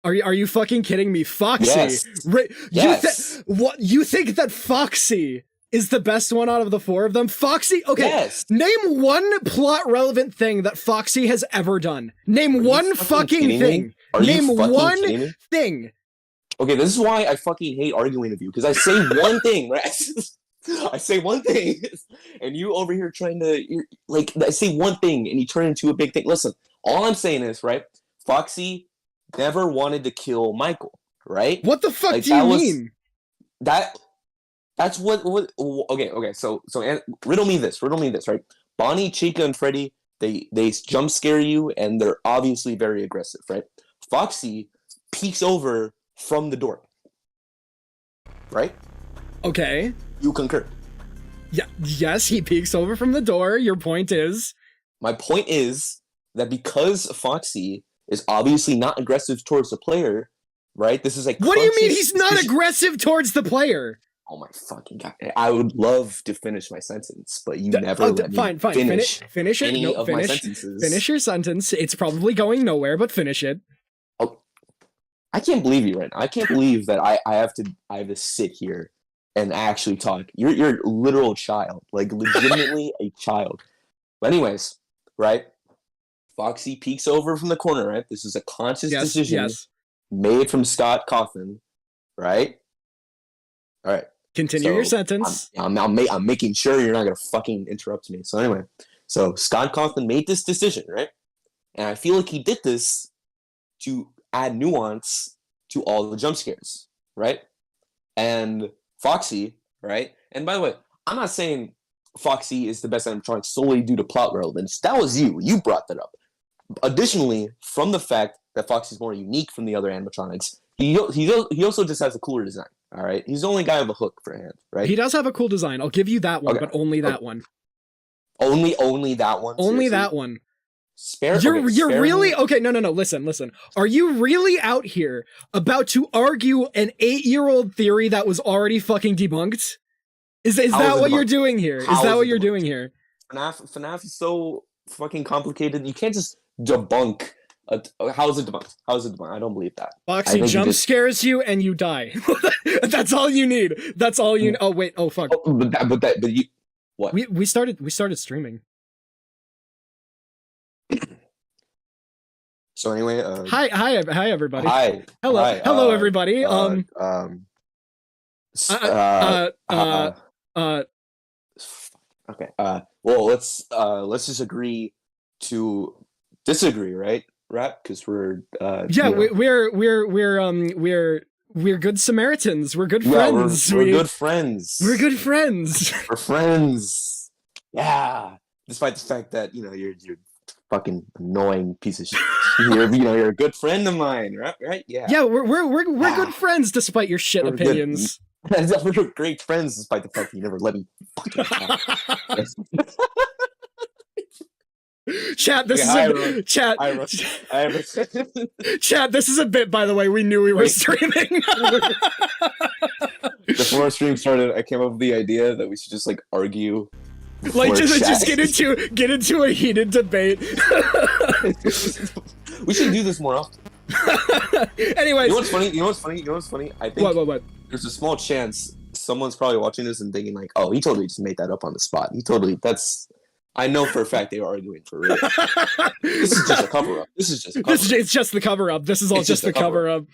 Are you fucking kidding me? Foxy. Yes. Yes. What you think that Foxy is the best one out of the four of them? Foxy? Okay. Yes. Name one plot relevant thing that Foxy has ever done. Name one fucking thing. Name one thing. Okay, this is why I fucking hate arguing with you, because I say one thing, right? I say one thing, and you over here trying to, I say one thing, and you turn it into a big thing. Listen, all I'm saying is, right, Foxy never wanted to kill Michael, right? What the fuck do you mean? That's what, okay, so riddle me this, right? Bonnie, Chica, and Freddy, they jump scare you, and they're obviously very aggressive, right? Foxy peeks over from the door, right? Okay. You concur? Yeah. Yes, he peeks over from the door. Your point is? My point is that because Foxy is obviously not aggressive towards the player, right? This is like, what do you mean he's not aggressive towards the player? Oh my fucking god! I would love to finish my sentence, but you never let me finish it. any of my sentences. Finish your sentence. It's probably going nowhere, but finish it. Oh, I can't believe you right now. I can't believe that I have to sit here and actually talk. You're a literal child, like legitimately a child. But anyways, right? Foxy peeks over from the corner, right? This is a conscious decision made from Scott Cawthon, right? All right. Continue your sentence. I'm making sure you're not gonna fucking interrupt me. So anyway, so Scott Cawthon made this decision, right? And I feel like he did this to add nuance to all the jump scares, right? And Foxy, right? And by the way, I'm not saying Foxy is the best animatronic solely due to plot relevance. That was you. You brought that up. Additionally, from the fact that Foxy is more unique from the other animatronics, he also just has a cooler design. All right, he's the only guy with a hook for a hand, right? He does have a cool design. I'll give you that one, but only that one. Only that one. Only that one. You're really okay. No. Listen. Are you really out here about to argue an 8-year-old theory that was already fucking debunked? Is that what you're doing here? Is that what you're doing here? FNAF is so fucking complicated. You can't just debunk. How is it debunked? I don't believe that. Foxy jump scares you and you die. That's all you need. That's all you. Oh wait. Oh fuck. But you. What? We started streaming. So anyway. Hi everybody. Hi. Hello everybody. Okay. Well, let's just agree to disagree, right? Because we're we're good Samaritans. We're good friends. We're good friends. We're good friends. We're friends. Yeah. Despite the fact that you're fucking annoying piece of shit. You're a good friend of mine, right? Yeah. Yeah, we're good friends despite your shit opinions. We're great friends despite the fact that you never let me fucking talk. Chat, this is a bit, by the way. We knew we were streaming. Before our stream started, I came up with the idea that we should just argue. Just get into a heated debate. We should do this more often. Anyways, you know what's funny? I think what? There's a small chance someone's probably watching this and thinking oh, he totally just made that up on the spot. I know for a fact they were arguing for real. This is just a cover-up. It's just the cover-up. This is all just the cover-up.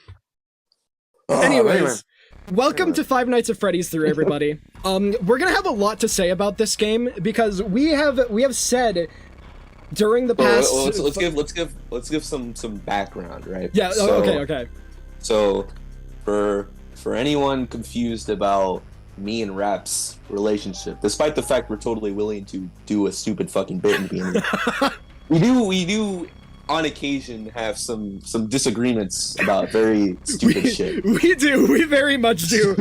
Anyways, welcome to Five Nights at Freddy's 3, everybody. We're gonna have a lot to say about this game because we have said during the past. Let's give some background, right? Yeah. Okay. So, for anyone confused about me and Rap's relationship, despite the fact we're totally willing to do a stupid fucking bit and being we do on occasion have some disagreements about very stupid shit. We very much do.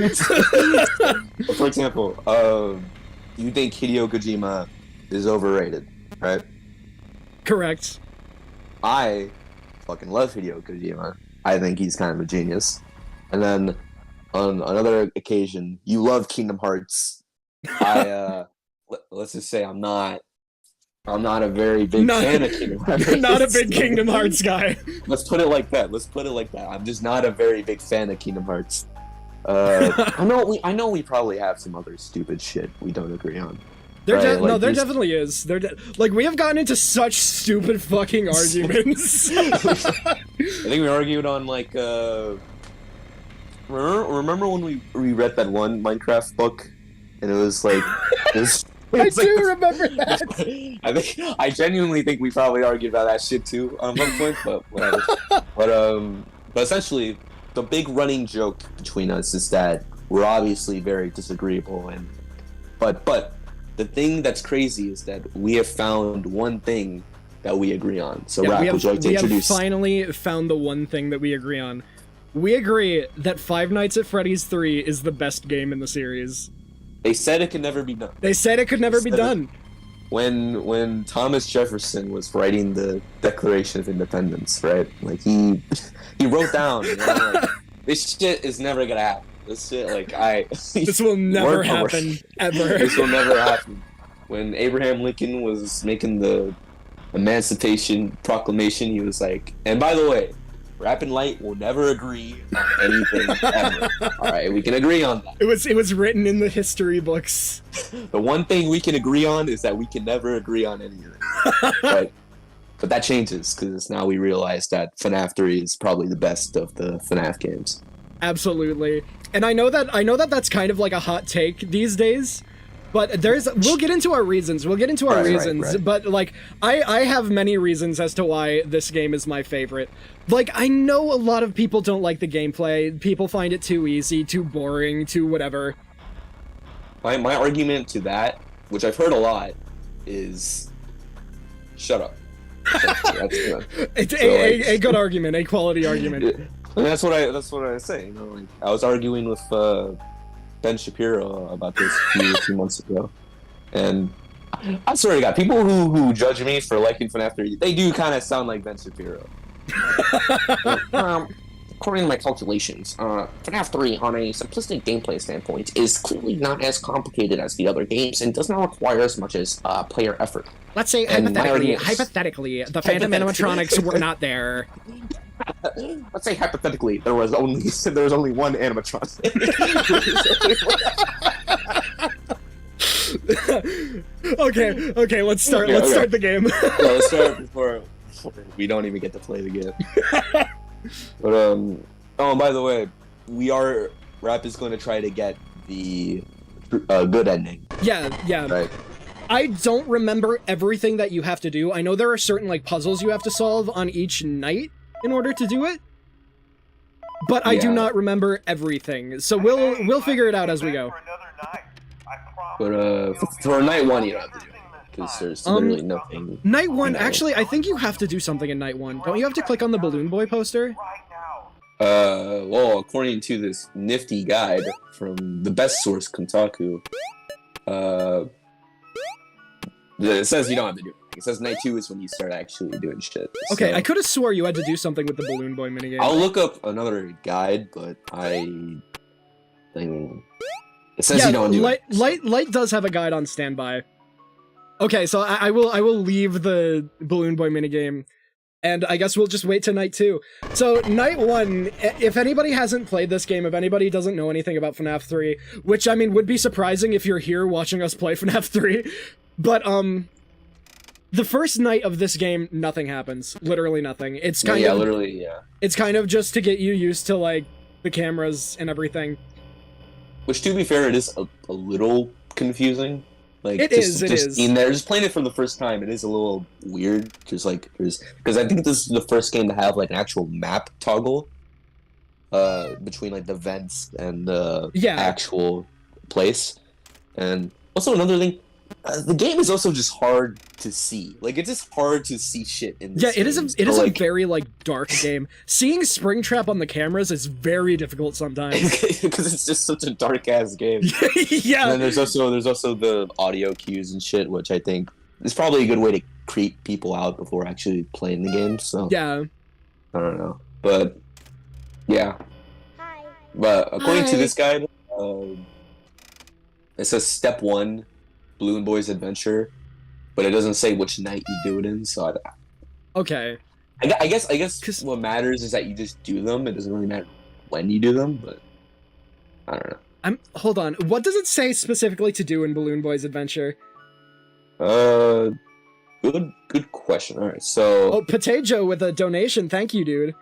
For example, you think Hideo Kojima is overrated, right? Correct. I fucking love Hideo Kojima. I think he's kind of a genius. And then on another occasion, you love Kingdom Hearts. Let's just say I'm not I'm not a very big fan of Kingdom Hearts. You're not a big Kingdom Hearts guy. Let's put it like that. I'm just not a very big fan of Kingdom Hearts. I know we probably have some other stupid shit we don't agree on. There definitely is. Like, we have gotten into such stupid fucking arguments. I think we argued on, like, remember when we read that one Minecraft book? And it was, like... I do remember that! I genuinely think we probably argued about that shit, too, on one point, but whatever. But essentially, the big running joke between us is that we're obviously very disagreeable, but the thing that's crazy is that we have found one thing that we agree on. So, Rap, would you like to introduce? We have finally found the one thing that we agree on. We agree that Five Nights at Freddy's 3 is the best game in the series. They said it could never be done. When Thomas Jefferson was writing the Declaration of Independence, right? Like, he wrote down, like, this shit is never gonna happen. This shit, like, this will never happen, ever. This will never happen. When Abraham Lincoln was making the Emancipation Proclamation, he was like, and by the way, Rap and Light will never agree on anything ever. Alright, we can agree on that. It was written in the history books. The one thing we can agree on is that we can never agree on anything. But that changes, because now we realize that FNAF 3 is probably the best of the FNAF games. Absolutely. And I know that that's kind of like a hot take these days, but we'll get into our reasons. Right. But, like, I have many reasons as to why this game is my favorite. Like, I know a lot of people don't like the gameplay. People find it too easy, too boring, too whatever. My argument to that, which I've heard a lot, is shut up. It's a good argument, a quality argument. And that's what I say. You know, like, I was arguing with Ben Shapiro about this a few months ago, and I swear to God, people who judge me for liking FNAF 3, they do kind of sound like Ben Shapiro. According to my calculations, FNAF 3, on a simplistic gameplay standpoint, is clearly not as complicated as the other games and does not require as much as player effort. Let's say hypothetically, the Phantom animatronics were not there. Let's say hypothetically, there was only one animatronic. Okay, let's start the game. Let's start before we don't even get to play the game. But oh, by the way, Rap is going to try to get the good ending. Yeah. Right. I don't remember everything that you have to do. I know there are certain, like, puzzles you have to solve on each night in order to do it, but I do not remember everything. So we'll figure it out as we go. But for night 1, you don't have to do it, because there's literally nothing. Night 1, actually, I think you have to do something in night 1. Don't you have to click on the Balloon Boy poster? Well, according to this nifty guide from the best source, Kotaku, it says you don't have to do it. It says night 2 is when you start actually doing shit. Okay, so, I could have swore you had to do something with the Balloon Boy minigame. I'll look up another guide, but it says you don't do it. Light does have a guide on standby. Okay, so I will leave the Balloon Boy minigame, and I guess we'll just wait till night 2. So night 1, if anybody hasn't played this game, if anybody doesn't know anything about FNAF 3, which I mean would be surprising if you're here watching us play FNAF 3, but the first night of this game, nothing happens. Literally nothing. It's kind of literally. It's kind of just to get you used to, like, the cameras and everything. Which, to be fair, it is a little confusing. Like, it is. In there, just playing it for the first time, it is a little weird. Because I think this is the first game to have, like, an actual map toggle between, like, the vents and the actual place. And also another thing, the game is also just hard to see. Like, it's just hard to see shit in this game. It is a very, like, dark game. Seeing Springtrap on the cameras is very difficult sometimes. Because it's just such a dark-ass game. Yeah. And then there's also the audio cues and shit, which I think is probably a good way to creep people out before actually playing the game, so... Yeah. I don't know. But, yeah. Hi. But according to this guide, it says Step 1, Balloon Boy's Adventure, but it doesn't say which night you do it in. So Okay. I guess what matters is that you just do them. It doesn't really matter when you do them, but I don't know. Hold on. What does it say specifically to do in Balloon Boy's adventure? Good question. All right, so Oh, Potato with a donation. Thank you, dude.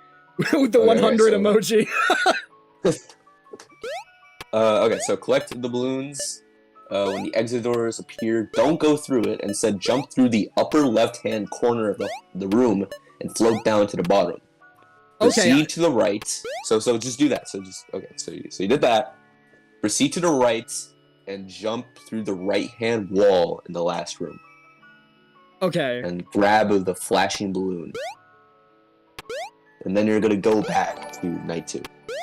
With the 100 emoji. Okay, so collect the balloons. When the exit doors appear, don't go through it. Instead, jump through the upper left-hand corner of the room and float down to the bottom. Proceed to the right. So just do that. So you did that. Proceed to the right and jump through the right-hand wall in the last room. Okay. And grab the flashing balloon. And then you're gonna go back to night 2.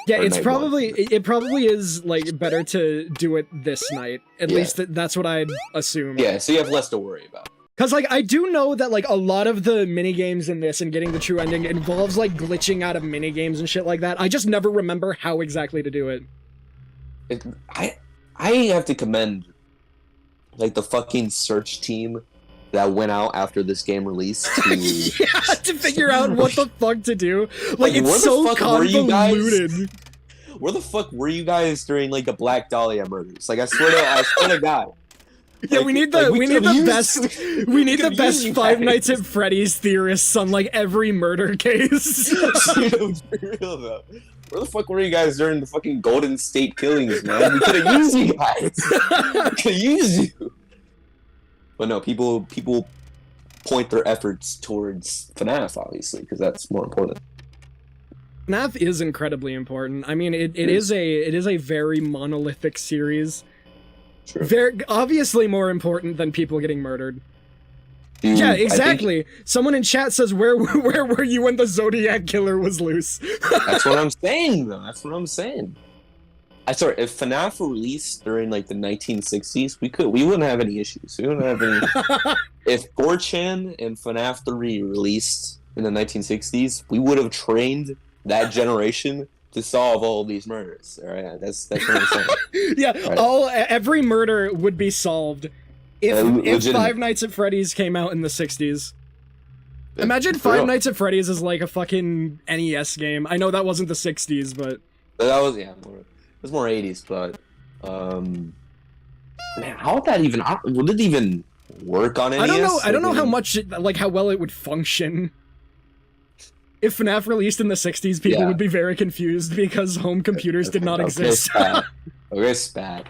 Yeah, it probably is like better to do it this night. At least that's what I'd assume. Yeah, so you have less to worry about. Cause like I do know that like a lot of the mini games in this and getting the true ending involves like glitching out of mini games and shit like that. I just never remember how exactly to do it. I have to commend like the fucking search team that went out after this game released to figure out what the fuck to do. Like it's so convoluted. Where the fuck were you guys during like the Black Dahlia murders? Like I swear to God. Yeah, like, we need the best Five Nights at Freddy's theorists on like every murder case. For real though. Where the fuck were you guys during the fucking Golden State killings, man? We could have used you guys. We could have used you. But no, people point their efforts towards FNAF, obviously, because that's more important. FNAF is incredibly important. I mean, it is a very monolithic series. True. Very obviously more important than people getting murdered. Dude, yeah, exactly. Someone in chat says, "Where were you when the Zodiac Killer was loose?" That's what I'm saying, though. That's what I'm saying. If FNAF were released during like the 1960s, we wouldn't have any issues. We wouldn't have any. If 4chan and FNAF 3 released in the 1960s, we would have trained that generation to solve all of these murders. All right, that's what I'm saying. Yeah, right. Every murder would be solved if Five Nights at Freddy's came out in the 60s. Imagine Five Nights at Freddy's is like a fucking NES game. I know that wasn't the 60s, but that was it was more 80s. But man, how would that even? Would it even work on NES? I don't know how much how well it would function. If FNAF released in the 60s, people would be very confused because home computers did not exist. Okay, spat.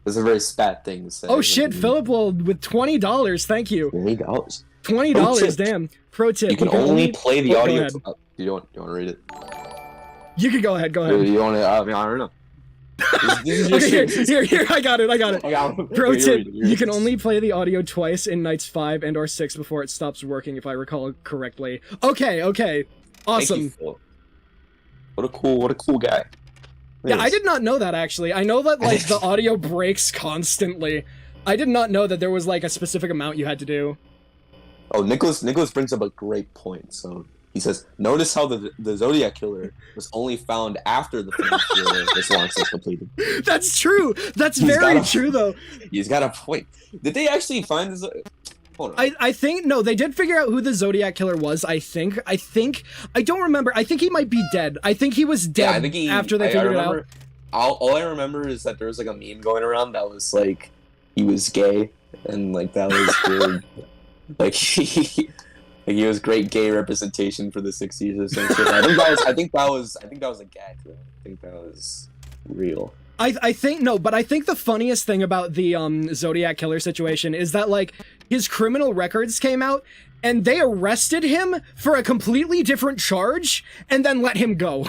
That's a very spat thing to say. Oh shit, Philip will with $20. Thank you. $20. $20. Damn. Pro tip. You can only play the audio. You want to read it? You can go ahead. Go ahead. You want to? I don't know. Here, I got it. Pro tip, you can only play the audio twice in nights 5 and or 6 before it stops working, if I recall correctly. Okay. Awesome. What a cool guy. Yeah, I did not know that, actually. I know that, like, the audio breaks constantly. I did not know that there was, like, a specific amount you had to do. Oh, Nicholas brings up a great point, so... He says, notice how the Zodiac Killer was only found after the FNAF Killer this launch was completed. That's true. That's very true, though. He's got a point. Did they actually find this? Hold on. I think, no, they did figure out who the Zodiac Killer was, I think. I don't remember. I think he might be dead. I think he was dead after they figured it out. All I remember is that there was, like, a meme going around that was, like, he was gay, and, like, that was weird. Like, he was great gay representation for the 60s or something. I think that was a gag. Though. I think that was real. I think the funniest thing about the Zodiac Killer situation is that like his criminal records came out and they arrested him for a completely different charge and then let him go.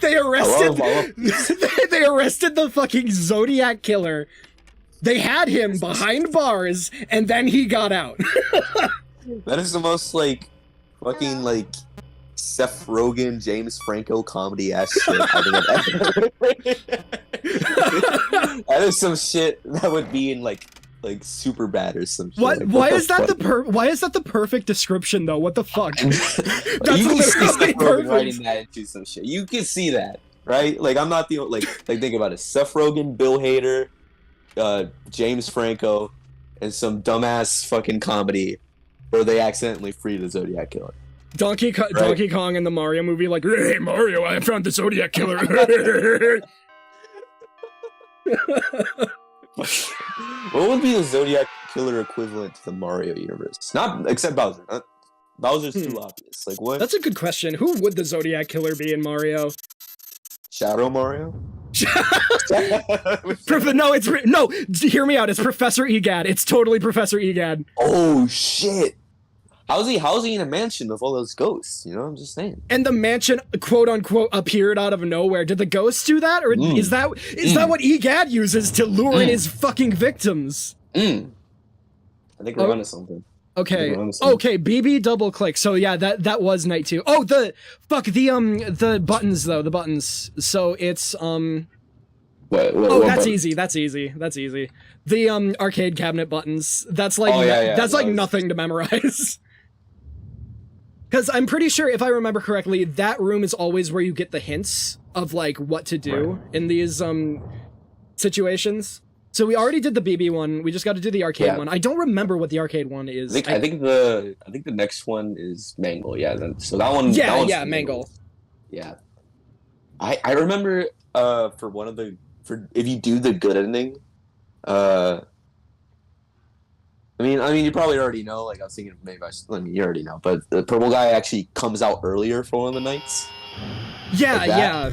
They arrested they arrested the fucking Zodiac Killer. They had him behind bars, and then he got out. That is the most, like, fucking, like, Seth Rogen, James Franco comedy-ass shit I think I've ever. That is some shit that would be in, like Superbad or some shit. What? Why is that the perfect description, though? What the fuck? That's literally perfect. Writing that into some shit. You can see that, right? Like, I'm not the, like think about it. Seth Rogen, Bill Hader, James Franco, and some dumbass fucking comedy where they accidentally free the Zodiac Killer. Donkey Kong in the Mario movie, like, hey Mario, I found the Zodiac Killer. What would be the Zodiac Killer equivalent to the Mario universe? Not except Bowser. Bowser's too obvious. Like what? That's a good question. Who would the Zodiac Killer be in Mario? Shadow Mario? No, hear me out. It's Professor Egad. It's totally Professor Egad. Oh shit. How's he in a mansion with all those ghosts? You know, I'm just saying. And the mansion, quote unquote, appeared out of nowhere. Did the ghosts do that, or is that what Egad uses to lure in his fucking victims? I think we're onto something. Okay. Okay. BB double click. So yeah, that was night 2. Oh, the buttons though. The buttons. So it's What that's buttons? easy. That's easy. The arcade cabinet buttons. That's like nothing to memorize. Because I'm pretty sure, if I remember correctly, that room is always where you get the hints of like what to do in these situations. So we already did the BB one. We just got to do the arcade one. I don't remember what the arcade one is. I think the next one is Mangle. Yeah. So that one. Yeah, Mangle. Yeah. I remember for if you do the good ending, I mean, you probably already know. Like, I was thinking, you already know. But the purple guy actually comes out earlier for one of the nights. Yeah, yeah.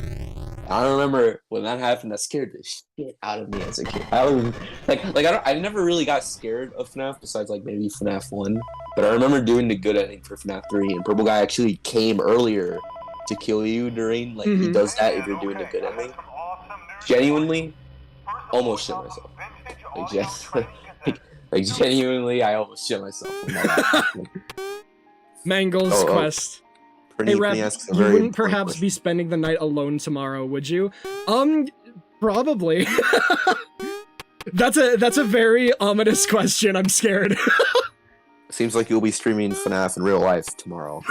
I remember when that happened. That scared the shit out of me as a kid. I never really got scared of FNAF besides like maybe FNAF 1. But I remember doing the good ending for FNAF 3, and purple guy actually came earlier to kill you during. Like he does that if you're doing the good ending. Genuinely, almost shit myself. Like genuinely, I almost shit myself. Mangle's quest. Hey Rep, you wouldn't perhaps be spending the night alone tomorrow, would you? Probably. That's a very ominous question. I'm scared. Seems like you'll be streaming FNAF in real life tomorrow.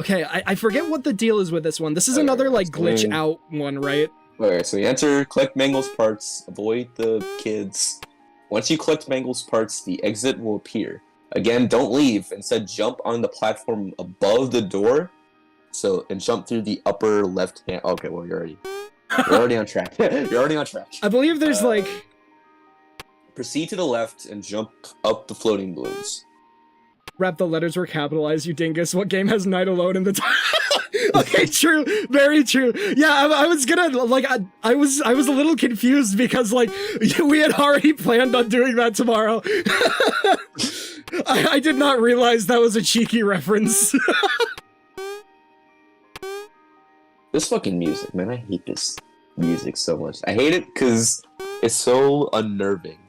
Okay, I forget what the deal is with this one. This is another like glitch out one, right? Okay, so you enter, collect Mangle's parts, avoid the kids. Once you collect Mangle's parts, the exit will appear. Again, don't leave. Instead, jump on the platform above the door. And jump through the upper left hand. Okay, well, you're already on track. You're already on track. I believe there's proceed to the left and jump up the floating balloons. Rap, the letters were capitalized, you dingus. What game has Night Alone in the title? Okay, true. Very true. Yeah, I was gonna, like, I was a little confused because, like, we had already planned on doing that tomorrow. I did not realize that was a cheeky reference. This fucking music, man. I hate this music so much. I hate it because it's so unnerving,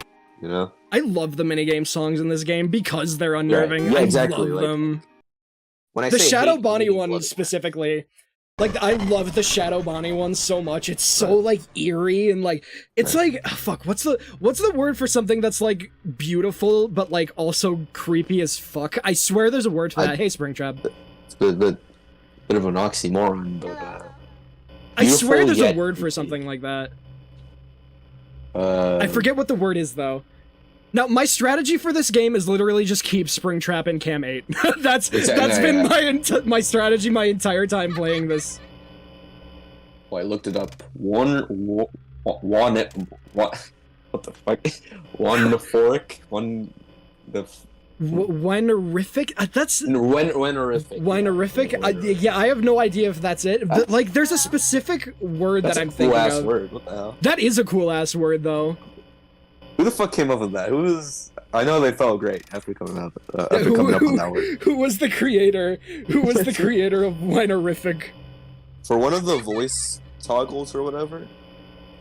you know? I love the minigame songs in this game because they're unnerving. Yeah, exactly. I love them. When I the say Shadow hate, Bonnie one specifically, like, I love the Shadow Bonnie one so much. It's so, like, eerie and, like, it's like, fuck, what's the word for something that's, like, beautiful but, like, also creepy as fuck? I swear there's a word for that. Hey, Springtrap. It's a bit of an oxymoron, but I swear there's a word for something like that. I forget what the word is, though. Now, my strategy for this game is literally just keep Springtrap in Cam 8. That's been my strategy my entire time playing this. Well, I looked it up. What the fuck? Winerific? That's... Winerific. Winerific? Yeah, I have no idea if that's it. But, like, there's a specific word that I'm thinking of. That's a cool-ass word. What the hell? That is a cool-ass word, though. Who the fuck came up with that? I know they felt great after coming up with that word. Who was the creator? Who was the creator of Winerific? For one of the voice toggles or whatever,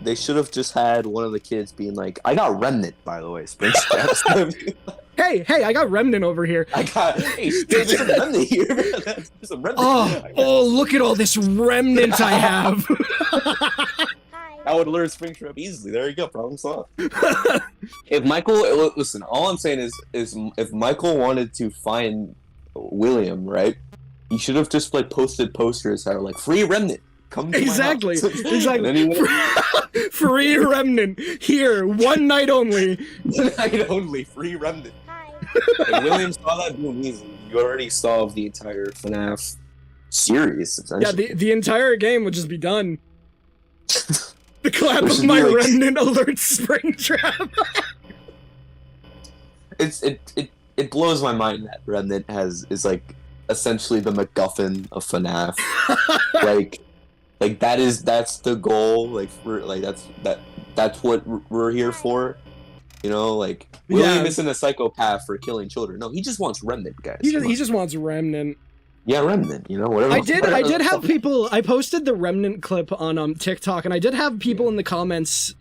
they should have just had one of the kids being like, I got Remnant, by the way. Hey, I got Remnant over here. There's some Remnant here. There's some Remnant. Oh, look at all this Remnant I have. I would learn Springtrap easily. There you go, problem solved. If Michael, listen, all I'm saying is if Michael wanted to find William, right, he should have just like posted posters that are like free Remnant. Come to exactly. my house. Exactly. Free Remnant here, one night only. One night only, free Remnant. And William saw that boom easy. You already solved the entire FNAF series. Yeah, the entire game would just be done. The clap of my like... Remnant alerts Springtrap. It blows my mind that Remnant is like essentially the MacGuffin of FNAF. like that's the goal. Like that's what we're here for. You know, like William isn't a psychopath for killing children. No, he just wants Remnant, guys. He just wants Remnant. Yeah, Remnant. You know, whatever. I did have people. I posted the Remnant clip on TikTok, and I did have people in the comments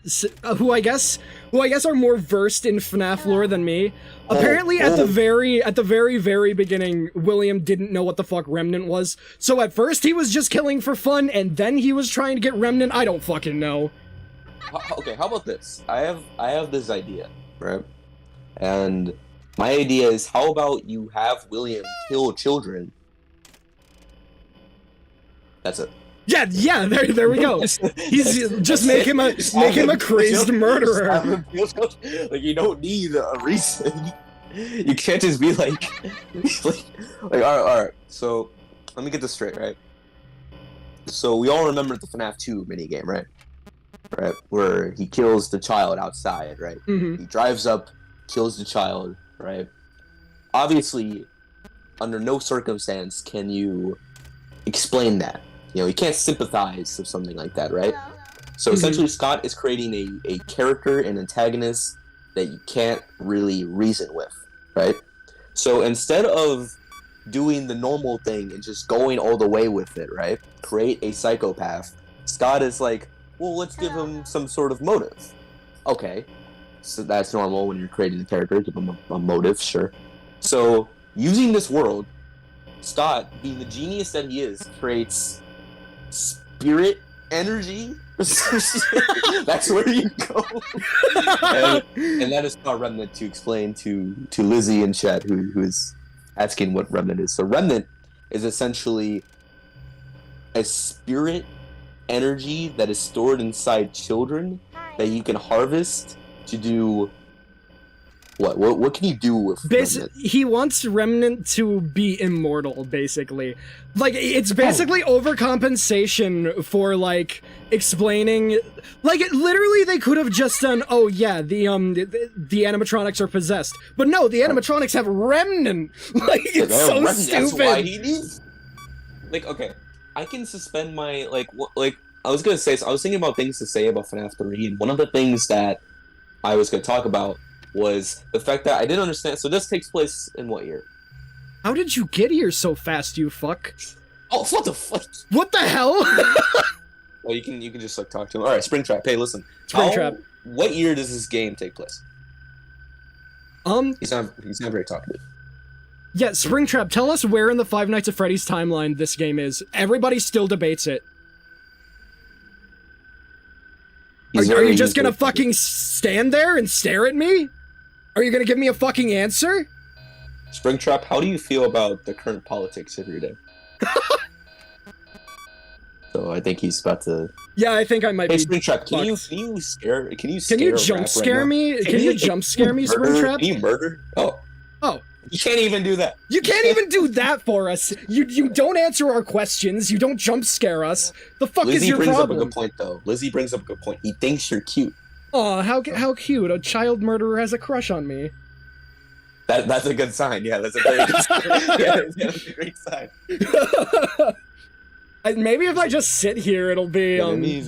who I guess are more versed in FNAF lore than me. Apparently, at the very beginning, William didn't know what the fuck Remnant was. So at first, he was just killing for fun, and then he was trying to get Remnant. I don't fucking know. Okay, how about this? I have this idea, right? And my idea is, how about you have William kill children? That's it. Yeah, there we go. He's just make him a crazed murderer. Like, you don't need a reason. You can't just be like all right. So let me get this straight, right? So we all remember the FNAF 2 minigame, right? Right, where he kills the child outside, right? Mm-hmm. He drives up, kills the child, right? Obviously, under no circumstance can you explain that. You know, you can't sympathize with something like that, right? So essentially, Scott is creating a character, an antagonist that you can't really reason with, right? So instead of doing the normal thing and just going all the way with it, right? Create a psychopath. Scott is like, well, let's give him some sort of motive. Okay, so that's normal when you're creating a character, give him a motive, sure. So using this world, Scott, being the genius that he is, creates spirit energy. That's where you go. and that is not Remnant to explain to Lizzie in chat, who is asking what Remnant is. So Remnant is essentially a spirit energy that is stored inside children that you can harvest to do what can you do with Remnant? He wants Remnant to be immortal, basically. Like, it's basically overcompensation for, like, explaining... Like, literally, they could have just done, oh, yeah, the animatronics are possessed. But no, the animatronics have Remnant! Like, it's so Remnant, stupid! That's why he needs... Like, okay, I can suspend my, I was thinking about things to say about FNAF 3, and one of the things that I was going to talk about was the fact that I didn't understand. So this takes place in what year? How did you get here so fast, you fuck? Oh, what the fuck? What the hell? Well, you can just like talk to him. All right, Springtrap. Hey, listen. Springtrap. What year does this game take place? He's not very talkative. Yeah, Springtrap. Tell us where in the Five Nights at Freddy's timeline this game is. Everybody still debates it. Are you just gonna fucking stand there and stare at me? Are you gonna give me a fucking answer? Springtrap, how do you feel about the current politics of your day? So I think he's about to... Yeah, I think I might be... Hey, Springtrap, can you jump scare me? Can you jump scare me, Springtrap? Can you murder? Oh. You can't even do that. You can't even do that for us. You don't answer our questions. You don't jump scare us. The fuck is your problem? Lizzie brings up a good point, though. Lizzie brings up a good point. He thinks you're cute. Aw, how cute. A child murderer has a crush on me. That's a good sign. Yeah, that's a very good sign. Yeah, that's a great sign. Maybe if I just sit here, it'll be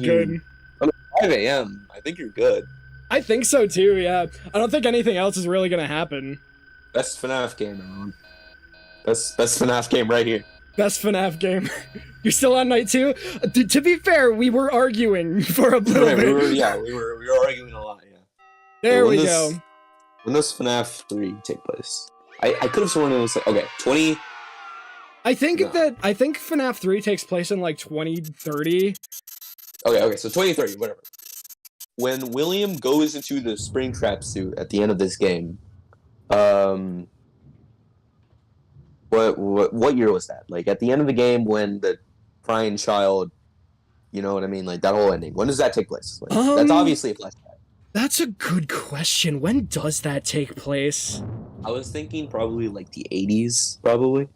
good. 5 a.m. I think you're good. I think so too. Yeah, I don't think anything else is really gonna happen. Best FNAF game, man. Best FNAF game right here. Best FNAF game. You're still on night 2? To be fair, we were arguing for a little bit. We were arguing a lot. Yeah. There we go. When does FNAF 3 take place? I could have sworn it was like, okay, 20. I think FNAF 3 takes place in like 2030. Okay, so 2030, whatever. When William goes into the Springtrap suit at the end of this game, what year was that? Like at the end of the game when the crying child You know what I mean? Like that whole ending. When does that take place? Like, that's obviously a flashback. That's a good question. When does that take place? I was thinking probably like the 80s, probably.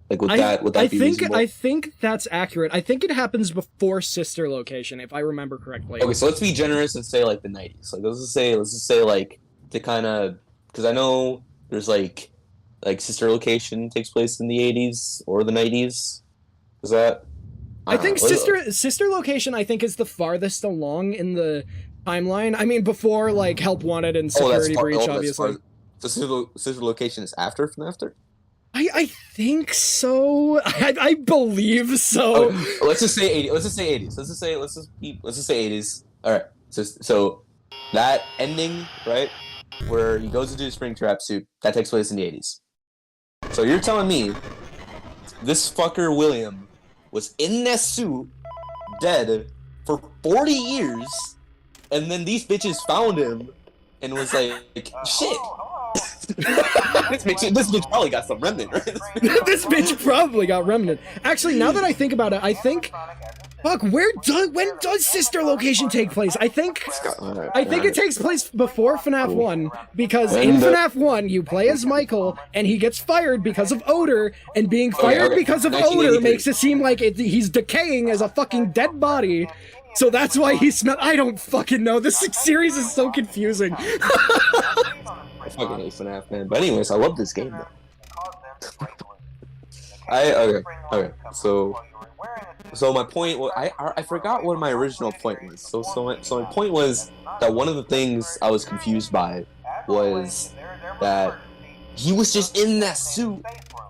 Like would that be reasonable? I think that's accurate. I think it happens before Sister Location, if I remember correctly. Okay, so let's be generous and say like the 90s. Like let's just say like to kind of, because I know there's like Sister Location takes place in the 80s or the 90s. Is that? I think Sister Location I think is the farthest along in the timeline. I mean, before like Help Wanted and Security Breach, obviously. So Sister Location is after FNAF 3? I think so. I believe so. Okay, let's just say 80. Let's just say 80s. Let's just say 80s. All right. So that ending, right, where he goes into the Springtrap suit, that takes place in the 80s. So you're telling me this fucker William was in that suit, dead for 40 years, and then these bitches found him and was like, shit. this bitch probably got some Remnant, right? This bitch probably got Remnant. Actually, now that I think about it, I think, fuck, when does Sister Location take place? I think it takes place before FNAF 1, because in FNAF 1, you play as Michael, and he gets fired because of odor, and being fired because of odor makes it seem like he's decaying as a fucking dead body. So that's why he smelled. I don't fucking know. This series is so confusing. I fucking hate FNAF, man. But anyways, I love this game though. Okay. So my point was, I forgot what my original point was. So my point was that one of the things I was confused by was that he was just in that suit,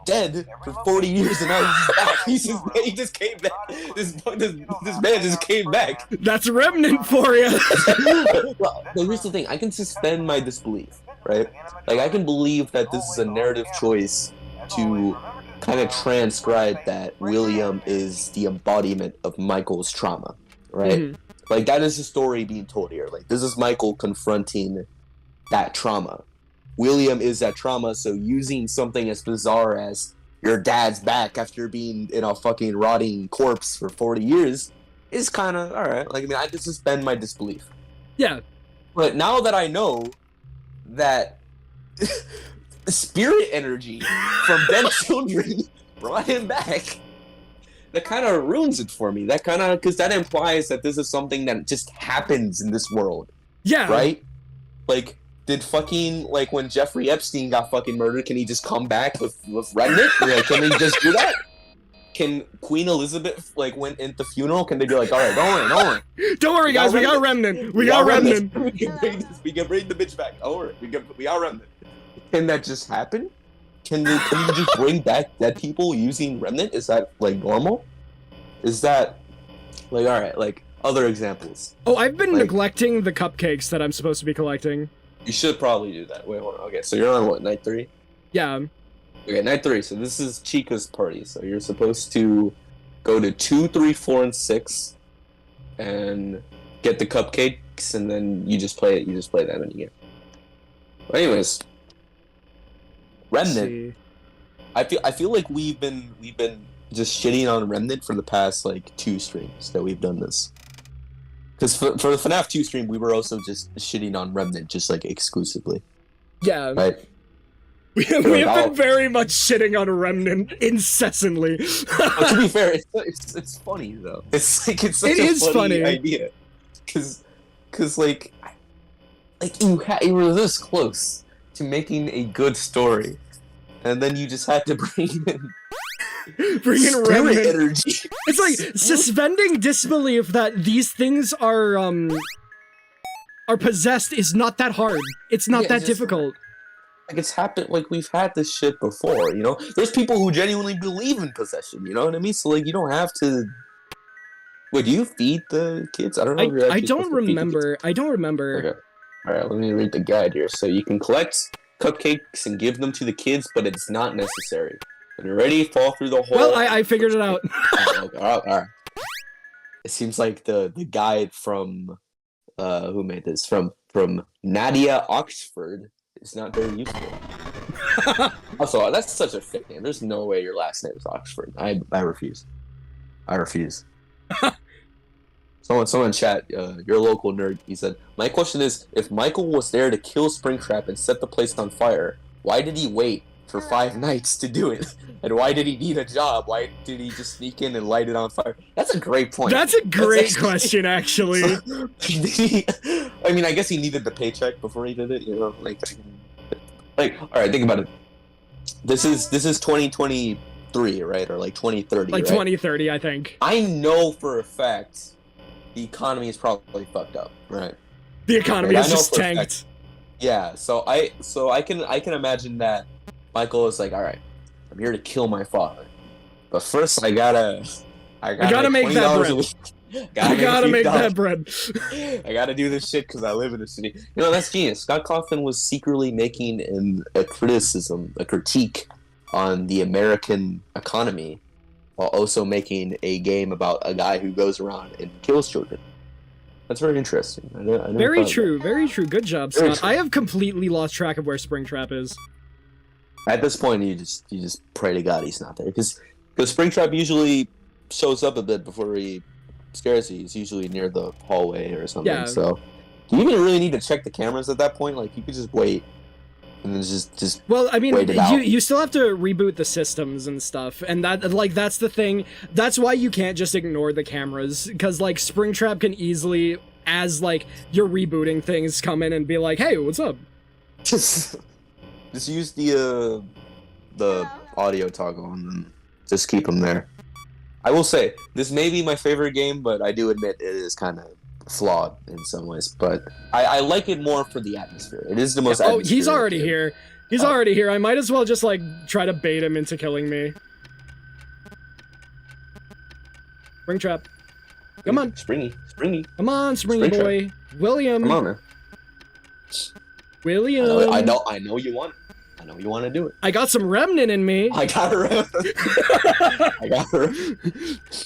dead for 40 years, and now he's back. He just came back. This man just came back. That's Remnant for you. Well, here's the thing. I can suspend my disbelief, right? Like, I can believe that this is a narrative choice to kind of transcribe that William is the embodiment of Michael's trauma, right? Mm-hmm. Like, that is the story being told here. Like, this is Michael confronting that trauma. William is that trauma, so using something as bizarre as your dad's back after being in a fucking rotting corpse for 40 years is kind of, alright. Like, I mean, I just suspend my disbelief. Yeah. But now that I know that spirit energy from dead children brought him back, that kind of ruins it for me. That kind of, because that implies that this is something that just happens in this world. Yeah. Right? Like, did fucking, like, when Jeffrey Epstein got fucking murdered, can he just come back with Remnant? Like, can he just do that? Can Queen Elizabeth, like, went at the funeral? Can they be like, all right, don't worry. Don't worry, guys, we got Remnant. We got Remnant. We can bring the bitch back. Don't worry, we got Remnant. Can that just happen? Can you just bring back dead people using Remnant? Is that, like, normal? Is that, like, all right, like, other examples? Oh, I've been neglecting the cupcakes that I'm supposed to be collecting. You should probably do that. Wait, hold on. Okay, so you're on what, night 3? Yeah. Okay, night 3. So this is Chica's party. So you're supposed to go to 2, 3, 4, and 6, and get the cupcakes, and then you just play it. You just play that mini game. But anyways, Remnant. I feel like we've been just shitting on Remnant for the past like 2 streams that we've done this. Because for the FNAF 2 stream, we were also just shitting on Remnant, just, like, exclusively. Yeah. Right? We have been very much shitting on Remnant incessantly. Well, to be fair, it's funny, though. It's, like, it's such a funny idea. Because like you were this close to making a good story, and then you just had to bring in Remnant energy. It's like suspending disbelief that these things are possessed is not that hard. It's not that difficult. Like, it's happened. Like, we've had this shit before. You know, there's people who genuinely believe in possession. You know what I mean? So, like, you don't have to. Wait, do you feed the kids? I don't know. I don't remember. Okay. All right. Let me read the guide here. So you can collect cupcakes and give them to the kids, but it's not necessary. When you're ready, fall through the hole. Well, I figured it out. Okay, all right. It seems like the guide from who made this from Nadia Oxford is not very useful. Also, that's such a fake name. There's no way your last name is Oxford. I refuse. Someone in chat, your local nerd, he said, my question is, if Michael was there to kill Springtrap and set the place on fire, why did he wait for 5 nights to do it? And why did he need a job? Why did he just sneak in and light it on fire? That's a great point. That's a great question, actually. I mean, I guess he needed the paycheck before he did it, you know? Like, all right, think about it. This is 2023, right? Or like 2030, like right? 2030, I think. I know for a fact the economy is probably fucked up, right? The economy Like, is just tanked. Yeah, so I can imagine that Michael is like, all right, I'm here to kill my father, but first I gotta make that bread. I gotta make that bread. I gotta do this shit because I live in the city. You know, that's genius. Scott Cawthon was secretly making a critique on the American economy, while also making a game about a guy who goes around and kills children. That's very interesting. Very true. Good job, Scott. I have completely lost track of where Springtrap is. At this point, you just pray to God he's not there, because Springtrap usually shows up a bit before he scares you. He's usually near the hallway or something. Yeah. So, do you even really need to check the cameras at that point? Like, you could just wait. And then just well, I mean, wait it out. you still have to reboot the systems and stuff, and that's the thing. That's why you can't just ignore the cameras, because like Springtrap can easily, as like you're rebooting things, come in and be like, "Hey, what's up?" Just use the audio toggle and then just keep them there. I will say this may be my favorite game, but I do admit it is kind of flawed in some ways, but I like it more for the atmosphere. It is the most Oh, he's already here. He's Oh. already here. I might as well just like try to bait him into killing me. Springtrap. Come on. Springy. Come on, Springy boy. William. Come on, man. William. I know you want it. I know you want to do it. I got some Remnant in me. I got her.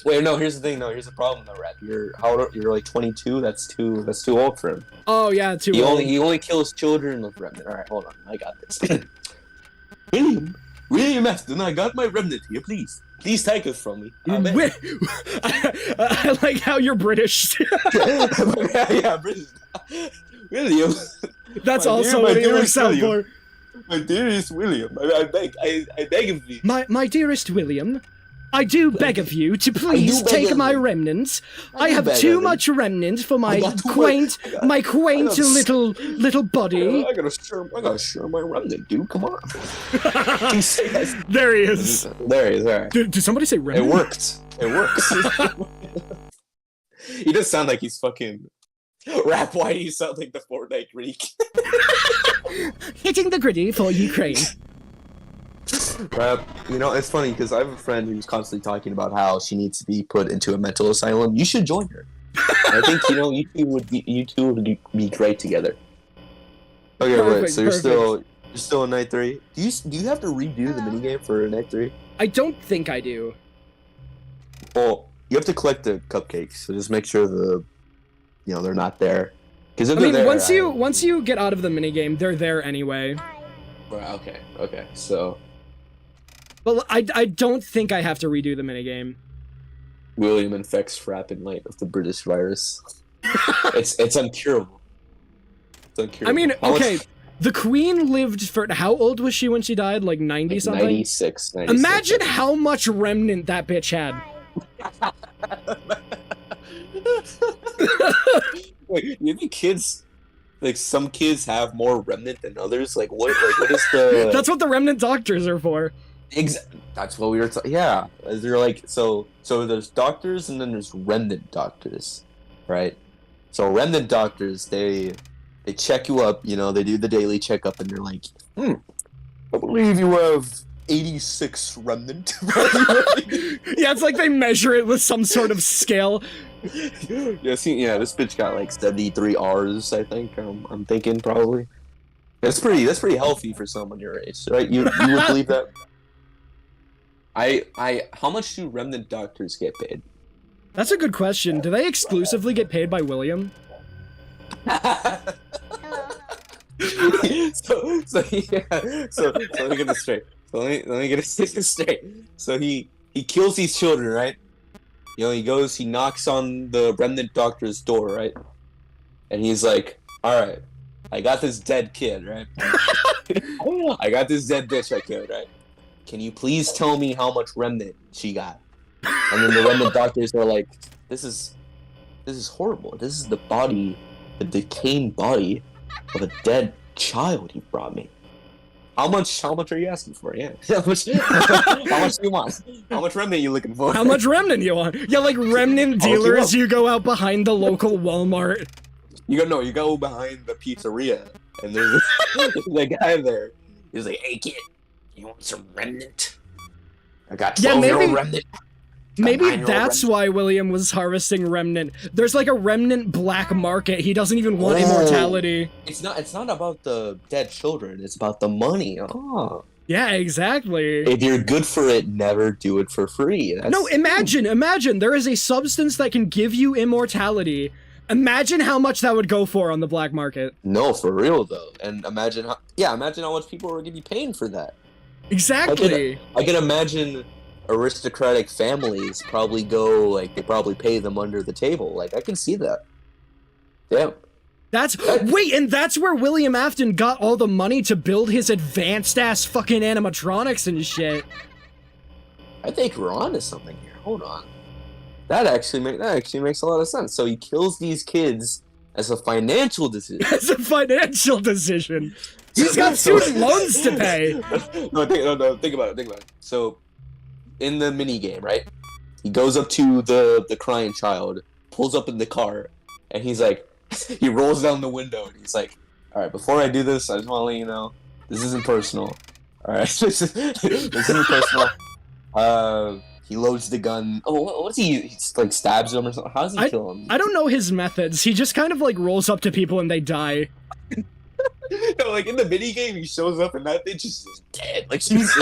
Wait, no. Here's the thing. No, here's the problem though, Rat. You're like 22. That's too old for him. Oh yeah, too old. He only kills children with Remnant. All right, hold on. I got this. William Afton, I got my Remnant here. Please take it from me. I like how you're British. yeah, British. William. That's also what he looks out for. My dearest William, I beg of thee. My dearest William, I do beg of you to please take my remnants. I have too much remnant for my quaint little body. I gotta share my remnant, dude. Come on. There he is. There he is. All right. Did somebody say remnant? It worked. It works. He does sound like he's fucking. Rap, why do you sound like the Fortnite Greek? Hitting the gritty for Ukraine. Rap, you know, it's funny because I have a friend who's constantly talking about how she needs to be put into a mental asylum. You should join her. I think, you know, you two would be great together. Okay, Perfect, wait, so you're still in night 3? Do you have to redo the minigame for night 3? I don't think I do. Well, you have to collect the cupcakes, so just make sure they're not there. Because I mean, once you get out of the minigame, they're there anyway. Okay, so. Well, I don't think I have to redo the minigame. William infects Frapp in light of the British virus. it's uncurable. It's uncurable. I mean, okay, the Queen lived for how old was she when she died? Like 90 something. 96. Imagine how much remnant that bitch had. Wait, you think kids, like some kids have more remnant than others? Like what is the? That's what the remnant doctors are for. That's what we were talking. Yeah, they're like so there's doctors and then there's remnant doctors, right? So remnant doctors, they check you up, you know, they do the daily checkup and they're like, I believe you have 86 remnant. Yeah, it's like they measure it with some sort of scale. Yeah, this bitch got like 73 R's, I think. I'm thinking probably. That's pretty healthy for someone your age, right? You would believe that? How much do remnant doctors get paid? That's a good question. Do they exclusively get paid by William? so let me get this straight. Let me get this straight. So he kills these children, right? You know, he knocks on the Remnant Doctor's door, right? And he's like, "All right, I got this dead kid, right? I got this dead bitch right here, right? Can you please tell me how much Remnant she got?" And then the Remnant Doctors are like, "This is horrible. This is the decaying body of a dead child you brought me. How much are you asking for? Yeah. How much do you want? How much Remnant you looking for? How much Remnant you want? Yeah, like Remnant dealers, you go out behind the local Walmart. You go behind the pizzeria, and there's the guy there. He's like, "Hey kid, you want some Remnant? I got 12-year-old Remnant." Maybe that's why William was harvesting Remnant. There's like a Remnant black market. He doesn't even want immortality. It's not about the dead children. It's about the money. Oh. Yeah, exactly. If you're good for it, never do it for free. No, imagine there is a substance that can give you immortality. Imagine how much that would go for on the black market. No, for real though. And imagine how much people are gonna be paying for that. Exactly. I can imagine aristocratic families probably they probably pay them under the table. Like, I can see that. Yeah. That's where William Afton got all the money to build his advanced ass fucking animatronics and shit. I think we're onto something here. Hold on. That actually makes a lot of sense. So he kills these kids as a financial decision. As a financial decision. He's got student loans to pay. No, think about it. So in the mini game, right? He goes up to the crying child, pulls up in the car, and he's like, he rolls down the window and he's like, "All right, before I do this, I just want to let you know, this isn't personal. All right, this isn't personal." He loads the gun. Oh, what's he? He just, like, stabs him or something. How does he kill him? I don't know his methods. He just kind of like rolls up to people and they die. No, like in the mini game, he shows up and that bitch is just dead. Like she's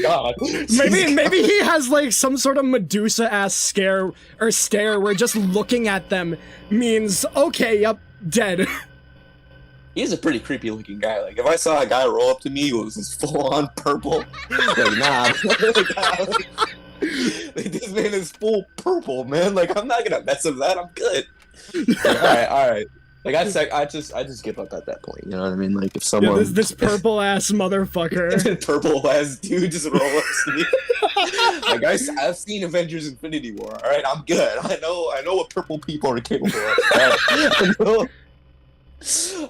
gone. Maybe he has like some sort of Medusa-ass stare where just looking at them means, okay, yep, dead. He's a pretty creepy looking guy. Like if I saw a guy roll up to me who was just full on purple, like nah. Like, this man is full purple, man. Like I'm not gonna mess with that. I'm good. Like, all right. Like I just give up at that point. You know what I mean? Like if someone this purple ass motherfucker, purple ass dude just roll up to me. Like I've seen Avengers: Infinity War. All right, I'm good. I know what purple people are capable of. Right?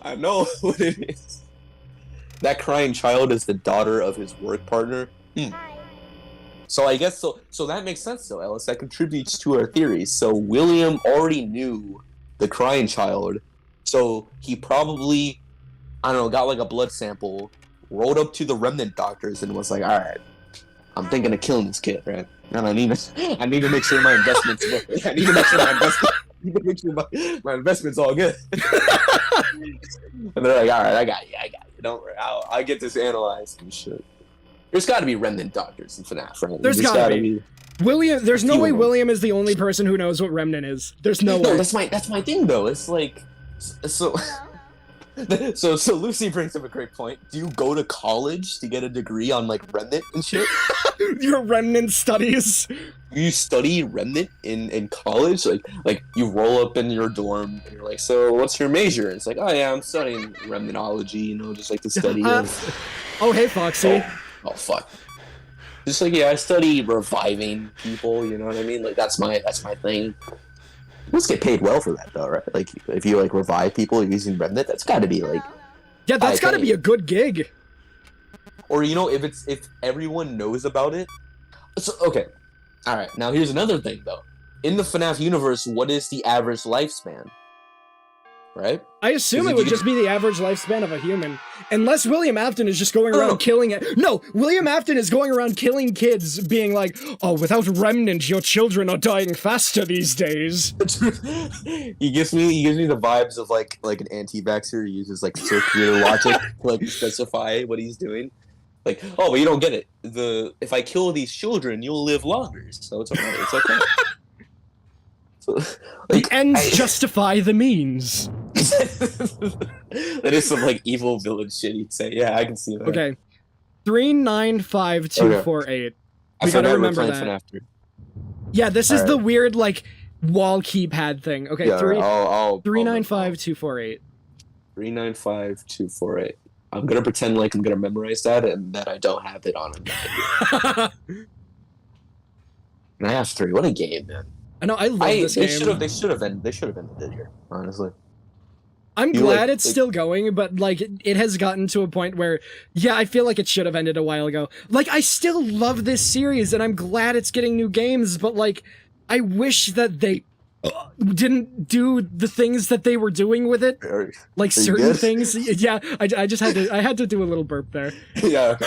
I know what it is. That crying child is the daughter of his work partner. So I guess so that makes sense though, Ellis. That contributes to our theory. So William already knew the crying child. So he probably, I don't know, got like a blood sample, rolled up to the Remnant Doctors and was like, "All right, I'm thinking of killing this kid, right? And I need to make sure my investments work. I need to make sure my investment's all good." And they're like, "All right, I got you. Don't worry, I'll get this analyzed and shit." There's got to be Remnant Doctors in FNAF, right? There's gotta be. William, there's no way William is the only person who knows what Remnant is. There's no way. No, that's my thing though. It's like, so Lucy brings up a great point. Do you go to college to get a degree on like Remnant and shit? Your Remnant studies. You study Remnant in college? Like you roll up in your dorm and you're like, "So what's your major?" And it's like, "Oh yeah, I'm studying Remnantology, you know, just like the study of." Oh hey, Foxy. Oh fuck. Just like, yeah, I study reviving people, you know what I mean? Like that's my thing. You must get paid well for that though, right? Like if you like revive people using Remnant, that's gotta be like, yeah, that's gotta be a good gig. Or you know, if everyone knows about it. So okay. Alright, now here's another thing though. In the FNAF universe, what is the average lifespan? Right? I assume it would just be the average lifespan of a human. Unless William Afton is just going around killing it. No, William Afton is going around killing kids, being like, "Oh, without Remnant, your children are dying faster these days." He gives me the vibes of like an anti-vaxxer who uses like circular logic to like specify what he's doing. Like, "Oh, but you don't get it. If I kill these children, you'll live longer. So it's okay. It's okay." So, like, the ends justify the means. That is some like evil villain shit he'd say. Yeah, I can see that. Okay. 395248. We gotta remember that. Yeah, this is the weird like wall keypad thing. Okay, Yeah, 395248. 395248. I'm gonna pretend like I'm gonna memorize that and that I don't have it on it. FNAF 3, what a game, man. I know, I love this game. They should have ended it here, honestly. I'm glad it's still going, but like it has gotten to a point where, yeah, I feel like it should have ended a while ago. Like, I still love this series, and I'm glad it's getting new games, but like, I wish that they didn't do the things that they were doing with it. Like certain things. Yeah, I just had to do a little burp there. Yeah,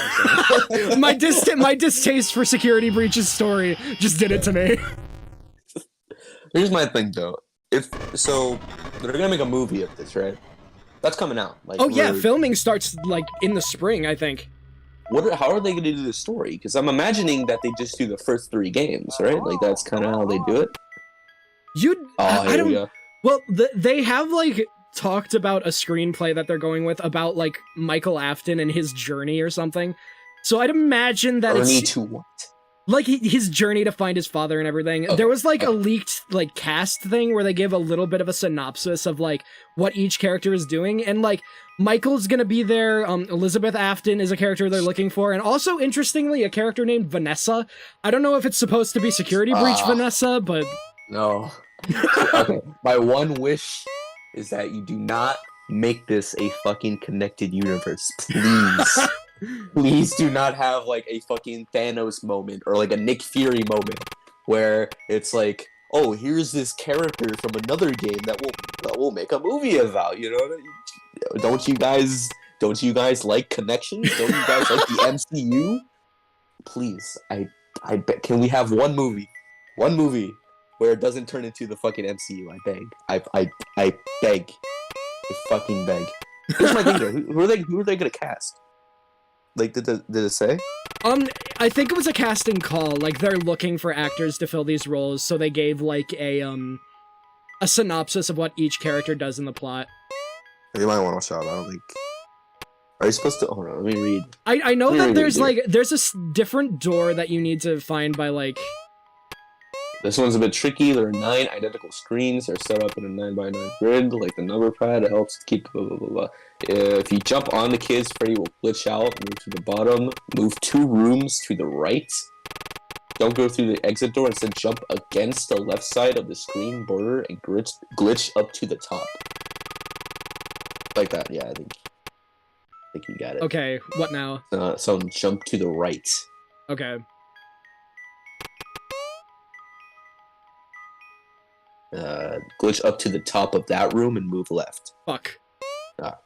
okay. my distaste for Security Breach's story just did it to me. Here's my thing, though. So they're gonna make a movie of this, right? That's coming out. Like, oh yeah, filming starts like in the spring, I think. How are they gonna do the story? Because I'm imagining that they just do the first 3 games, right? Like that's kind of how they do it. I don't. Well, they have like talked about a screenplay that they're going with about like Michael Afton and his journey or something. So I'd imagine that to what? Like his journey to find his father and everything. There was like a leaked like cast thing where they give a little bit of a synopsis of like what each character is doing, and like Michael's gonna be there. Elizabeth Afton is a character they're looking for, and also interestingly a character named Vanessa. I don't know if it's supposed to be Security Breach Vanessa, but no. Okay. My one wish is that you do not make this a fucking connected universe, please. Please do not have like a fucking Thanos moment or like a Nick Fury moment where it's like, oh, here's this character from another game that we'll make a movie about. You know, don't you guys like connections? Don't you guys like the MCU? Please, I bet. Can we have one movie where it doesn't turn into the fucking MCU? I beg. I beg. I fucking beg. Here's my thing though. Who are they gonna cast? Like, did it say? I think it was a casting call. Like, they're looking for actors to fill these roles, so they gave like a synopsis of what each character does in the plot. You might want to shout. I don't think. Are you supposed to? Hold on, let me read. I know that there's a different door that you need to find by like. This one's a bit tricky. There are 9 identical screens. They're set up in a 9x9 grid, like the number pad. It helps keep blah blah blah blah. If you jump on the kids, Freddy will glitch out, move to the bottom, move 2 rooms to the right. Don't go through the exit door, instead jump against the left side of the screen border and glitch up to the top. Like that, yeah, I think you got it. Okay, what now? So jump to the right. Okay. Glitch up to the top of that room and move left. Fuck. Yeah,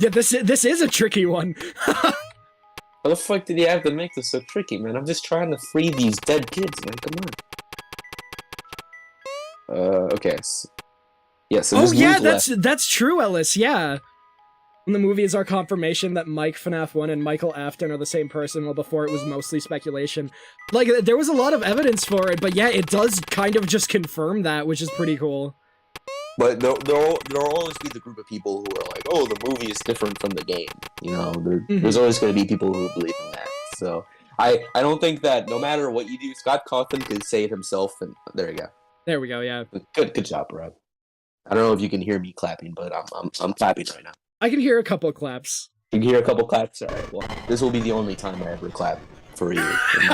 this is a tricky one. How the fuck did you have to make this so tricky, man? I'm just trying to free these dead kids, man. Come on. Okay. Yeah, so oh yeah, that's true, Ellis. Yeah. In the movie is our confirmation that Mike FNAF 1 and Michael Afton are the same person, while before it was mostly speculation. Like, there was a lot of evidence for it, but yeah, it does kind of just confirm that, which is pretty cool. But there'll always be the group of people who are like, oh, the movie is different from the game. You know, there's always going to be people who believe in that. So I don't think that no matter what you do, Scott Cawthon can say it himself, and there you go. There we go, yeah. Good job, Rob. I don't know if you can hear me clapping, but I'm clapping right now. I can hear a couple claps. You can hear a couple claps? Alright, well, this will be the only time I ever clap for you in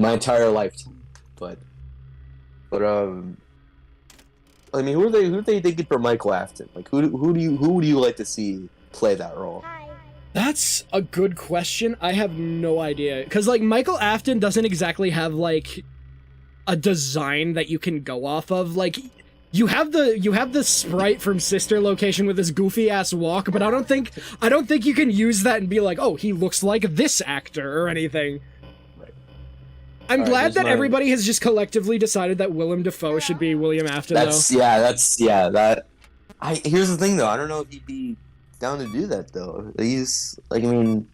my entire lifetime. But I mean, who are they thinking for Michael Afton? Like, who do you like to see play that role? That's a good question. I have no idea. Because, like, Michael Afton doesn't exactly have, like, a design that you can go off of. Like, you have the sprite from Sister Location with his goofy ass walk, but I don't think you can use that and be like, oh, he looks like this actor or anything. Right. I'm glad that everybody has just collectively decided that Willem Dafoe should be William Afton. Here's the thing though. I don't know if he'd be down to do that though. He's like, I mean,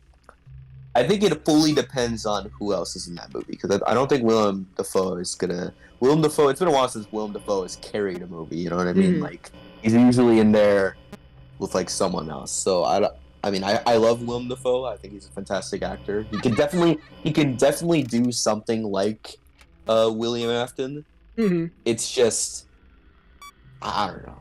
I think it fully depends on who else is in that movie, because I don't think Willem Dafoe is gonna. Willem Dafoe, it's been a while since Willem Dafoe has carried a movie, you know what I mean? Like, he's usually in there with, like, someone else. So, I I mean, I love Willem Dafoe. I think he's a fantastic actor. He can definitely do something like William Afton. Mm-hmm. It's just I don't know.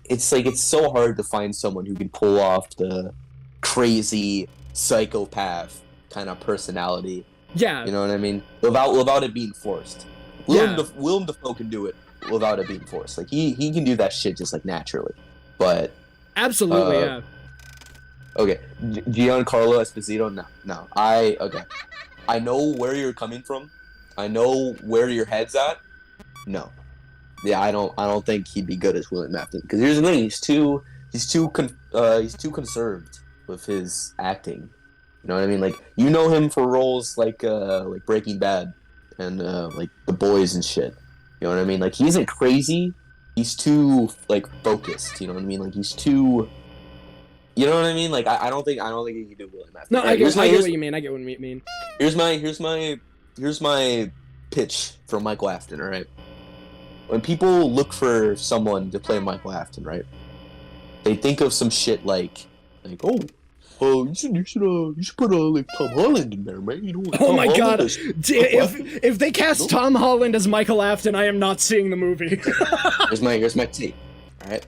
It's so hard to find someone who can pull off the crazy psychopath kind of personality. Yeah. You know what I mean? Without it being forced. Willem Dafoe can do it without it being forced. Like he can do that shit just like naturally. But absolutely, yeah. Okay, Giancarlo Esposito. No. I know where you're coming from. I know where your head's at. No. Yeah, I don't think he'd be good as William Afton. Because here's the thing: he's too conserved with his acting. You know what I mean? Like you know him for roles like Breaking Bad and like The Boys and shit. You know what I mean? Like he isn't crazy. He's too like focused. You know what I mean? Like he's too. You know what I mean? Like I don't think he can do William Afton. No, I get what you mean. I get what you mean. Here's my pitch for Michael Afton. All right. When people look for someone to play Michael Afton, right? They think of some shit like you should put like Tom Holland in there, man. You know, oh my god! If they cast Tom Holland as Michael Afton, I am not seeing the movie. here's my take. All right,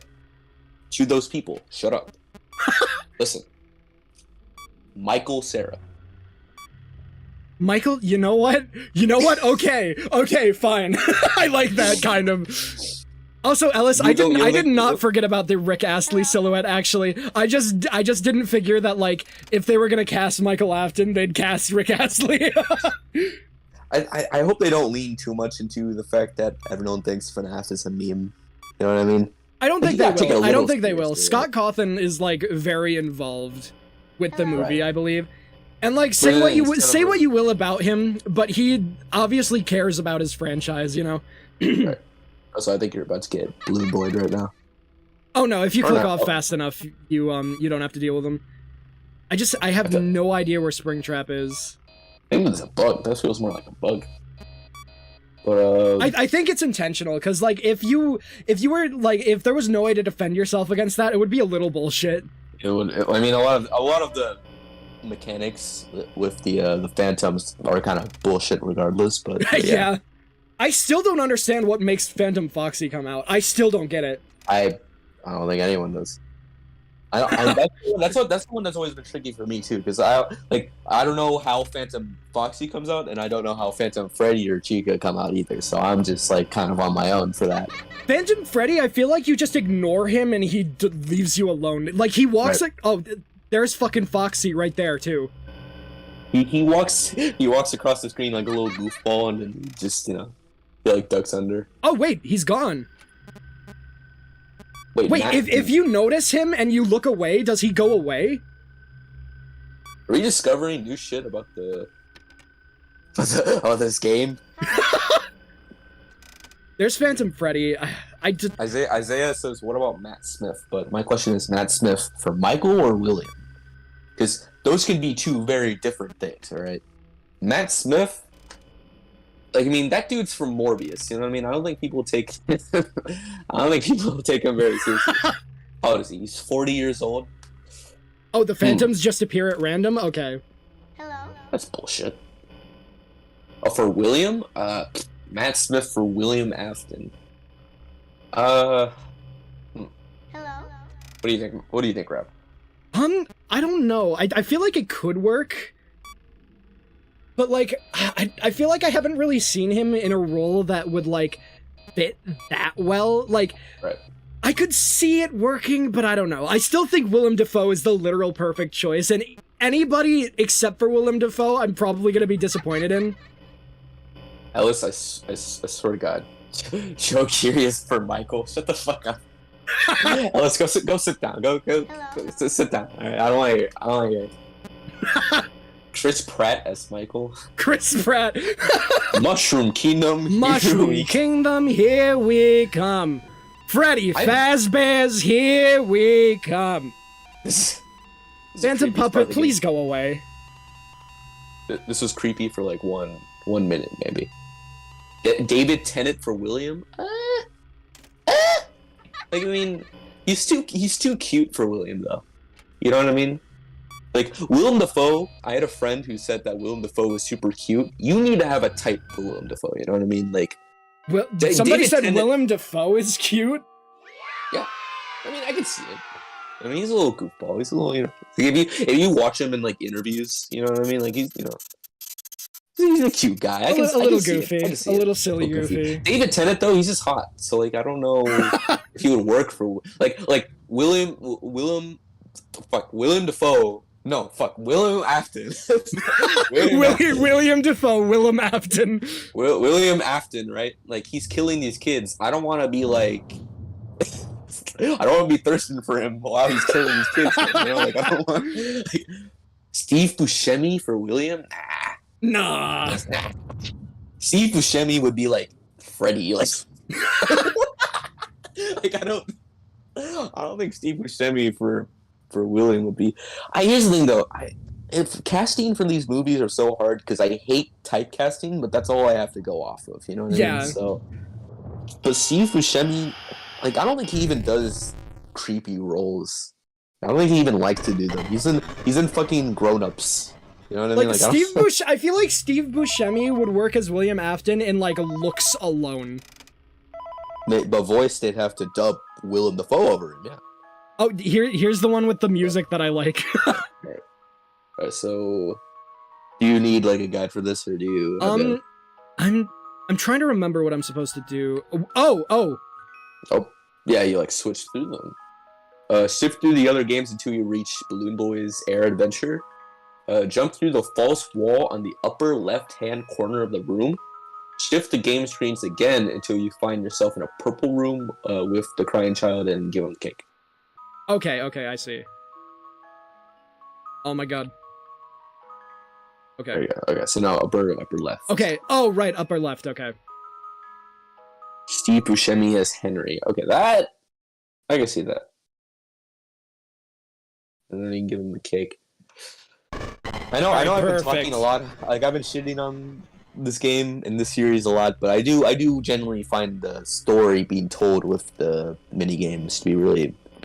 to those people, shut up. Listen, Michael Cera. Michael, you know what? Okay, fine. I like that kind of. Also, Ellis, I did not forget about the Rick Astley silhouette. Actually, I just didn't figure that like if they were gonna cast Michael Afton, they'd cast Rick Astley. I hope they don't lean too much into the fact that everyone thinks FNAF is a meme. You know what I mean? I don't think they will. Scott Cawthon is like very involved with the movie, right. I believe. And like say what you will about him, but he obviously cares about his franchise, you know. Right. So I think you're about to get blue boyed right now. Oh no, if you click off fast enough, you don't have to deal with him. I have no idea where Springtrap is. I think it's a bug. That feels more like a bug. But I think it's intentional, because like if there was no way to defend yourself against that, it would be a little bullshit. It would. I mean, a lot of the mechanics with the Phantoms are kind of bullshit regardless. But yeah. I still don't understand what makes Phantom Foxy come out. I still don't get it. I don't think anyone does. That's the one that's always been tricky for me too, because I don't know how Phantom Foxy comes out, and I don't know how Phantom Freddy or Chica come out either. So I'm just like kind of on my own for that. Phantom Freddy, I feel like you just ignore him and he leaves you alone. Like he walks right. There's fucking Foxy right there too. He walks across the screen like a little goofball, and then he just he like ducks under. Oh wait, he's gone. Wait, Matt, if you notice him and you look away, does he go away? Are we discovering new shit about this game? There's Phantom Freddy. Isaiah says, what about Matt Smith? But my question is, Matt Smith for Michael or William? Because those can be two very different things, alright? Matt Smith, like, I mean, that dude's from Morbius, you know what I mean? I don't think people take him very seriously. How old is he? He's 40 years old? Oh, the Phantoms just appear at random? Okay. Hello? That's bullshit. Oh, for William? Matt Smith for William Afton. Hello? What do you think? What do you think, Rob? I don't know. I feel like it could work. But, like, I feel like I haven't really seen him in a role that would, like, fit that well. Like, right. I could see it working, but I don't know. I still think Willem Dafoe is the literal perfect choice, and anybody except for Willem Dafoe, I'm probably going to be disappointed in. Ellis, I swear to God. Joe Curious for Michael. Shut the fuck up. Ellis, go sit down. Go sit down. Alright, I don't want to hear it. Chris Pratt as Michael. Chris Pratt. Mushroom Kingdom. Kingdom, here we come. Freddy Fazbear's, here we come. Phantom Puppet, please go away. This was creepy for like one minute, maybe. David Tennant for William? Like, I mean, he's too cute for William, though. You know what I mean? Like Willem Dafoe, I had a friend who said that Willem Dafoe was super cute. You need to have a type for Willem Dafoe. You know what I mean? Like, well, somebody David said Tennant, Willem Dafoe is cute. Yeah, I mean, I can see it. I mean, he's a little goofball. He's a little, you know. If you watch him in like interviews, you know what I mean? Like he's a cute guy. A little goofy, a little silly goofy. David Tennant though, he's just hot. So like, I don't know if he would work for like Willem Dafoe. No, fuck William Afton. William Dafoe, Willem Afton. William Afton, right? Like he's killing these kids. I don't want to be like. I don't want to be thirsting for him while he's killing these kids. You know, like I don't want like, Steve Buscemi for William. Nah. Steve Buscemi would be like Freddy. Like, like I don't think Steve Buscemi for William would be. Here's the thing though. If casting for these movies are so hard because I hate typecasting, but that's all I have to go off of. You know what I mean? So, but Steve Buscemi. Like, I don't think he even does creepy roles. I don't think he even likes to do them. He's in fucking Grown Ups. You know what I mean? Like I feel like Steve Buscemi would work as William Afton in like looks alone. But voice, they'd have to dub Willem Dafoe over him. Yeah. Oh, here's the one with the music that I like. Alright, so do you need like a guide for this, or do you? I'm trying to remember what I'm supposed to do. Oh, yeah, you like switch through them. Shift through the other games until you reach Balloon Boy's Air Adventure. Jump through the false wall on the upper left-hand corner of the room. Shift the game screens again until you find yourself in a purple room with the crying child and give him the cake. Okay, I see. Oh my god. Okay. There you go. Okay, so now upper left. Okay. Oh, right, upper left. Okay. Steve Buscemi as Henry. Okay, that I can see that. And then you can give him the cake. I know I've been talking a lot. Like I've been shitting on this game and this series a lot, but I do genuinely find the story being told with the mini games to be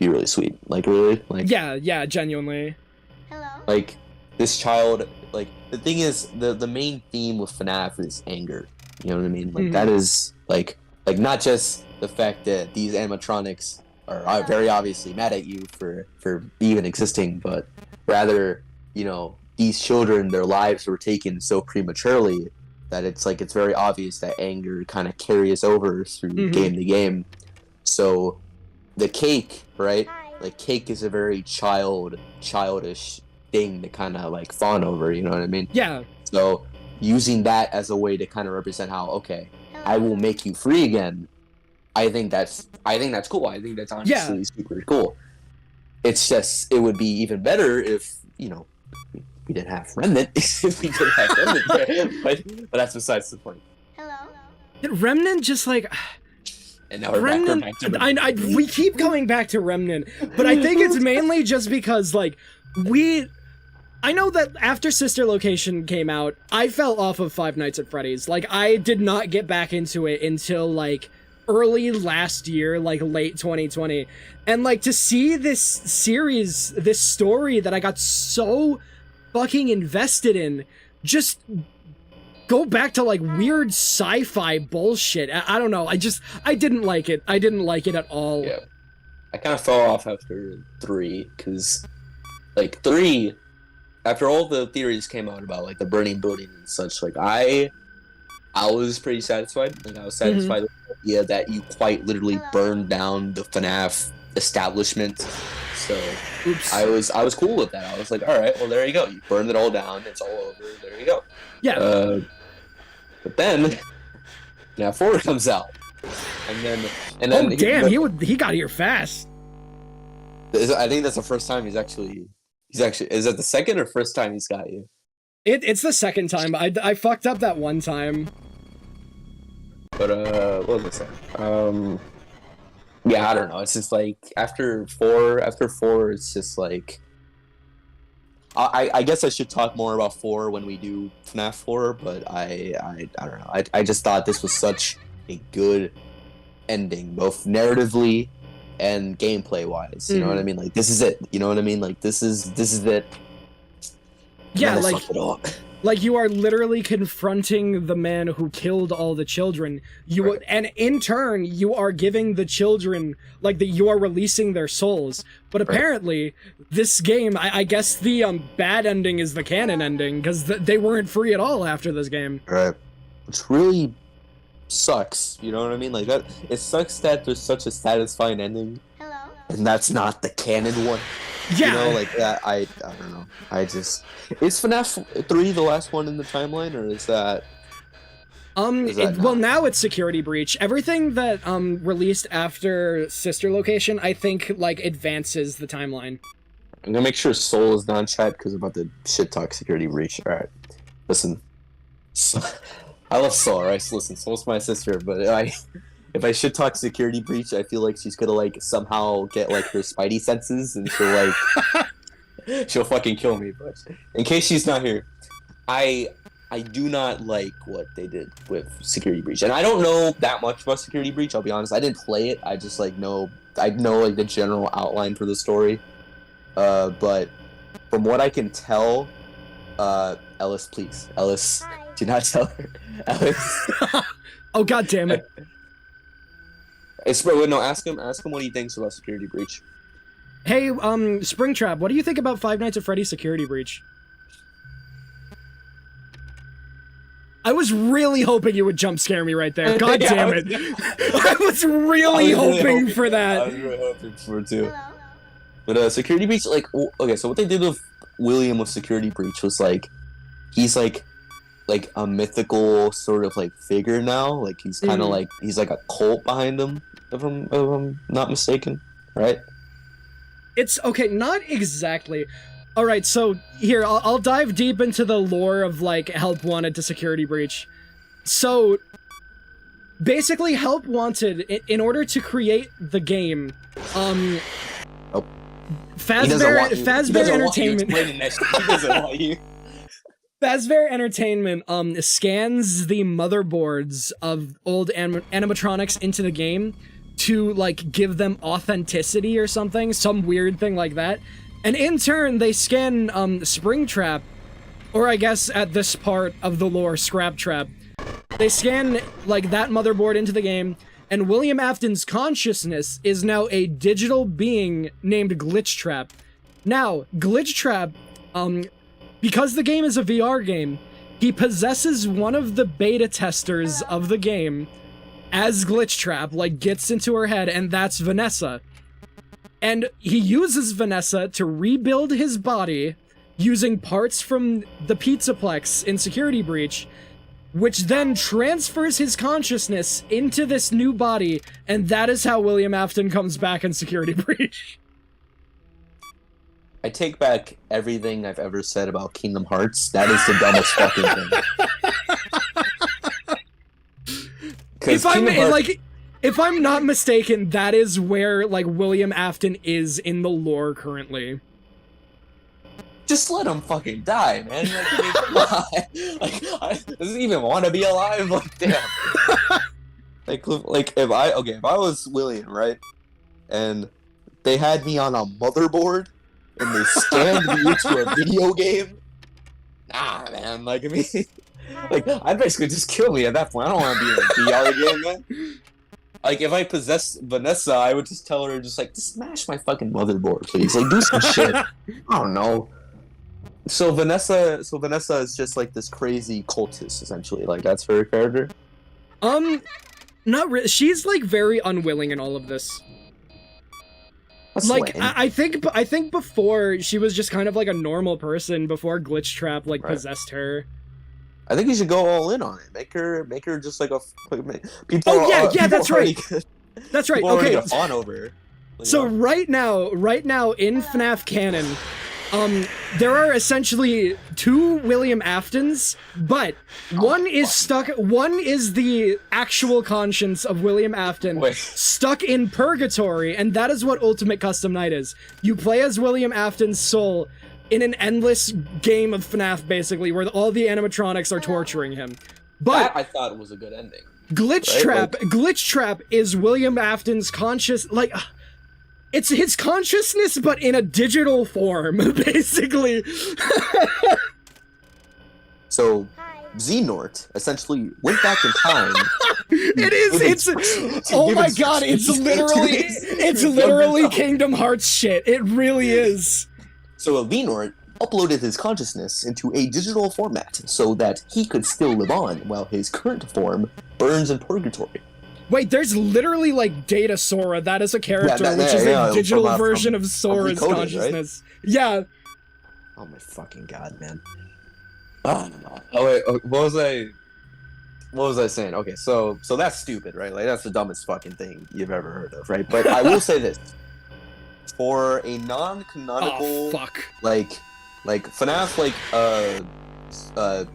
really sweet. Like really, like yeah, genuinely. Hello. Like this child, like the thing is the main theme with FNAF is anger. You know what I mean? Like that is like not just the fact that these animatronics are very obviously mad at you for even existing, but rather, you know, these children, their lives were taken so prematurely that it's very obvious that anger kind of carries over through game to game. So the cake, right? Like cake is a very childish thing to kind of like fawn over, you know what I mean? Yeah. So using that as a way to kind of represent how, okay, I will make you free again. I think that's cool. I think that's honestly super cool. It's just, it would be even better if, you know, we didn't have Remnant. If we didn't have Remnant, but that's besides the point. Hello. Remnant just like. And now we're Remnant, back to Remnant. we keep going back to Remnant, but I think it's mainly just because like I know that after Sister Location came out, I fell off of Five Nights at Freddy's. Like, I did not get back into it until, like, early last year, like, late 2020. And, like, to see this series, this story that I got so fucking invested in, just go back to, like, weird sci-fi bullshit. I don't know. I didn't like it. I didn't like it at all. Yeah. I kind of fell off after 3, because, like, 3... After all the theories came out about like the burning building and such, like I was pretty satisfied. Like I was satisfied with the idea that you quite literally burned down the FNAF establishment. So I was cool with that. I was like, all right, well there you go. You burned it all down. It's all over. There you go. Yeah. But then now 4 comes out, and then oh damn, he got here fast. I think that's the first time he's actually. Is that the second or first time he's got you? It's the second time. I fucked up that one time. But what was I saying? Yeah, I don't know. It's just like after four, it's just like I guess I should talk more about 4 when we do FNAF 4, but I don't know. I just thought this was such a good ending, both narratively and gameplay wise. You know what I mean? Like this is it. You know what I mean? Like this is it. Yeah, Then I like fuck it up. like you are literally confronting the man who killed all the children. Right. And in turn, you are giving the children, like, you are releasing their souls. But apparently, this game, I guess the bad ending is the canon ending, because they weren't free at all after this game. Right. Which really sucks, you know what I mean? Like, that, it sucks that there's such a satisfying ending, and that's not the canon one. Yeah. You know, like that. I don't know. Is FNAF 3 the last one in the timeline, or is that? Well, now it's Security Breach. Everything that released after Sister Location, I think, like, advances the timeline. I'm gonna make sure Soul is not in chat because I'm about to shit talk Security Breach. All right, listen. I love Soul, right? So listen, Soul's my sister, but if I shit talk Security Breach, I feel like she's gonna like somehow get like her spidey senses and she'll fucking kill me. But in case she's not here, I do not like what they did with Security Breach, and I don't know that much about Security Breach. I'll be honest. I didn't play it. I just like know like the general outline for the story. But from what I can tell, Ellis, please, Ellis, do not tell her, Ellis. Oh, god damn it. No, ask him what he thinks about Security Breach. Hey, Springtrap, what do you think about Five Nights at Freddy's Security Breach? I was really hoping you would jump scare me right there. God damn it. I was really hoping for that. I was really hoping for it too. But Security Breach, like, okay, so what they did with William with Security Breach was like, he's like a mythical sort of like figure now. Like he's kind of like he's like a cult behind him, if I'm not mistaken, right? It's okay, not exactly. All right, so here I'll dive deep into the lore of like Help Wanted to Security Breach. So basically, Help Wanted, in order to create the game, Fazbear Entertainment. Fazbear Entertainment scans the motherboards of old animatronics into the game to like give them authenticity or something, some weird thing like that. And in turn, they scan Springtrap, or I guess at this part of the lore, Scraptrap. They scan like that motherboard into the game, and William Afton's consciousness is now a digital being named Glitchtrap. Now, Glitchtrap, because the game is a VR game, he possesses one of the beta testers of the game as Glitchtrap, like gets into her head, and that's Vanessa. And he uses Vanessa to rebuild his body using parts from the Pizzaplex in Security Breach, which then transfers his consciousness into this new body, and that is how William Afton comes back in Security Breach. I take back everything I've ever said about Kingdom Hearts. That is the dumbest fucking thing. If I'm not mistaken, that is where like William Afton is in the lore currently. Just let him fucking die, man. Like, I mean, come on. Like, doesn't he even want to be alive? Like, damn. like if I was William, right, and they had me on a motherboard and they scanned me into a video game, nah, man. Like, I mean, like, I'd basically just kill me at that point. I don't want to be in a VR game, man. Like, if I possessed Vanessa, I would just tell her, just smash my fucking motherboard, please. Like, do some shit. I don't know. So Vanessa is just like this crazy cultist, essentially. Like, that's her character. Not really. She's like very unwilling in all of this. That's like, lame. I think before she was just kind of like a normal person before Glitchtrap like possessed her. I think you should go all in on it. Make her just like a people. Oh yeah, that's right. That's right. Okay. Get on over her. So right now in FNAF canon, there are essentially two William Aftons, but one is the actual conscience of William Afton stuck in purgatory, and that is what Ultimate Custom Night is. You play as William Afton's soul in an endless game of FNAF, basically, where all the animatronics are torturing him. But that I thought was a good ending. Glitchtrap is William Afton's it's his consciousness, but in a digital form, basically. So Xenort essentially went back in time. Oh my god, it's literally Kingdom Hearts shit. It really is. So Xenort uploaded his consciousness into a digital format so that he could still live on while his current form burns in purgatory. Wait, there's literally like Data Sora. That is a character, which is a digital version of Sora's consciousness. Right? Yeah. Oh my fucking god, man. Oh wait, what was I saying? Okay, so that's stupid, right? Like that's the dumbest fucking thing you've ever heard of, right? But I will say this: for a non-canonical, like FNAF,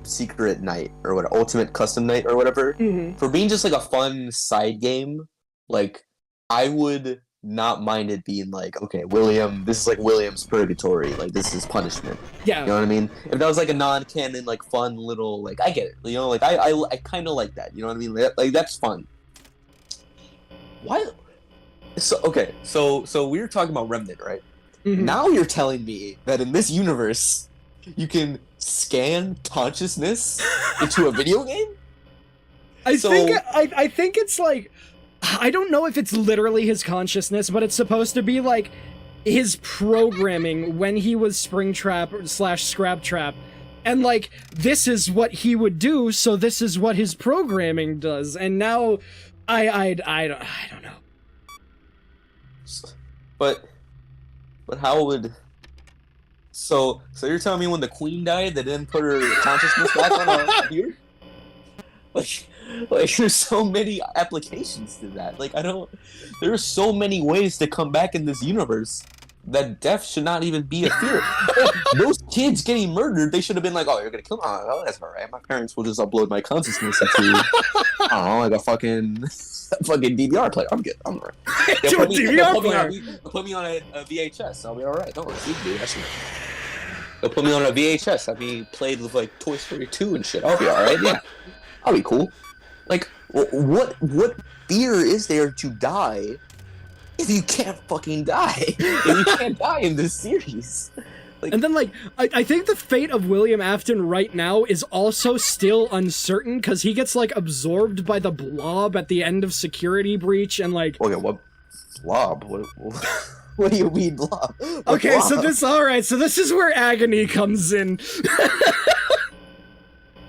secret night or what, ultimate custom night or whatever, for being just like a fun side game, like I would not mind it being like, okay, William, this is like William's purgatory, like this is punishment. Yeah, you know what I mean? If that was like a non-canon, like fun little, like I get it, you know, like I kind of like that, you know what I mean? Like that's fun. Why? So okay, so we were talking about Remnant, right? Now you're telling me that in this universe you can scan consciousness into a video game? I think it's like, I don't know if it's literally his consciousness, but it's supposed to be like his programming when he was Springtrap / Scraptrap. And like, this is what he would do, so this is what his programming does. And now I don't know. But how would... So you're telling me when the queen died, they didn't put her consciousness back on a computer? Like there's so many applications to that. Like there are so many ways to come back in this universe that death should not even be a fear. Those kids getting murdered, they should have been like, oh, you're gonna kill me? Oh, that's alright. My parents will just upload my consciousness into, I don't know, like a fucking DVR player. I'm good. I'm alright. Put me on a VHS. I'll be alright. Don't worry. You can do that shit. They'll put me on a VHS. I'll be played with like Toy Story 2 and shit. I'll be alright. Yeah. I'll be cool. Like, what fear is there to die if you can't fucking die? If you can't die in this series? Like, and then, like, I think the fate of William Afton right now is also still uncertain, because he gets, like, absorbed by the Blob at the end of Security Breach, and, like... Okay, what? Blob? What do you mean, Blob? Okay, Blob? So this is where Agony comes in.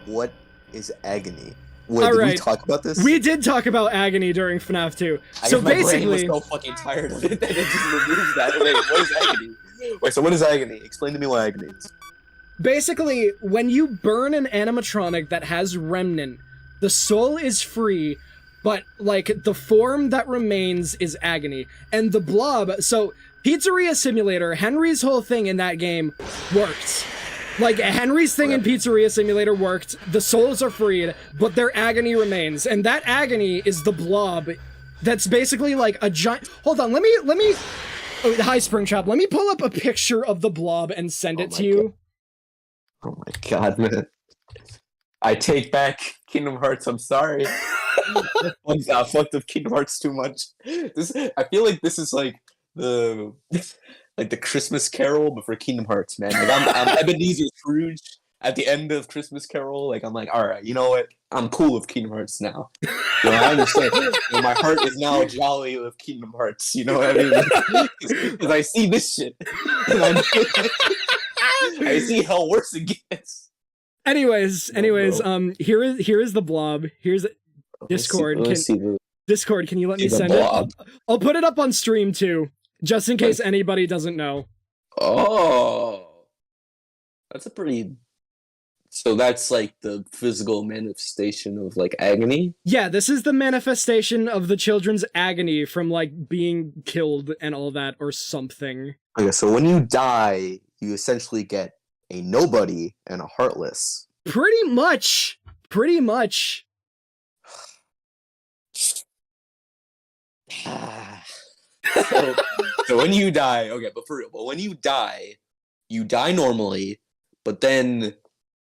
What is Agony? Did we talk about this? We did talk about Agony during FNAF 2. So my basically, brain was so fucking tired of it that it just removes that. Wait, what is Agony? Wait, so what is Agony? Explain to me what Agony is. Basically, when you burn an animatronic that has Remnant, the soul is free, but, like, the form that remains is Agony. And the Blob, so, Pizzeria Simulator, Henry's whole thing in that game worked. Like, Henry's thing in Pizzeria Simulator worked, the souls are freed, but their agony remains, and that agony is the Blob. That's basically like a giant... Hold on, let me... Oh, hi, Springtrap. Let me pull up a picture of the Blob and send it to you. Oh my god, man. I take back Kingdom Hearts, I'm sorry. I fucked up Kingdom Hearts too much. I feel like this is like the Christmas Carol, but for Kingdom Hearts, man. Like I'm Ebenezer Scrooge at the end of Christmas Carol. Like I'm like, all right, you know what? I'm cool with Kingdom Hearts now. You know, I understand. You know, my heart is now jolly with Kingdom Hearts. You know what I mean? Because I see this shit, and I see how worse it gets. Anyways, here is the Blob. Here's Discord. Discord, can you let me send it? I'll put it up on stream too. Just in case anybody doesn't know. Oh. That's a pretty... So that's like the physical manifestation of like agony? Yeah, this is the manifestation of the children's agony from like being killed and all that or something. Okay, so when you die, you essentially get a nobody and a heartless. Pretty much. So when you die, okay, but for real, but when you die normally, but then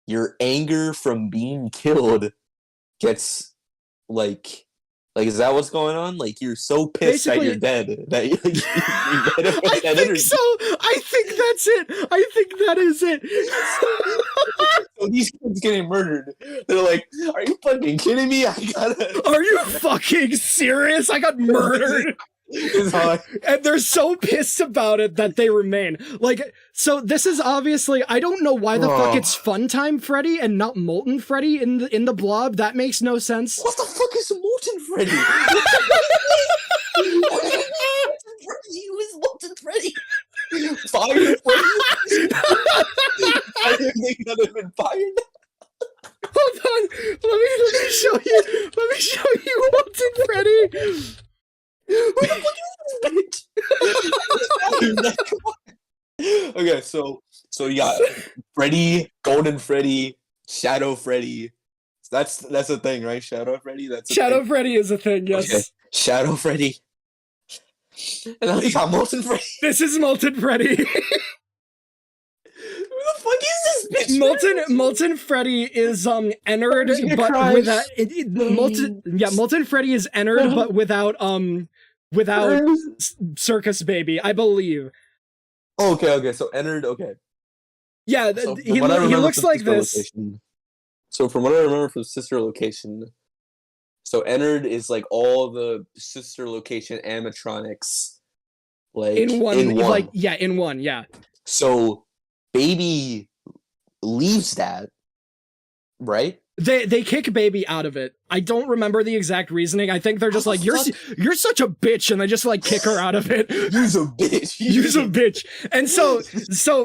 your anger from being killed gets like is that what's going on? Like you're so pissed that you're dead that you I think so. I think that's it. I think that is it. So these kids getting murdered. They're like, "Are you fucking kidding me? Are you fucking serious? I got murdered." And they're so pissed about it that they remain. Like, so this is obviously, I don't know why the fuck it's Funtime Freddy and not Molten Freddy in the Blob. That makes no sense. What the fuck is Molten Freddy? Who is Molten Freddy? Fire Freddy? They could have been fired. Hold on, let me show you. Let me show you Molten Freddy. Who the fuck is this bitch? Okay, so you got Freddy, Golden Freddy, Shadow Freddy. That's a thing, right? Shadow Freddy. Shadow Freddy is a thing. Yes. Okay. Shadow Freddy. And then you got Molten Freddy. This is Molten Freddy. Who the fuck is this bitch? Molten Freddy is Ennard, but without Molten Freddy is Ennard, but without Circus Baby, I believe. Okay, so Ennard, okay. Yeah, so he looks like this. Location, so from what I remember from Sister Location, so Ennard is like all the Sister Location animatronics, like in one. So Baby leaves that, right? They kick Baby out of it. I don't remember the exact reasoning. I think they're just like, you're such a bitch, and they just like kick her out of it. Use a bitch. Use a bitch. And so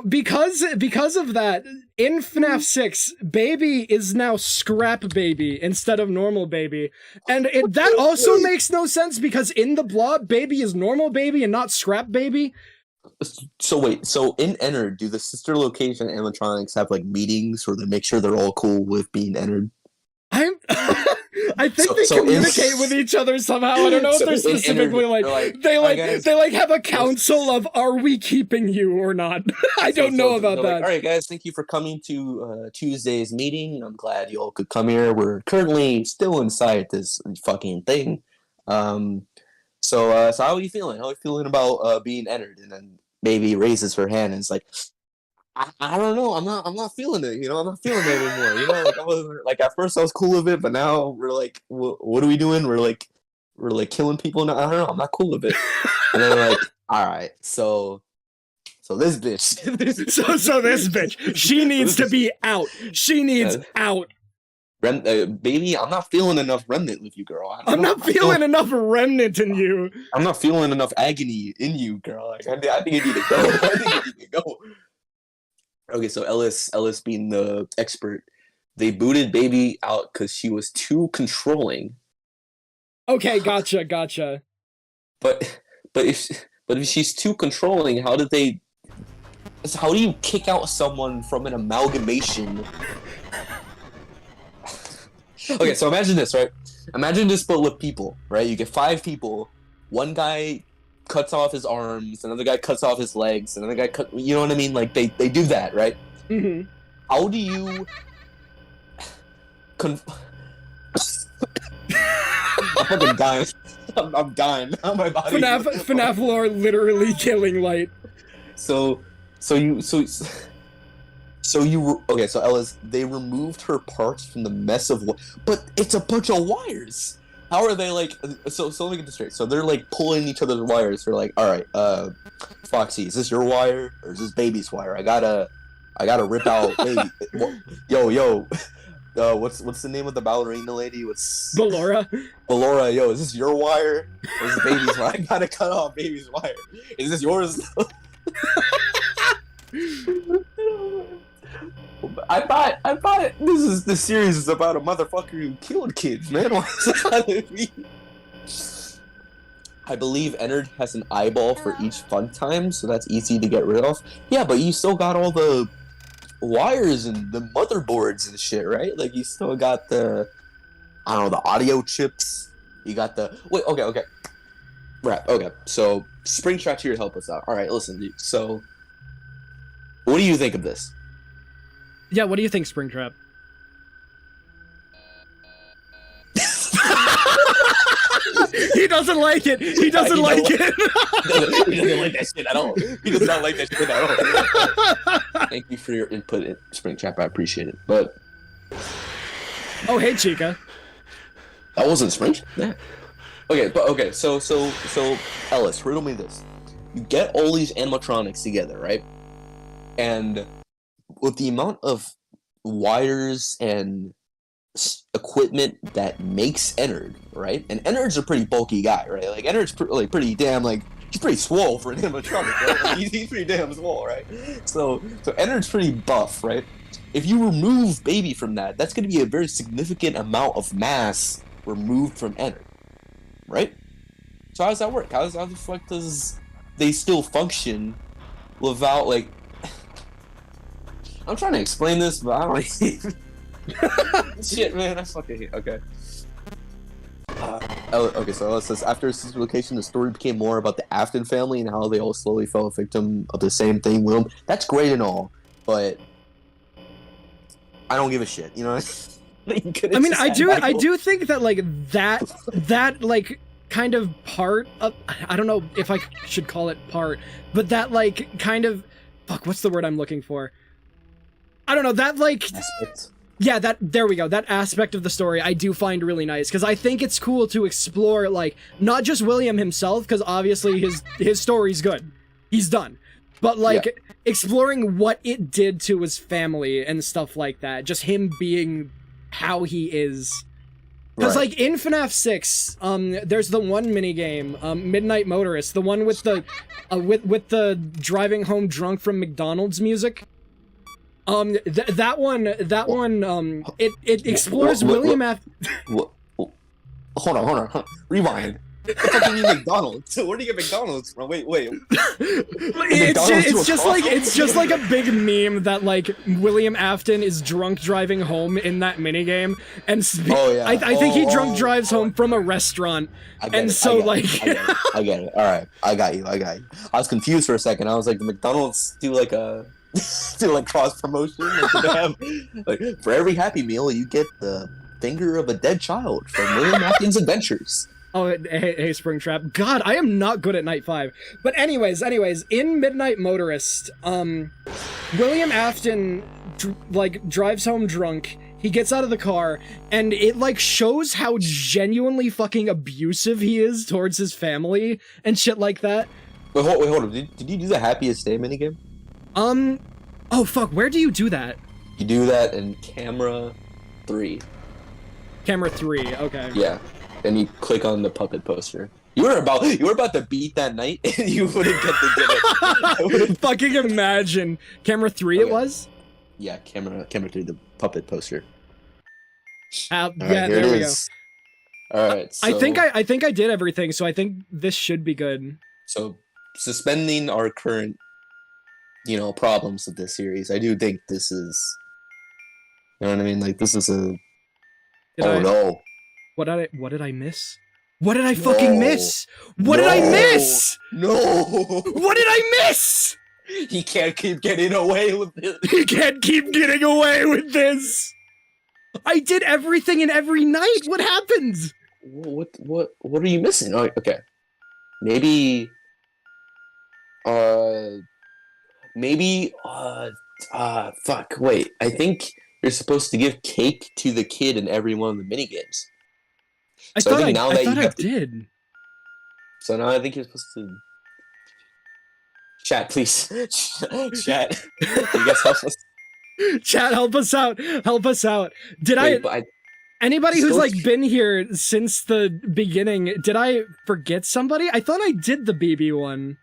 because of that, in FNAF 6, Baby is now Scrap Baby instead of normal Baby. And that also makes no sense because in the Blob, Baby is normal Baby and not Scrap Baby. So wait, so in Ennard, do the Sister Location animatronics have like meetings where they make sure they're all cool with being Ennard? I think they communicate with each other somehow. I don't know if they're specifically they have a council of are we keeping you or not? I don't know about that. Like, all right, guys, thank you for coming to Tuesday's meeting. I'm glad you all could come here. We're currently still inside this fucking thing. So how are you feeling? How are you feeling about being Ennard? And then Baby raises her hand and is like, I don't know. I'm not feeling it. You know, I'm not feeling it anymore. You know, like I wasn't like at first I was cool with it, but now we're like, what are we doing? We're like killing people. Now I don't know. I'm not cool with it. And then we're like, all right, so this bitch. so this bitch. She needs to be out. She needs out. Baby, I'm not feeling enough Remnant with you, girl. I'm not feeling enough Remnant in you. I'm not feeling enough agony in you, girl. Like, I think you need to go. I think you need to go. Okay, so Ellis being the expert, they booted Baby out because she was too controlling. Okay, gotcha. But if she's too controlling, how do you kick out someone from an amalgamation? Okay, so imagine this, right? Imagine this, but with people, right? You get 5 people. One guy cuts off his arms, another guy cuts off his legs, another guy you know what I mean? Like, they do that, right? Mm-hmm. How do you... I'm fucking dying. I'm dying. My body... FNAF lore literally killing Light. So Ellis, they removed her parts from the mess of but it's a bunch of wires. How are they like? So let me get this straight. So they're like pulling each other's wires. They're like, all right, Foxy, is this your wire or is this Baby's wire? I gotta rip out Baby. Yo, what's the name of the ballerina lady? What's Ballora? Ballora, yo, is this your wire or is this Baby's wire? I gotta cut off Baby's wire. Is this yours? I thought this series is about a motherfucker who killed kids, man. Why is that me? I believe Ennard has an eyeball for each fun time, so that's easy to get rid of. Yeah, but you still got all the wires and the motherboards and shit, right? Like you still got the audio chips. You got the okay. Right, okay. So Springtrap's here to help us out. Alright, listen, so what do you think of this? Yeah, what do you think, Springtrap? He doesn't like it. He doesn't like it. He doesn't like that shit at all. He does not like that shit at all. Thank you for your input, Springtrap. I appreciate it. But Oh, hey, Chica. that wasn't Springtrap. Yeah. Okay. So Ellis, riddle me this: you get all these animatronics together, right? And with the amount of wires and equipment that makes Ennard, right? And Ennard's a pretty bulky guy, right? Like Ennard's pretty damn like he's pretty swole for an animatronic, right? Like, he's pretty damn swole, right? So Ennard's pretty buff, right? If you remove Baby from that, that's going to be a very significant amount of mass removed from Ennard, right? So how does that work? How the fuck does they still function without like? I'm trying to explain this, but I don't even. Shit, man, I fucking hate. Okay. Okay, so it says after his location, the story became more about the Afton family and how they all slowly fell victim of the same thing. Will, that's great and all, but I don't give a shit. You know. I mean, I do think that like that like kind of part of, I don't know if I should call it part, but that like kind of what's the word I'm looking for? I don't know, that like Aspect. Yeah, there we go. That aspect of the story I do find really nice, because I think it's cool to explore, like, not just William himself, because obviously his story's good. He's done. But, like, exploring what it did to his family and stuff like that. Just him being how he is. Because, like, in FNAF 6, there's the one minigame, Midnight Motorist, the one with the, with the driving home drunk from McDonald's music. That one, it explores William Afton. Hold on. Rewind. What the fuck do you mean McDonald's? Where do you get McDonald's from? Wait. It's just like a big meme that like William Afton is drunk driving home in that minigame, and I think he drunk drives home from a restaurant, I get it. I get it. All right, I got you. I was confused for a second. I was like, the McDonald's do like a. Do like cross promotion, like for every Happy Meal you get the finger of a dead child from William Afton's adventures. Oh, hey, Springtrap. God, I am not good at Night 5. But anyways, in Midnight Motorist, William Afton drives home drunk. He gets out of the car, and it like shows how genuinely fucking abusive he is towards his family and shit like that. Wait, hold on. Did you do the Happiest Day minigame? Oh fuck, where do you do that? You do that in camera 3. Camera 3, okay. Yeah, and you click on the puppet poster. You were about to beat that night, and you wouldn't get the gimmick. Fucking imagine. Camera 3 it was? Yeah, camera 3, the puppet poster. Yeah, there we go. Alright, so... I think I did everything, so I think this should be good. So, suspending our current problems with this series, I do think this is, you know what I mean? Like, this is a. No! What did I miss? What did I fucking miss? What did I miss? No! What did I miss? He can't keep getting away with this. He can't keep getting away with this. I did everything in every night. What happened? What are you missing? Oh, okay, maybe. Fuck, wait. I think you're supposed to give cake to the kid in every one of the minigames. I thought I did. So now I think you're supposed to... Chat, please. Chat. You guys help us. Chat, help us out. Help us out. Anybody who's like been here since the beginning, did I forget somebody? I thought I did the BB one.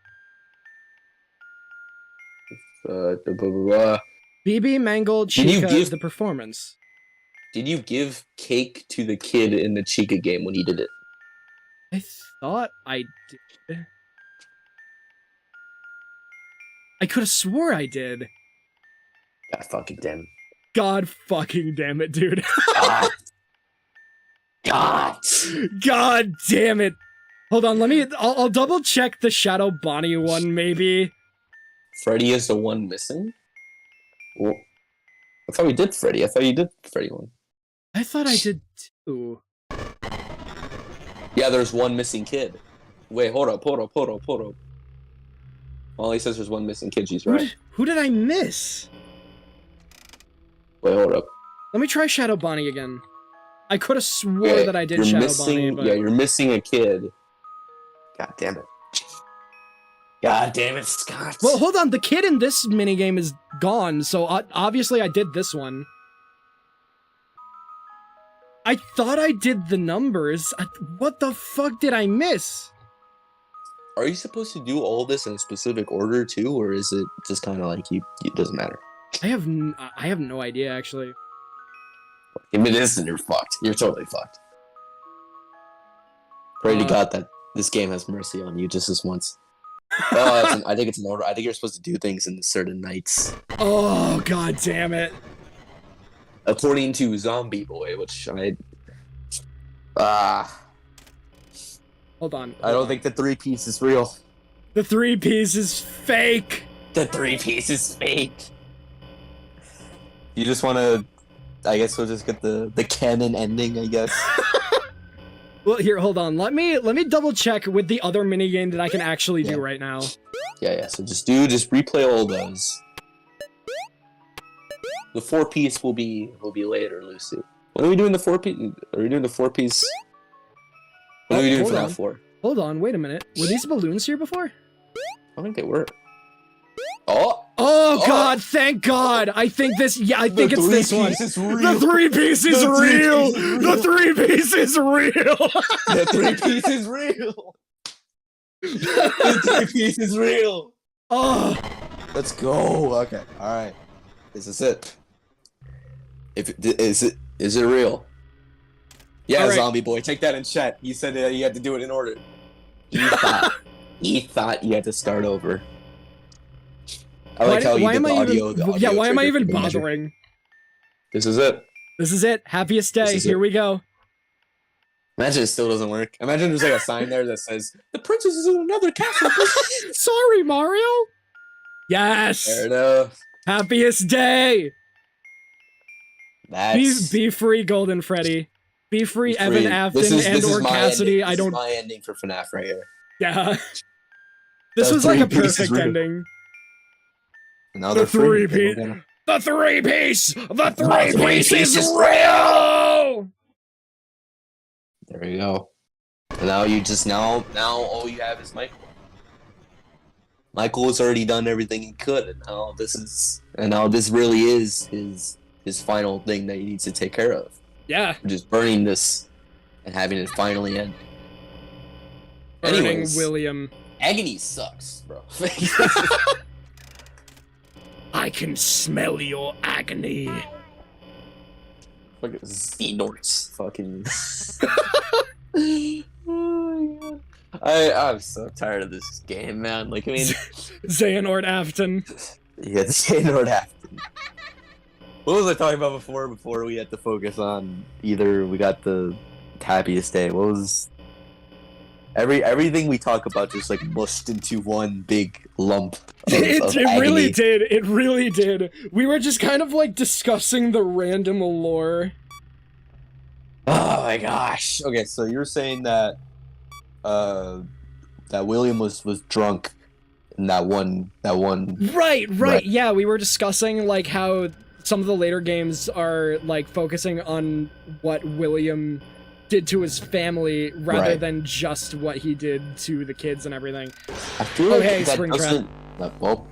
BB Mangled Chica, the performance. Did you give cake to the kid in the Chica game when he did it? I thought I did. I could have swore I did. God fucking damn it. God fucking damn it, dude. God damn it. Hold on, I'll double check the Shadow Bonnie one, maybe. Freddy is the one missing? Well, I thought we did Freddy. I thought you did Freddy one. I thought I did too. Yeah, there's one missing kid. Wait, hold up. Molly says there's one missing kid, she's right. Who did I miss? Wait, hold up. Let me try Shadow Bonnie again. I could have swore that I did Shadow Bonnie, but... Yeah, you're missing a kid. God damn it. God damn it, Scott. Well, hold on. The kid in this minigame is gone, so obviously I did this one. I thought I did the numbers. What the fuck did I miss? Are you supposed to do all this in a specific order too, or is it just kind of like it doesn't matter? I have no idea, actually. If it is, then you're fucked. You're totally fucked. Pray to God that this game has mercy on you just this once. I think it's an order. I think you're supposed to do things in certain nights. Oh, god damn it. According to Zombie Boy, which Hold on. I don't think the 3-piece is real. The 3-piece is fake. The 3-piece is fake. You just want to... I guess we'll just get the canon ending, I guess. Well, here, hold on. Let me double check with the other minigame that I can actually do right now. Yeah. So just replay all those. The 4-piece will be later, Lucy. When are we doing the 4-piece? Are we doing the 4-piece? What are we doing for that 4? Hold on, wait a minute. Were these balloons here before? I don't think they were. Oh! Oh god, thank god! I think this, I think it's this one. The 3-piece is real! The 3-piece is real! The 3-piece is real! The 3-piece is real! Oh! Let's go! Okay, alright. This is it. Is it real? Yeah, right. Zombie Boy, take that in chat. You said you had to do it in order. He thought you had to start over. I like how you did the audio. Yeah, why am I even bothering? This is it. This is it. Happiest day. Here we go. Imagine it still doesn't work. Imagine there's like a sign there that says, "The princess is in another castle." Sorry, Mario. Yes. Fair enough. Happiest day. That's... Be free, Golden Freddy. Be free, Evan Afton and/or Cassidy. This is my ending for FNAF right here. Yeah. This was like a perfect ending. Another 3-piece. The 3-piece. The 3-piece is real. There you go. And now you just now all you have is Michael. Michael has already done everything he could, and now this really is his final thing that he needs to take care of. Yeah. Just burning this and having it finally end. Burning Anyways, William. Agony sucks, bro. I can smell your agony. Fucking Xenorts. Fucking. Oh my god. I'm so tired of this game, man. Like, I mean. Ennard Afton. Yeah, the Ennard Afton. What was I talking about before we had to focus on either we got the happiest day? What was. Everything we talk about just like mushed into one big lump. It really did. It really did. We were just kind of like discussing the random lore. Oh my gosh. Okay, so you're saying that that William was drunk in that one. Right. Yeah, we were discussing like how some of the later games are like focusing on what William did to his family rather than just what he did to the kids and everything. I feel like hey, that Springtrap. Well,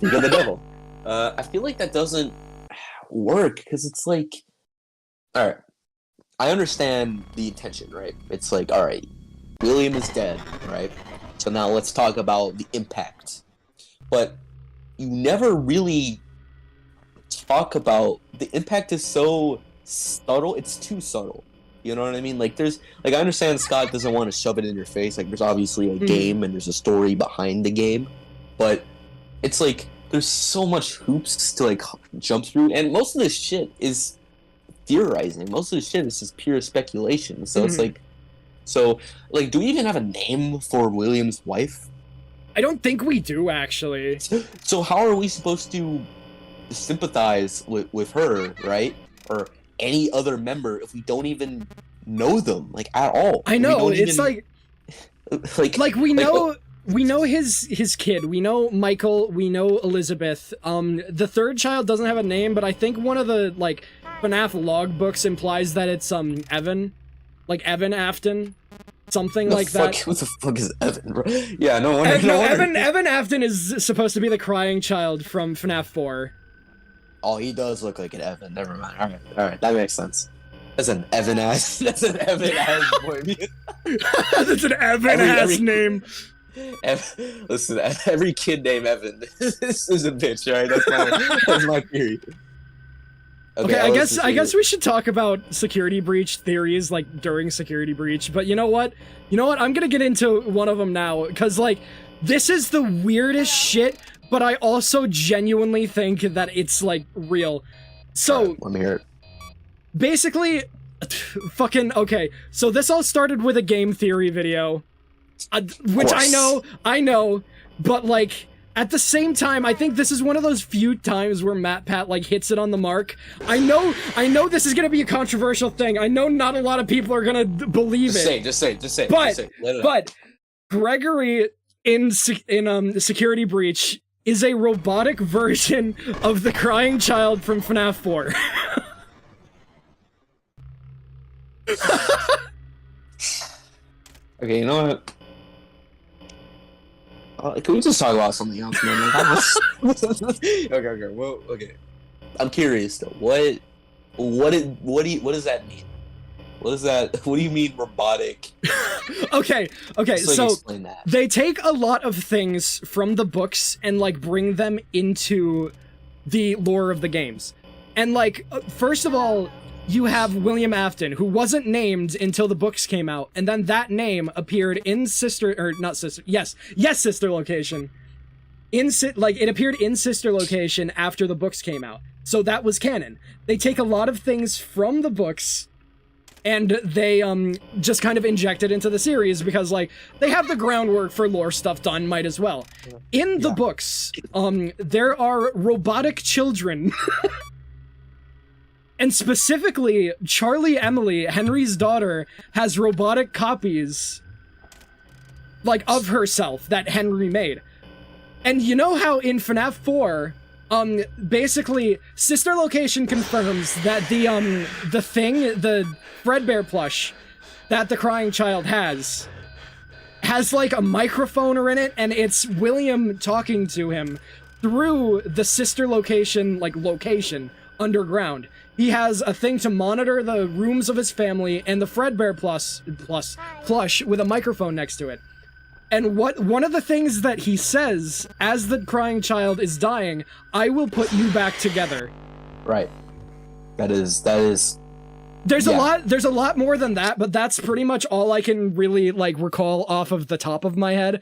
you got the devil. I feel like that doesn't work because it's like, all right, I understand the intention, right? It's like, all right, William is dead, right? So now let's talk about the impact. But you never really talk about the impact. Is so subtle. It's too subtle. You know what I mean? Like, there's, like, I understand Scott doesn't want to shove it in your face. Like, there's obviously a game and there's a story behind the game, but it's like there's so much hoops to like jump through, and most of this shit is theorizing. Most of this shit is just pure speculation. So it's like, do we even have a name for William's wife? I don't think we do, actually. So how are we supposed to sympathize with her, right? Or any other member if we don't even know them, like, at all? I know, it's like we know we know his kid. We know Michael. We know Elizabeth. The third child doesn't have a name, but I think one of the like FNAF logbooks implies that it's Evan, like Evan Afton, something like that. What the fuck is Evan, bro? Yeah, no wonder. Evan Afton is supposed to be the crying child from FNAF 4. Oh, he does look like an Evan. Never mind. All right, that makes sense. That's an Evan ass. That's an Evan ass boy. That's an Evan ass name. Listen, every kid named Evan this is a bitch, right? That's my theory. Okay, I guess we should talk about security breach theories like during security breach, but you know what? I'm gonna get into one of them now, because like this is the weirdest shit, but I also genuinely think that it's like real. So let me hear it. Basically, okay, so this all started with a game theory video, which I know, but like, at the same time, I think this is one of those few times where MatPat like hits it on the mark. I know this is gonna be a controversial thing. I know not a lot of people are gonna believe it. Just say it. But Gregory in Security Breach is a robotic version of the crying child from FNAF 4. Okay, you know what? Can we just talk about something else, man? Okay. Well, okay. I'm curious though. What does that mean? What do you mean robotic? Okay. So explain that. They take a lot of things from the books and like bring them into the lore of the games. And like, first of all, you have William Afton, who wasn't named until the books came out, and then that name appeared in Sister Location. It appeared in Sister Location after the books came out. So that was canon. They take a lot of things from the books, and they just kind of inject it into the series because like they have the groundwork for lore stuff done, might as well. In the books, there are robotic children. And specifically, Charlie Emily, Henry's daughter, has robotic copies, like, of herself that Henry made. And you know how in FNAF 4, basically, Sister Location confirms that the Fredbear plush that the crying child has like a microphone in it, and it's William talking to him through the Sister Location, like, location underground. He has a thing to monitor the rooms of his family and the Fredbear plush with a microphone next to it. And one of the things that he says as the crying child is dying, "I will put you back together." Right. That is. There's a lot more than that, but that's pretty much all I can really like recall off of the top of my head.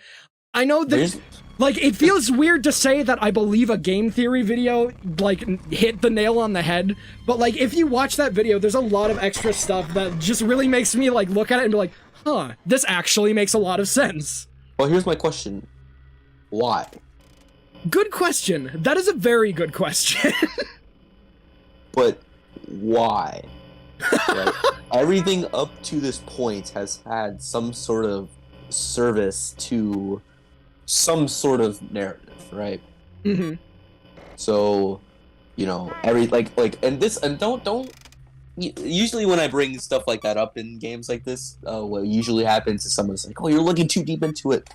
I know that like it feels weird to say that I believe a game theory video like hit the nail on the head, but like if you watch that video, there's a lot of extra stuff that just really makes me like look at it and be like, huh, this actually makes a lot of sense. Well, here's my question. Why? Good question. That is a very good question. But why? Like, everything up to this point has had some sort of service to some sort of narrative, right? Mm-hmm. So, you know, don't usually when I bring stuff like that up in games like this, what usually happens is someone's like, "Oh, you're looking too deep into it.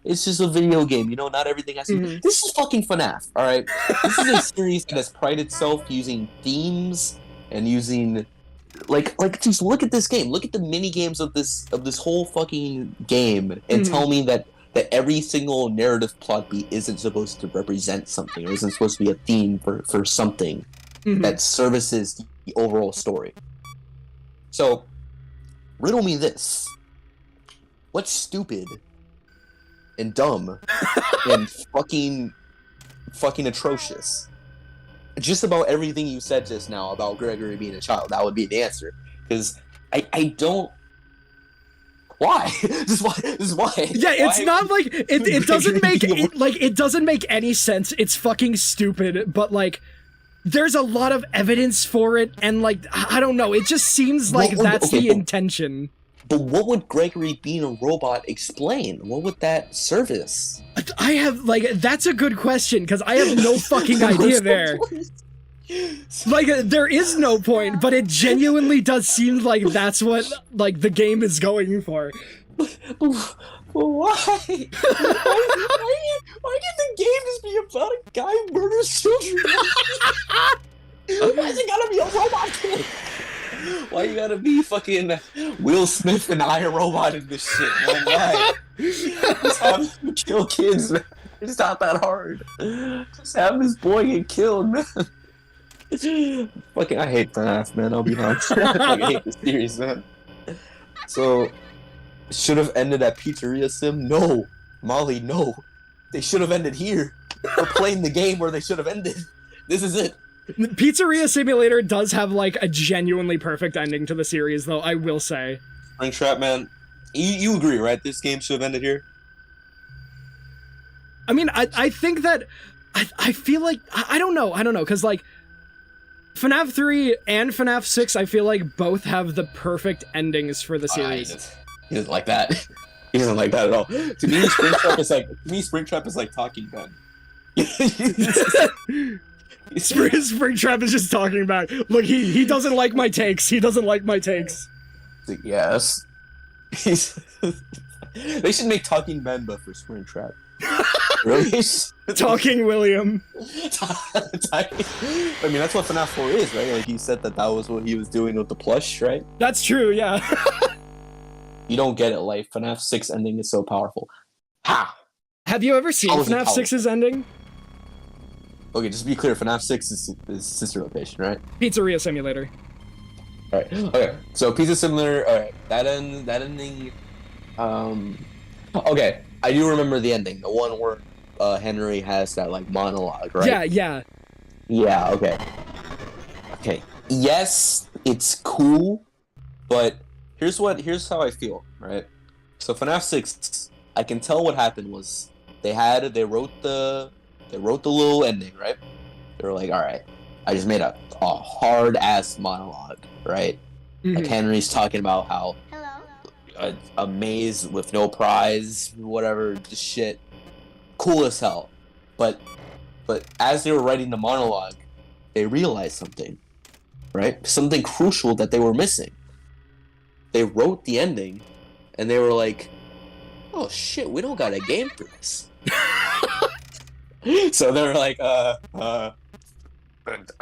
It's just a video game, you know, not everything has to be." This is fucking FNAF, alright? This is a series that has prided itself using themes and using like just look at this game. Look at the mini games of this whole fucking game and tell me that every single narrative plot beat isn't supposed to represent something or isn't supposed to be a theme for something that services the overall story. So, riddle me this. What's stupid and dumb and fucking atrocious? Just about everything you said just now about Gregory being a child, that would be the answer. Because I don't... Why? Just why? Yeah, it's not like it doesn't make it doesn't make any sense. It's fucking stupid, but like there's a lot of evidence for it, and like I don't know, it just seems like that's the intention. But what would Gregory being a robot explain? What would that service? I have, like, that's a good question, because I have no fucking idea there. Like, there is no point, but it genuinely does seem like that's what, like, the game is going for. Why? Why did the game just be about a guy who murders children? Why's it gotta be a robot kid? Why you gotta be fucking Will Smith and iRobot in this shit, man? Why? Just have him kill kids, man. It's not that hard. Just have this boy get killed, man. Fucking, I hate FNAF, man. I'll be honest. I hate this series, man. So, should have ended at Pizzeria Sim? No. Molly, no. They should have ended here. We're playing the game where they should have ended. This is it. Pizzeria Simulator does have, like, a genuinely perfect ending to the series, though, I will say. Springtrap, man. You agree, right? This game should have ended here? I mean, I think that... I feel like... I don't know, because, like... FNAF 3 and FNAF 6, I feel like both have the perfect endings for the series. He doesn't like that. He doesn't like that at all. To me, Springtrap is like Talking Ben. Springtrap is just talking about, look, he doesn't like my takes. He doesn't like my takes. Yes. They should make Talking Ben, but for Springtrap. Really? Talking William. I mean, that's what FNAF 4 is, right? Like, he said that was what he was doing with the plush, right? That's true, yeah. You don't get it, like, FNAF 6 ending is so powerful. Ha! Have you ever seen FNAF 6's ending? Okay, just to be clear, FNAF 6 is sister location, right? Pizzeria Simulator. Alright, okay. So, Pizza Simulator, alright. That ending... Okay, I do remember the ending. The one where Henry has that, like, monologue, right? Yeah. Yeah, okay. Okay. Yes, it's cool, but here's how I feel, right? So FNAF 6, I can tell what happened was they wrote the little ending, right? They were like, all right, I just made a hard ass monologue, right? Mm-hmm. Like Henry's talking about how a maze with no prize, whatever, the shit, cool as hell. But as they were writing the monologue, they realized something, right? Something crucial that they were missing. They wrote the ending, and they were like, "Oh shit, we don't got a game for this." So they were like,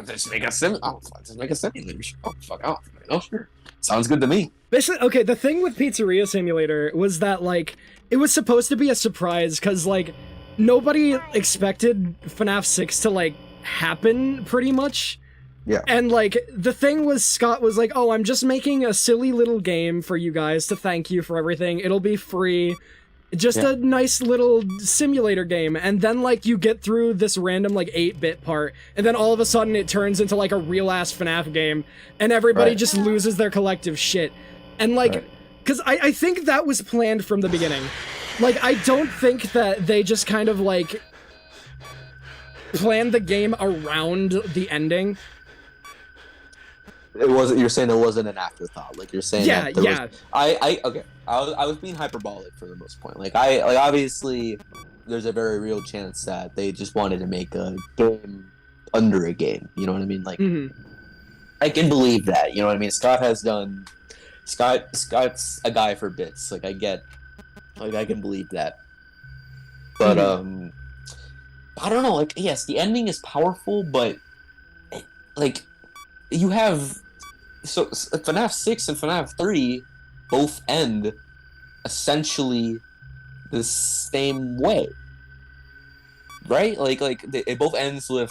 just make a sim. Oh, just make a simulator. Oh, fuck off. Oh, sure. Sounds good to me. Basically, okay, the thing with Pizzeria Simulator was that, like, it was supposed to be a surprise, because, like, nobody expected FNAF 6 to, like, happen, pretty much. Yeah. And, like, the thing was, Scott was like, oh, I'm just making a silly little game for you guys to thank you for everything. It'll be free. Just a nice little simulator game. And then, like, you get through this random, like, 8-bit part, and then all of a sudden it turns into, like, a real-ass FNAF game, and everybody just loses their collective shit. And, like, because I think that was planned from the beginning. Like, I don't think that they just kind of, like, planned the game around the ending. It wasn't. You're saying it wasn't an afterthought. Like you're saying. Yeah. Okay. I was being hyperbolic for the most part. Like obviously, there's a very real chance that they just wanted to make a game under a game. You know what I mean? Like, I can believe that. You know what I mean? Scott's a guy for bits. Like I can believe that. But I don't know. Like, yes, the ending is powerful, but like. You have so FNAF 6 and FNAF 3 both end essentially the same way, right? Like it both ends with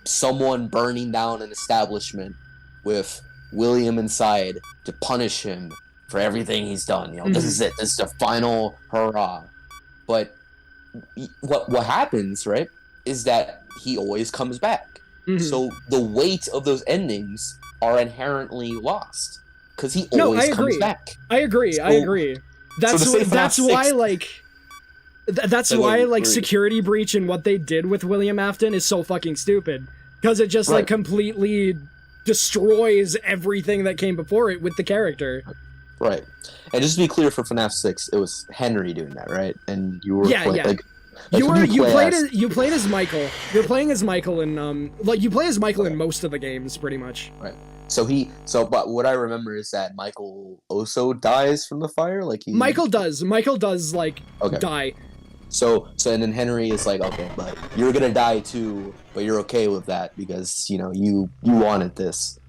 someone burning down an establishment with William inside to punish him for everything he's done. You know, this is it. This is the final hurrah. But what happens, right, is that he always comes back. So the weight of those endings are inherently lost because he always comes back. I agree. That's why Security Breach and what they did with William Afton is so fucking stupid, because it just like completely destroys everything that came before it with the character. Right. And just to be clear, for FNAF 6, it was Henry doing that, right? And you were like you played as Michael. You're playing as Michael in like you play as Michael in most of the games, pretty much. Right. But what I remember is that Michael also dies from the fire. Michael does like die. So and then Henry is like, okay, but you're gonna die too, but you're okay with that because you wanted this.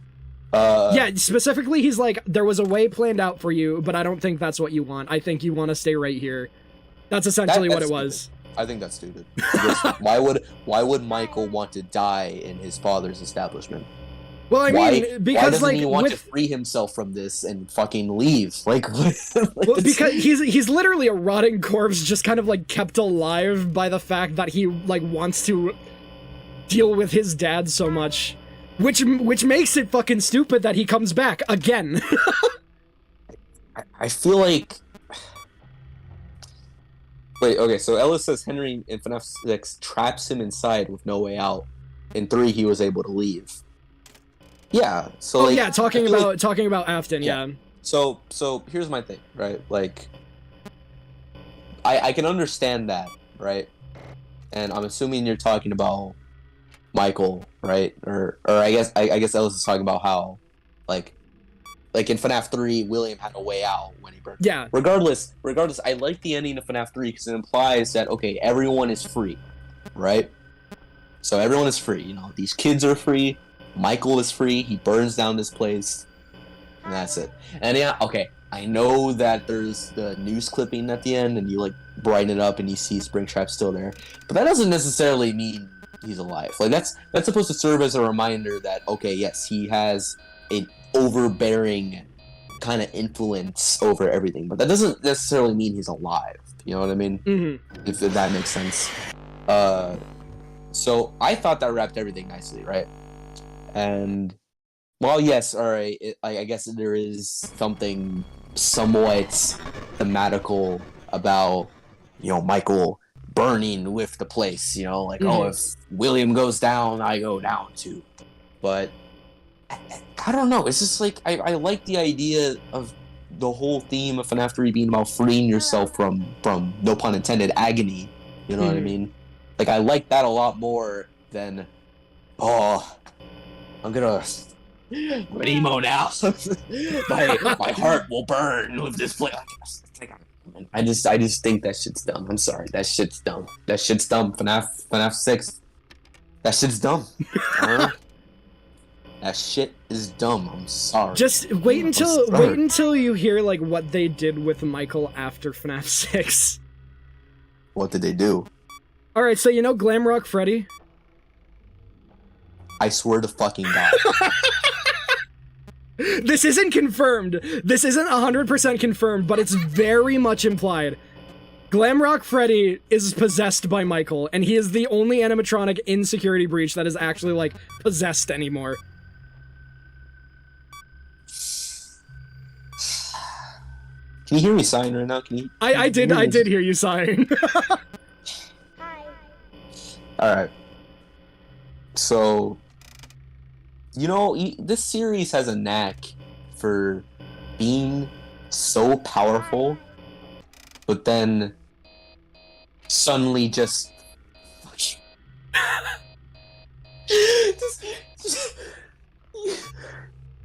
Yeah, specifically, he's like, there was a way planned out for you, but I don't think that's what you want. I think you want to stay right here. That's essentially what it was. I think that's stupid. Why would Michael want to die in his father's establishment? Well, I mean, because why doesn't he want to free himself from this and fucking leave? Because he's literally a rotting corpse, just kind of like kept alive by the fact that he like wants to deal with his dad so much. Which makes it fucking stupid that he comes back again. I feel like... Wait, okay, so Ellis says Henry in FNAF 6 traps him inside with no way out. In 3, he was able to leave. Yeah, so talking about Afton, yeah. So here's my thing, right? I can understand that, right? And I'm assuming you're talking about Michael, right? Or I guess Ellis is talking about how, like in FNAF 3, William had a way out when he burned. Yeah. Regardless, I like the ending of FNAF 3 because it implies that everyone is free, right? So everyone is free. These kids are free. Michael is free. He burns down this place, and that's it. And I know that there's the news clipping at the end, and you brighten it up, and you see Springtrap still there, but that doesn't necessarily mean he's alive. That's supposed to serve as a reminder that yes, he has an overbearing kind of influence over everything, but that doesn't necessarily mean he's alive. You know what I mean? Mm-hmm. If that makes sense. So I thought that wrapped everything nicely, right? And while yes, all right, I guess there is something somewhat thematical about Michael burning with the place, if William goes down, I go down too. But I don't know. It's just I like the idea of the whole theme of FNAF 3 being about freeing yourself from no pun intended agony. You know what I mean? I like that a lot more than I'm gonna emo now. my heart will burn with this place. I just think that shit's dumb. I'm sorry. That shit's dumb. FNAF 6. That shit's dumb. That shit is dumb. I'm sorry. Just wait until you hear what they did with Michael after FNAF 6. What did they do? All right, so Glamrock Freddy? I swear to fucking God. This isn't confirmed. This isn't 100% confirmed, but it's very much implied. Glamrock Freddy is possessed by Michael, and he is the only animatronic in Security Breach that is actually, possessed anymore. Can you hear me sighing right now? I did hear you sighing. Hi. Alright. So... this series has a knack for being so powerful, but then suddenly just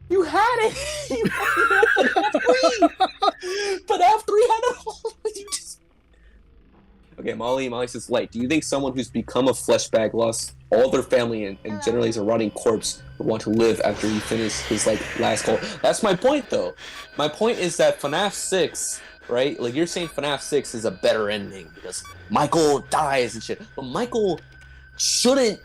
you had it. You had it. But after he had it all, you just... Okay, Molly says, do you think someone who's become a flesh bag lost all their family and generally is a rotting corpse would want to live after he finished his last call? That's my point, though. My point is that FNAF 6, right? You're saying FNAF 6 is a better ending because Michael dies and shit, but Michael shouldn't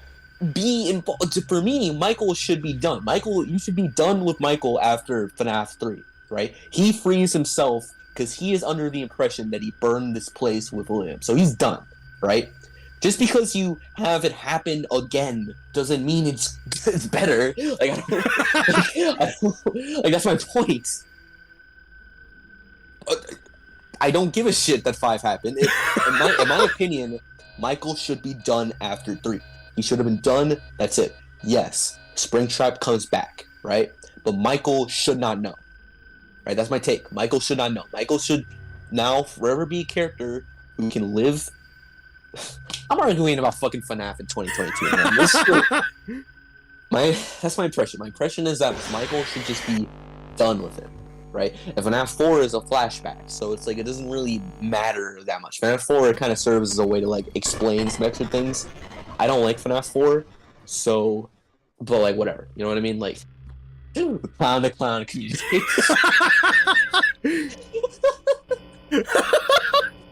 be involved. For me, Michael should be done. You should be done with Michael after FNAF 3, right? He frees himself because he is under the impression that he burned this place with William, so he's done, right? Just because you have it happen again doesn't mean it's better. That's my point. I don't give a shit that 5 happened. In my opinion, Michael should be done after 3. He should have been done. That's it. Yes, Springtrap comes back. right? But Michael should not know, right? That's my take. Michael should not know. Michael should now forever be a character who can live. I'm arguing about fucking FNAF in 2022. Man. That's my impression. My impression is that Michael should just be done with it, right? And FNAF 4 is a flashback, so it's like it doesn't really matter that much. FNAF 4 kind of serves as a way to like explain some extra things. I don't like FNAF 4, so, but like whatever, you know what I mean? Like clown to clown communication.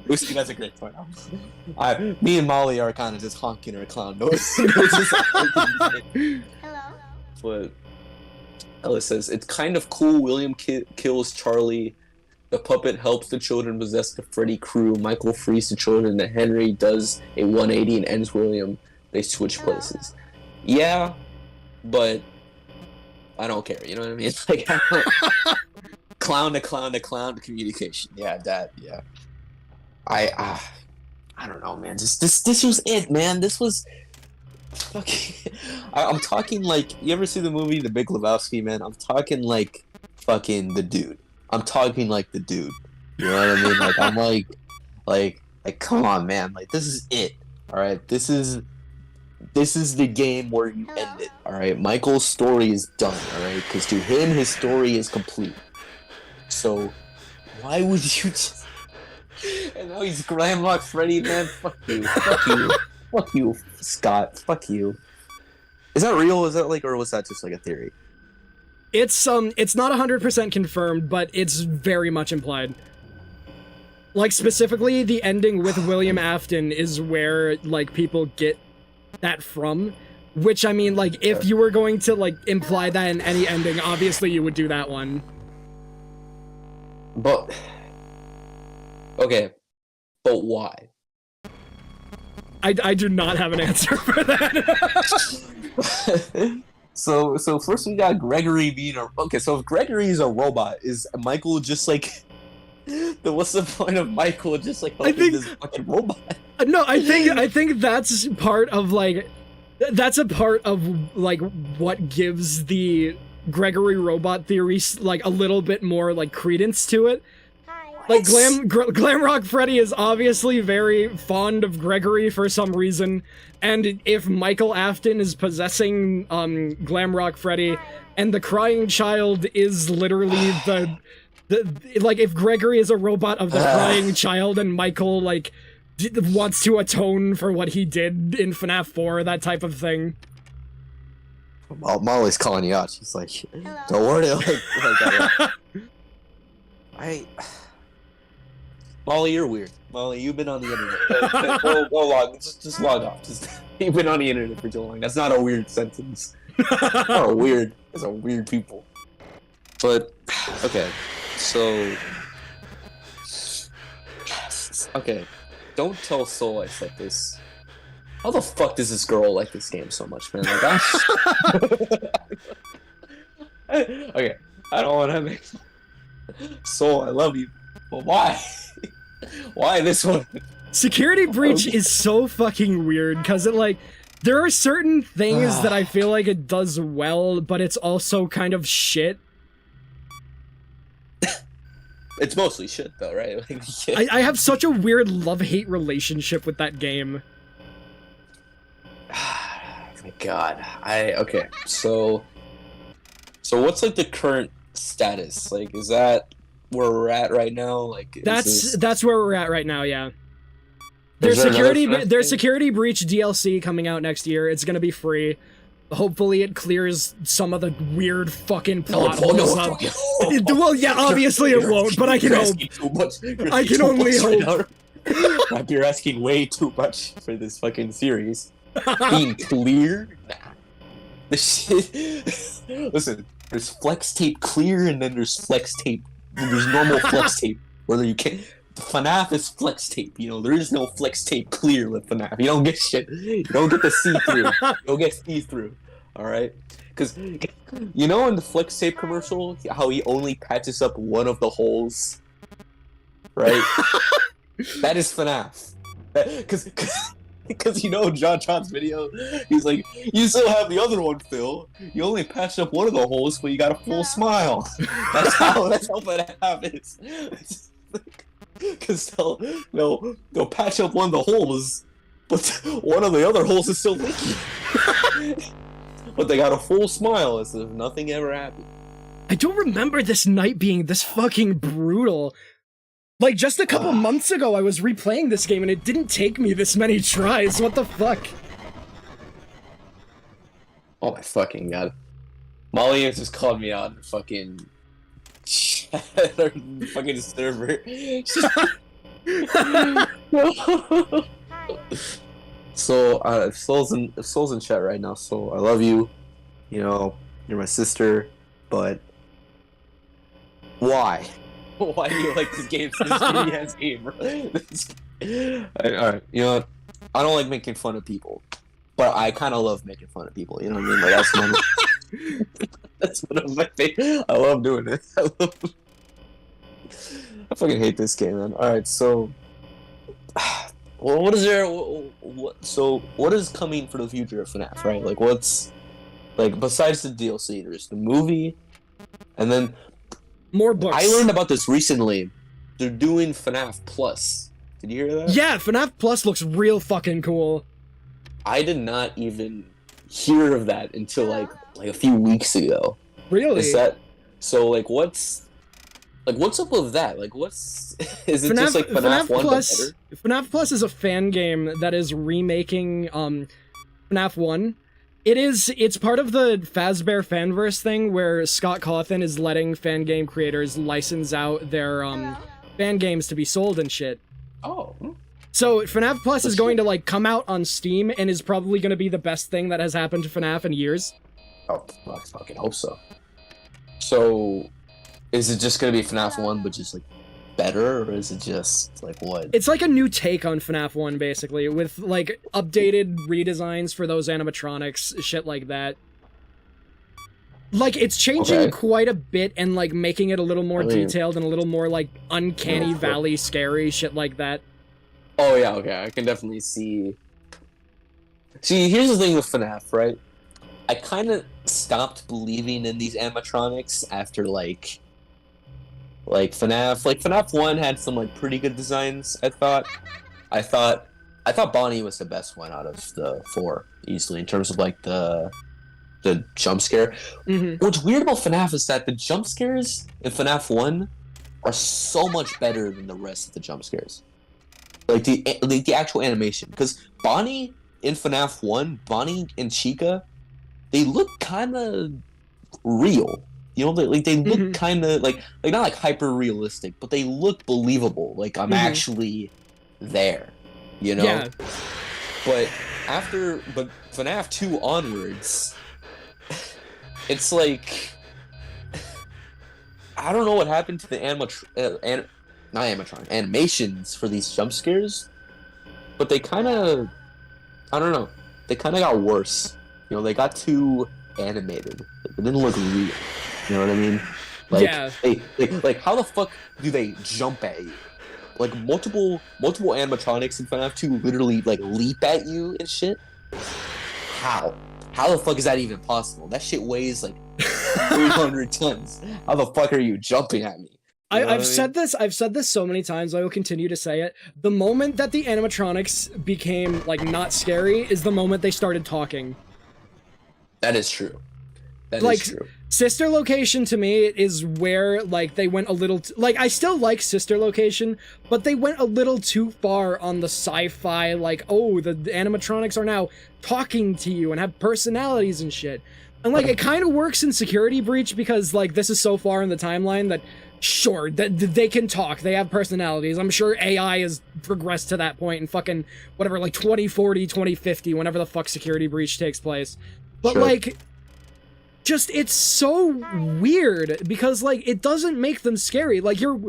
Lucy, that's a great point. Me and Molly are kind of just honking our clown noise. Hello. But Ellis says, it's kind of cool William kills Charlie. The puppet helps the children possess the Freddy crew. Michael frees the children. And Henry does a 180 and ends William. They switch places. Yeah, but I don't care. You know what I mean? It's like clown to clown to clown to communication. Yeah, that. Yeah. I don't know, man. This was it, man. This was fucking. I'm talking like, you ever see the movie The Big Lebowski, man? I'm talking like fucking the dude. I'm talking like the dude. You know what I mean? Like I'm like come on, man. Like this is it. All right. This is the game where you end it. All right. Michael's story is done. All right. Because to him, his story is complete. So why would you just? And now he's Glamrock Freddy, man. Fuck you. Fuck you. Fuck you, Scott. Fuck you. Is that real? Is that like, or was that just like a theory? It's not 100% confirmed, but it's very much implied. Like, specifically, the ending with William Afton is where, like, people get that from. Which, I mean, like, if you were going to, like, imply that in any ending, obviously you would do that one. But... okay, but why? I do not have an answer for that. So first we got Gregory being a... okay, so if Gregory is a robot, is Michael just like... what's the point of Michael just like helping this fucking robot? No, I think that's part of like... that's a part of like what gives the Gregory robot theory like a little bit more like credence to it. Like, Glamrock Freddy is obviously very fond of Gregory for some reason, and if Michael Afton is possessing, Glamrock Freddy, and the crying child is literally like, if Gregory is a robot of the crying child, and Michael, like, wants to atone for what he did in FNAF 4, that type of thing. Molly's calling you out, she's like, don't worry, like that. Molly, you're weird. Molly, you've been on the internet. Go log. Just log off. You've been on the internet for too long. That's not a weird sentence. Oh, weird. Those are weird people. But okay, so okay. Don't tell Soul I said this. How the fuck does this girl like this game so much, man? Like, okay, I don't want to make Soul. I love you, but why? Why this one? Security Breach is so fucking weird, because it, like, there are certain things that I feel like it does well, but it's also kind of shit. It's mostly shit, though, right? Like, I have such a weird love-hate relationship with that game. Oh my god. Okay, so what's, like, the current status? Like, is that where we're at right now? Like, that's where we're at right now, yeah. There's security breach DLC coming out next year. It's gonna be free. Hopefully it clears some of the weird fucking plot holes up. Well, yeah, obviously it won't, but I can hope. I can only hope. You're asking way too much for this fucking series. Being clear? Nah. This shit... Listen, there's flex tape clear, and then there's flex tape. There's normal flex tape. Whether you can... FNAF is flex tape, you know, there is no flex tape clear with FNAF. You don't get shit. You don't get the see-through. You don't get see-through. Alright? Because, you know in the flex tape commercial, how he only patches up one of the holes? Right? That is FNAF. Because Because you know John's video, he's like, you still have the other one, Phil. You only patched up one of the holes, but you got a full smile. That's how FNAF is. Because they'll patch up one of the holes, but one of the other holes is still leaky. But they got a full smile as if nothing ever happened. I don't remember this night being this fucking brutal. Like, just a couple months ago, I was replaying this game and it didn't take me this many tries. What the fuck? Oh my fucking god. Molly has just called me out in fucking chat or fucking server. So, if Soul's in chat right now, so I love you. You know, you're my sister, but why? Why do you like this game? This DS game, bro. Alright, you know what? I don't like making fun of people, but I kind of love making fun of people. You know what I mean? Like that's one of my favorite. I love doing it. I fucking hate this game, man. All right, so, well, what is there? What is coming for the future of FNAF? Right? Like, what's like besides the DLC? There's the movie, and then. More books. I learned about this recently. They're doing FNAF Plus. Did you hear that? Yeah, FNAF Plus looks real fucking cool. I did not even hear of that until like a few weeks ago. Really? Is that so? Like, what's up with that? Like, what's is it just like FNAF 1 Plus? but better? FNAF Plus is a fan game that is remaking FNAF 1. It's part of the Fazbear Fanverse thing where Scott Cawthon is letting fan game creators license out their fan games to be sold and shit. Oh. So FNAF Plus is going to like come out on Steam and is probably going to be the best thing that has happened to FNAF in years. Oh, I fucking hope so. So, is it just gonna be FNAF 1 but just like better, or is it just like what? It's like a new take on FNAF 1, basically, with like updated redesigns for those animatronics, shit like that. Like, it's changing quite a bit and like making it a little more detailed and a little more like uncanny valley scary, shit like that. Oh yeah, okay, I can definitely see. See, here's the thing with FNAF, right? I kind of stopped believing in these animatronics after like FNAF 1 had some like pretty good designs. I thought Bonnie was the best one out of the 4 easily in terms of like the jump scare. Mm-hmm. What's weird about FNAF is that the jump scares in FNAF 1 are so much better than the rest of the jump scares. Like the actual animation, because Bonnie in FNAF 1, Bonnie and Chica, they look kind of real. You know, they look kind of like not like hyper realistic, but they look believable. Like I'm actually there, you know. Yeah. But FNAF 2 onwards, it's like I don't know what happened to the animations for these jump scares, but they kind of, I don't know, they kind of got worse. You know, they got too animated. It didn't look real. You know what I mean? Like, yeah. Like how the fuck do they jump at you? Like multiple animatronics in FNAF 2 literally like leap at you and shit. How? How the fuck is that even possible? That shit weighs like 300 tons. How the fuck are you jumping at me? You know I've said this so many times, I will continue to say it. The moment that the animatronics became like not scary is the moment they started talking. That is true. That like, is true. Sister Location to me is where like they went a little like I still like Sister Location, but they went a little too far on the sci-fi like, oh, the animatronics are now talking to you and have personalities and shit. And like it kind of works in Security Breach because like this is so far in the timeline that sure that they can talk, they have personalities. I'm sure AI has progressed to that point in fucking whatever, like 2040, 2050, whenever the fuck Security Breach takes place. But sure. like just it's so weird because like it doesn't make them scary. Like you're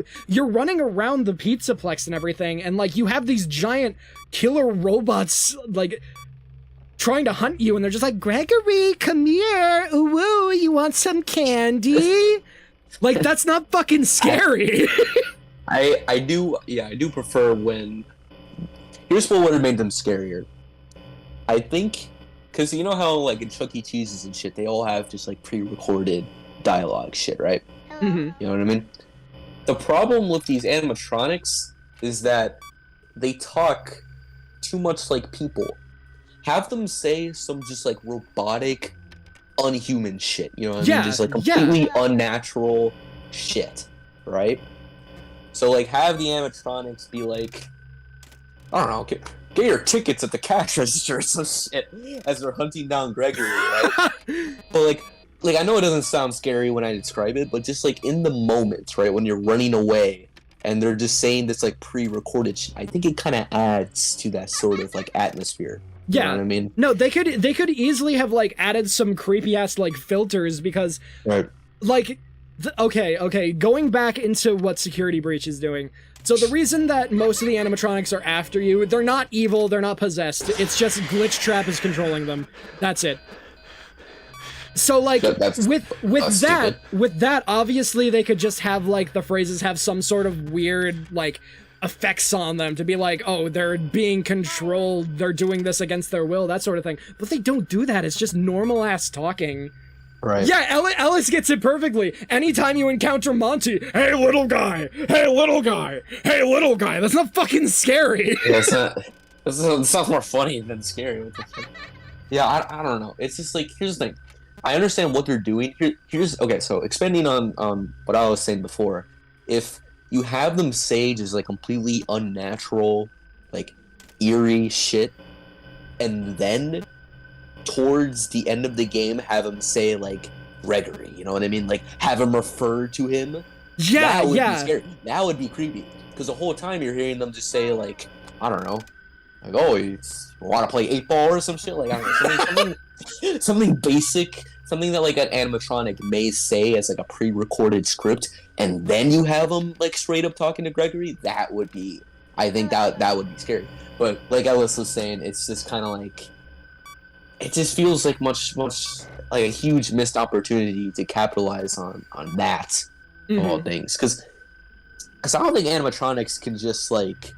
running around the Pizzaplex and everything, and like you have these giant killer robots like trying to hunt you, and they're just like, Gregory, come here, ooh, you want some candy? Like that's not fucking scary. I do prefer when. Here's what would have made them scarier. I think, because you know how like in Chuck E. Cheese's and shit, they all have just like pre-recorded dialogue shit, right? Mhm. You know what I mean? The problem with these animatronics is that they talk too much like people. Have them say some just like robotic, unhuman shit. You know what I mean? Just like completely unnatural shit, right? So like have the animatronics be like, I don't know, get your tickets at the cash register or some shit as they're hunting down Gregory, right? But like I know it doesn't sound scary when I describe it, but just like in the moment, right, when you're running away and they're just saying this like pre-recorded shit, I think it kind of adds to that sort of like atmosphere. You know what I mean? No, they could easily have like added some creepy ass like filters because like okay, going back into what Security Breach is doing. So the reason that most of the animatronics are after you, they're not evil, they're not possessed. It's just Glitchtrap is controlling them. That's it. So like with that, obviously they could just have like the phrases have some sort of weird like effects on them to be like, oh, they're being controlled, they're doing this against their will, that sort of thing. But they don't do that. It's just normal ass talking. Right. Yeah, Ellis gets it perfectly. Anytime you encounter Monty, hey little guy, hey little guy, hey little guy. That's not fucking scary. Yeah, it's not. It sounds more funny than scary. Yeah, I don't know. It's just like, here's the thing. I understand what they're doing. Here's okay. So expanding on what I was saying before, if you have them say just like completely unnatural, like eerie shit, and then towards the end of the game have him say like Gregory, you know what I mean? Like have him refer to him. Yeah, that would be scary. That would be creepy because the whole time you're hearing them just say like, I don't know, like, oh, you want to play 8-ball or some shit, like I don't know, something basic, something that like an animatronic may say as like a pre-recorded script, and then you have them like straight up talking to Gregory. That would be, I think that would be scary. But like Ellis was saying, it's just kind of like, it just feels like much like a huge missed opportunity to capitalize on that of all things, because I don't think animatronics can just like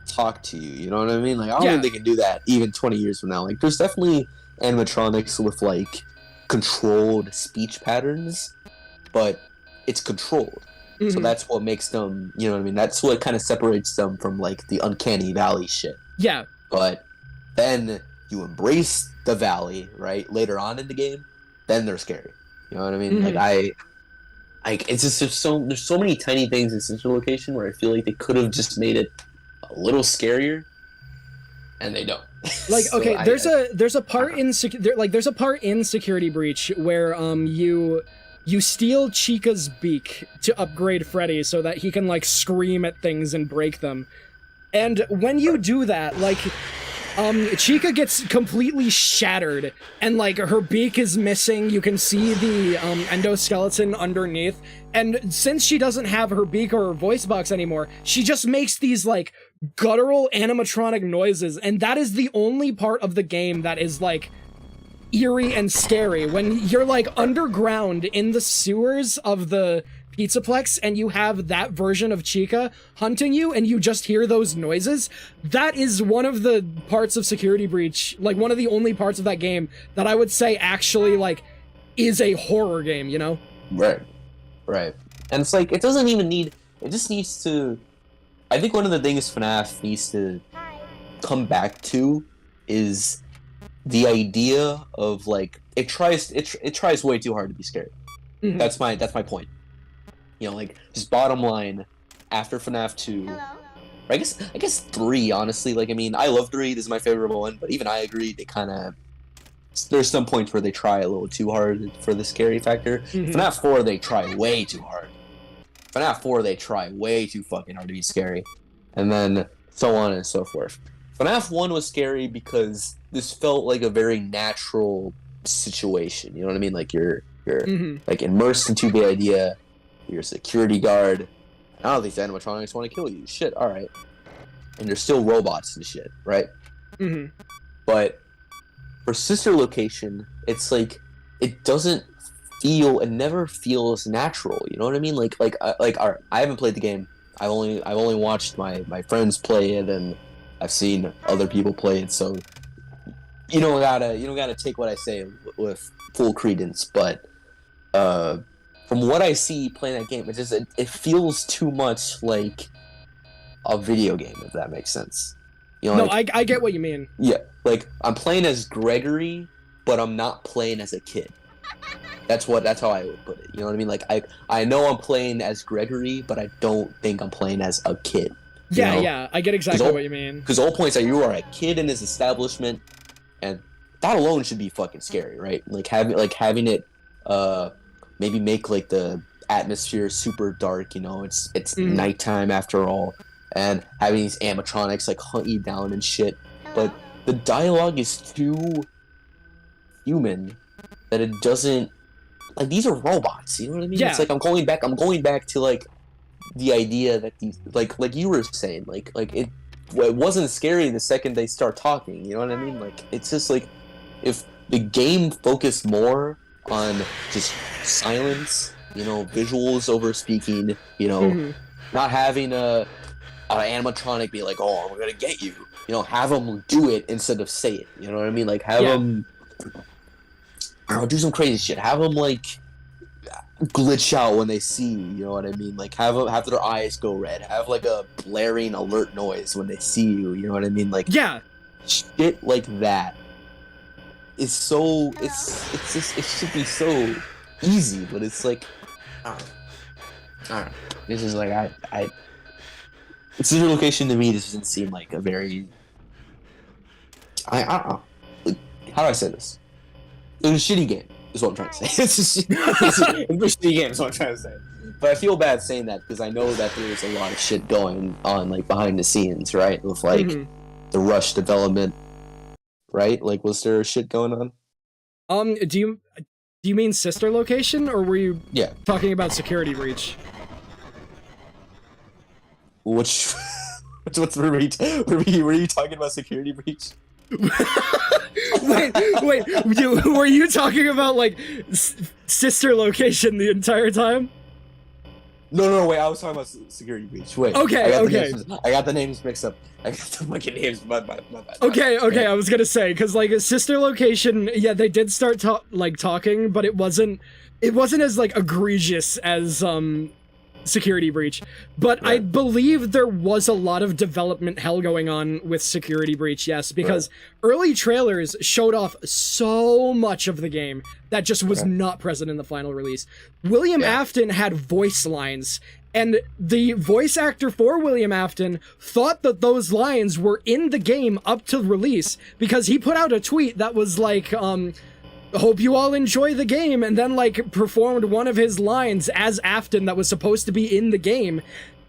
talk to you, you know what I mean? Like I don't think they can do that even 20 years from now. Like there's definitely animatronics with like controlled speech patterns, but it's controlled. So that's what makes them, you know what I mean? That's what kind of separates them from like the uncanny valley shit. Yeah. But then you embrace the valley, right? Later on in the game, then they're scary. You know what I mean? Like it's just there's so many tiny things in Central Location where I feel like they could have just made it a little scarier, and they don't. Like So okay, there's a part in there's a part in Security Breach where you steal Chica's beak to upgrade Freddy so that he can like scream at things and break them. And when you do that, like Chica gets completely shattered and like her beak is missing. You can see the endoskeleton underneath. And since she doesn't have her beak or her voice box anymore, she just makes these like guttural animatronic noises. And that is the only part of the game that is like eerie and scary. When you're like underground in the sewers of the Pizzaplex and you have that version of Chica hunting you and you just hear those noises, that is one of the parts of Security Breach, like one of the only parts of that game that I would say actually like is a horror game, you know? Right. And it's like, it doesn't even need, it just needs to, I think one of the things FNAF needs to come back to is the idea of like, it tries way too hard to be scary. That's my point. You know, like, just bottom line, after FNAF 2, or I guess 3, honestly, like, I mean, I love 3, this is my favorite one, but even I agree, they kind of, there's some points where they try a little too hard for the scary factor. FNAF 4, they try way too hard. FNAF 4, they try way too fucking hard to be scary. And then, so on and so forth. FNAF 1 was scary because this felt like a very natural situation, you know what I mean? Like, you're like, immersed into the idea. You're a security guard. I don't think the animatronics want to kill you. Shit, alright. And you're still robots and shit, right? But for Sister Location, it's like, it doesn't feel, it never feels natural, you know what I mean? Like, alright, I haven't played the game. I've only watched my friends play it, and I've seen other people play it, so you don't gotta take what I say with full credence, but from what I see playing that game, it feels too much like a video game, if that makes sense. You know, No, like, I get what you mean. yeah, like I'm playing as Gregory, but I'm not playing as a kid. That's how I would put it. You know what I mean? Like I know I'm playing as Gregory, but I don't think I'm playing as a kid. Yeah, know? Yeah, I get exactly what you mean. Because the whole point is that you are a kid in this establishment, and that alone should be fucking scary, right? Like having it, maybe make like the atmosphere super dark. You know, it's nighttime after all, and having these animatronics like hunt you down and shit. But the dialogue is too human that it doesn't. Like, these are robots, you know what I mean? Yeah. It's like I'm going back to like the idea that these like you were saying, like it wasn't scary the second they start talking, you know what I mean? Like, it's just like if the game focused more on just silence, you know, visuals over speaking, you know, not having an animatronic be like, oh, we're gonna get you, you know, have them do it instead of say it, you know what I mean? Like, have them, I don't know, do some crazy shit. Have them like glitch out when they see you. You know what I mean? Like have their eyes go red. Have like a blaring alert noise when they see you. You know what I mean? Like shit like that. It's so it's just it should be so easy, but it's like I don't know. This is like I it's a location to me. This doesn't seem like a very I don't know. Like, how do I say this? It was a shitty game, is what I'm trying to say. It's a shitty game, is what I'm trying to say. But I feel bad saying that because I know that there's a lot of shit going on, like, behind the scenes, right? With, like, the rush development, right? Like, was there shit going on? Do you mean sister location, or were you talking about security breach? Which, were you talking about security breach? wait, were you talking about, like, sister location the entire time? No, wait, I was talking about security breach. Wait. Okay. I got the names mixed up. I got the fucking names, my bad. Okay, I was gonna say, because, like, sister location, yeah, they did start talking, but it wasn't as, like, egregious as, security breach, but I believe there was a lot of development hell going on with security breach, yes, because early trailers showed off so much of the game that just was not present in the final release. William Afton had voice lines, and the voice actor for William Afton thought that those lines were in the game up to release, because he put out a tweet that was like, hope you all enjoy the game, and then, like, performed one of his lines as Afton that was supposed to be in the game,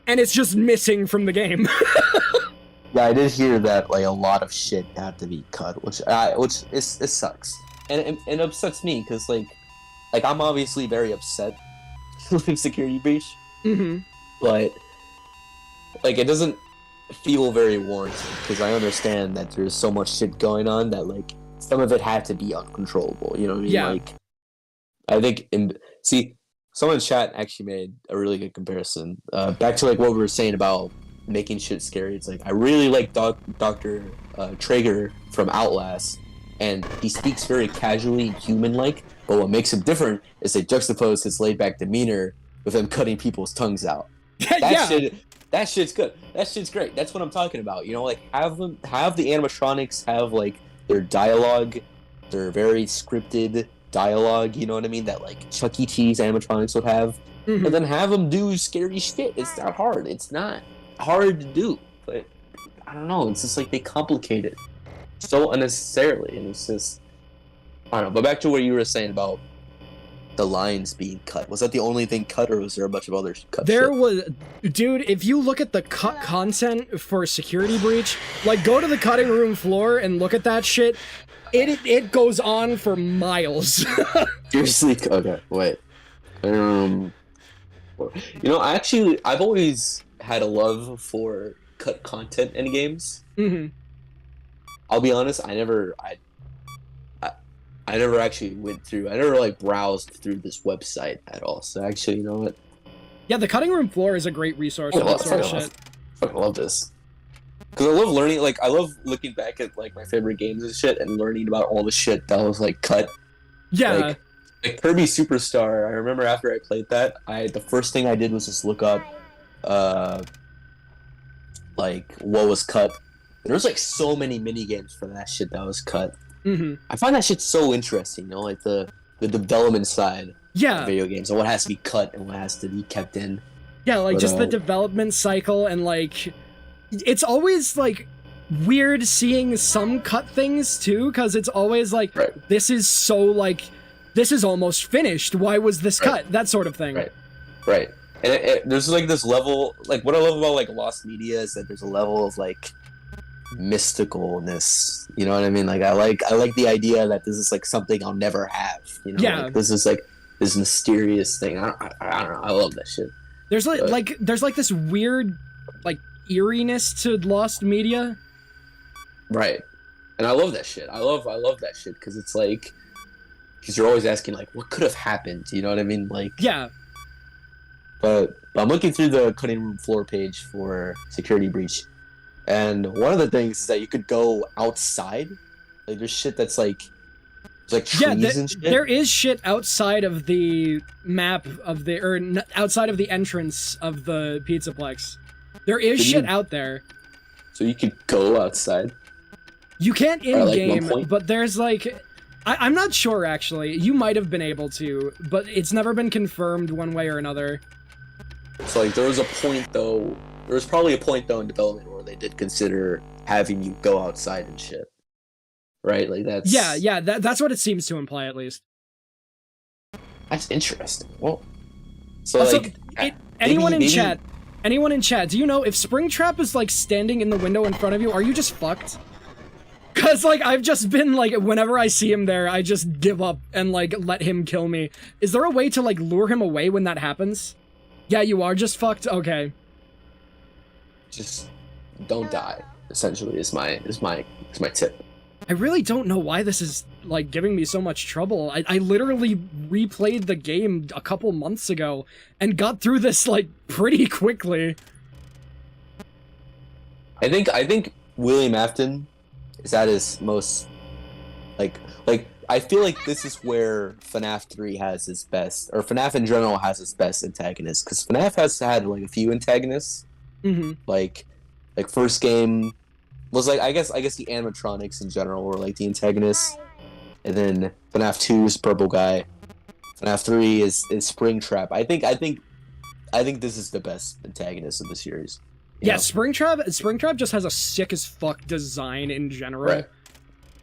and it's just missing from the game. Yeah, I did hear that, like, a lot of shit had to be cut, which it sucks. And it upsets me, because, like, I'm obviously very upset with security breach, but, like, it doesn't feel very warranted, because I understand that there's so much shit going on that, like, some of it had to be uncontrollable, you know what I mean? Yeah. Like, I think, someone in chat actually made a really good comparison. Back to, like, what we were saying about making shit scary. It's like, I really like Dr. Traeger from Outlast, and he speaks very casually, human-like, but what makes him different is they juxtapose his laid-back demeanor with him cutting people's tongues out. That shit's good. That shit's great. That's what I'm talking about. You know, like, have the animatronics have, like, their dialogue, their very scripted dialogue, you know what I mean, that, like, Chuck E. Cheese animatronics would have, and then have them do scary shit. It's not hard. It's not hard to do, but I don't know, it's just like they complicate it so unnecessarily, and it's just, I don't know. But back to what you were saying about the lines being cut. Was that the only thing cut, or was there a bunch of other cut There shit? was, dude, if you look at the cut content for security breach, like, go to the cutting room floor and look at that shit, it goes on for miles. Seriously? Okay, wait. You know, I've always had a love for cut content in games. I'll be honest, I never actually went through, I never, like, browsed through this website at all, so actually, you know what? Yeah, the cutting room floor is a great resource for that sort of shit. I fucking love this. Because I love learning, like, I love looking back at, like, my favorite games and shit and learning about all the shit that was, like, cut. Yeah. Like Kirby Superstar, I remember after I played that, the first thing I did was just look up, like, what was cut. There was, like, so many mini-games for that shit that was cut. Mm-hmm. I find that shit so interesting, you know, like, the development side of video games and what has to be cut and what has to be kept in. Yeah, like, just the development cycle and, like... It's always, like, weird seeing some cut things, too, because it's always, like, this is so, like, this is almost finished. Why was this cut? That sort of thing. Right. And there's, like, this level, like, what I love about, like, Lost Media is that there's a level of, like, mysticalness. You know what I mean? Like, I like the idea that this is, like, something I'll never have. You know? Yeah. Like, this is, like, this mysterious thing. I don't know. I love that shit. There's, like, this weird, like, eeriness to Lost Media. Right. And I love that shit. I love that shit because it's like, because you're always asking like, what could have happened? You know what I mean? Like, yeah. But I'm looking through the cutting room floor page for Security Breach, and one of the things is that you could go outside. Like, there's shit that's like, there's like trees and shit. There is shit outside of the map of the, or outside of the entrance of the Pizzaplex. There is shit out there. So you could go outside? You can't in-game, but there's like... I'm not sure, actually. You might have been able to, but it's never been confirmed one way or another. So, like, there was a point, though... There was probably a point, though, in development where they did consider having you go outside and shit. Right? Like, that's... Yeah, that's what it seems to imply, at least. That's interesting. Well... So, also, like... Anyone in chat, do you know if Springtrap is, like, standing in the window in front of you, are you just fucked? Cause, like, I've just been, like, whenever I see him there, I just give up and, like, let him kill me. Is there a way to, like, lure him away when that happens? Yeah, you are just fucked? Okay. Just don't die, essentially, is my tip. I really don't know why this is, like, giving me so much trouble. I literally replayed the game a couple months ago and got through this, like, pretty quickly. I think William Afton is at his most, like, I feel like this is where FNAF 3 has its best, or FNAF in general has its best antagonists, because FNAF has had, like, a few antagonists. Mm-hmm. Like first game was, like, I guess the animatronics in general were, like, the antagonists, and then FNAF 2 is Purple Guy, FNAF 3 is Springtrap. I think this is the best antagonist of the series. Yeah, Springtrap just has a sick as fuck design in general. Right.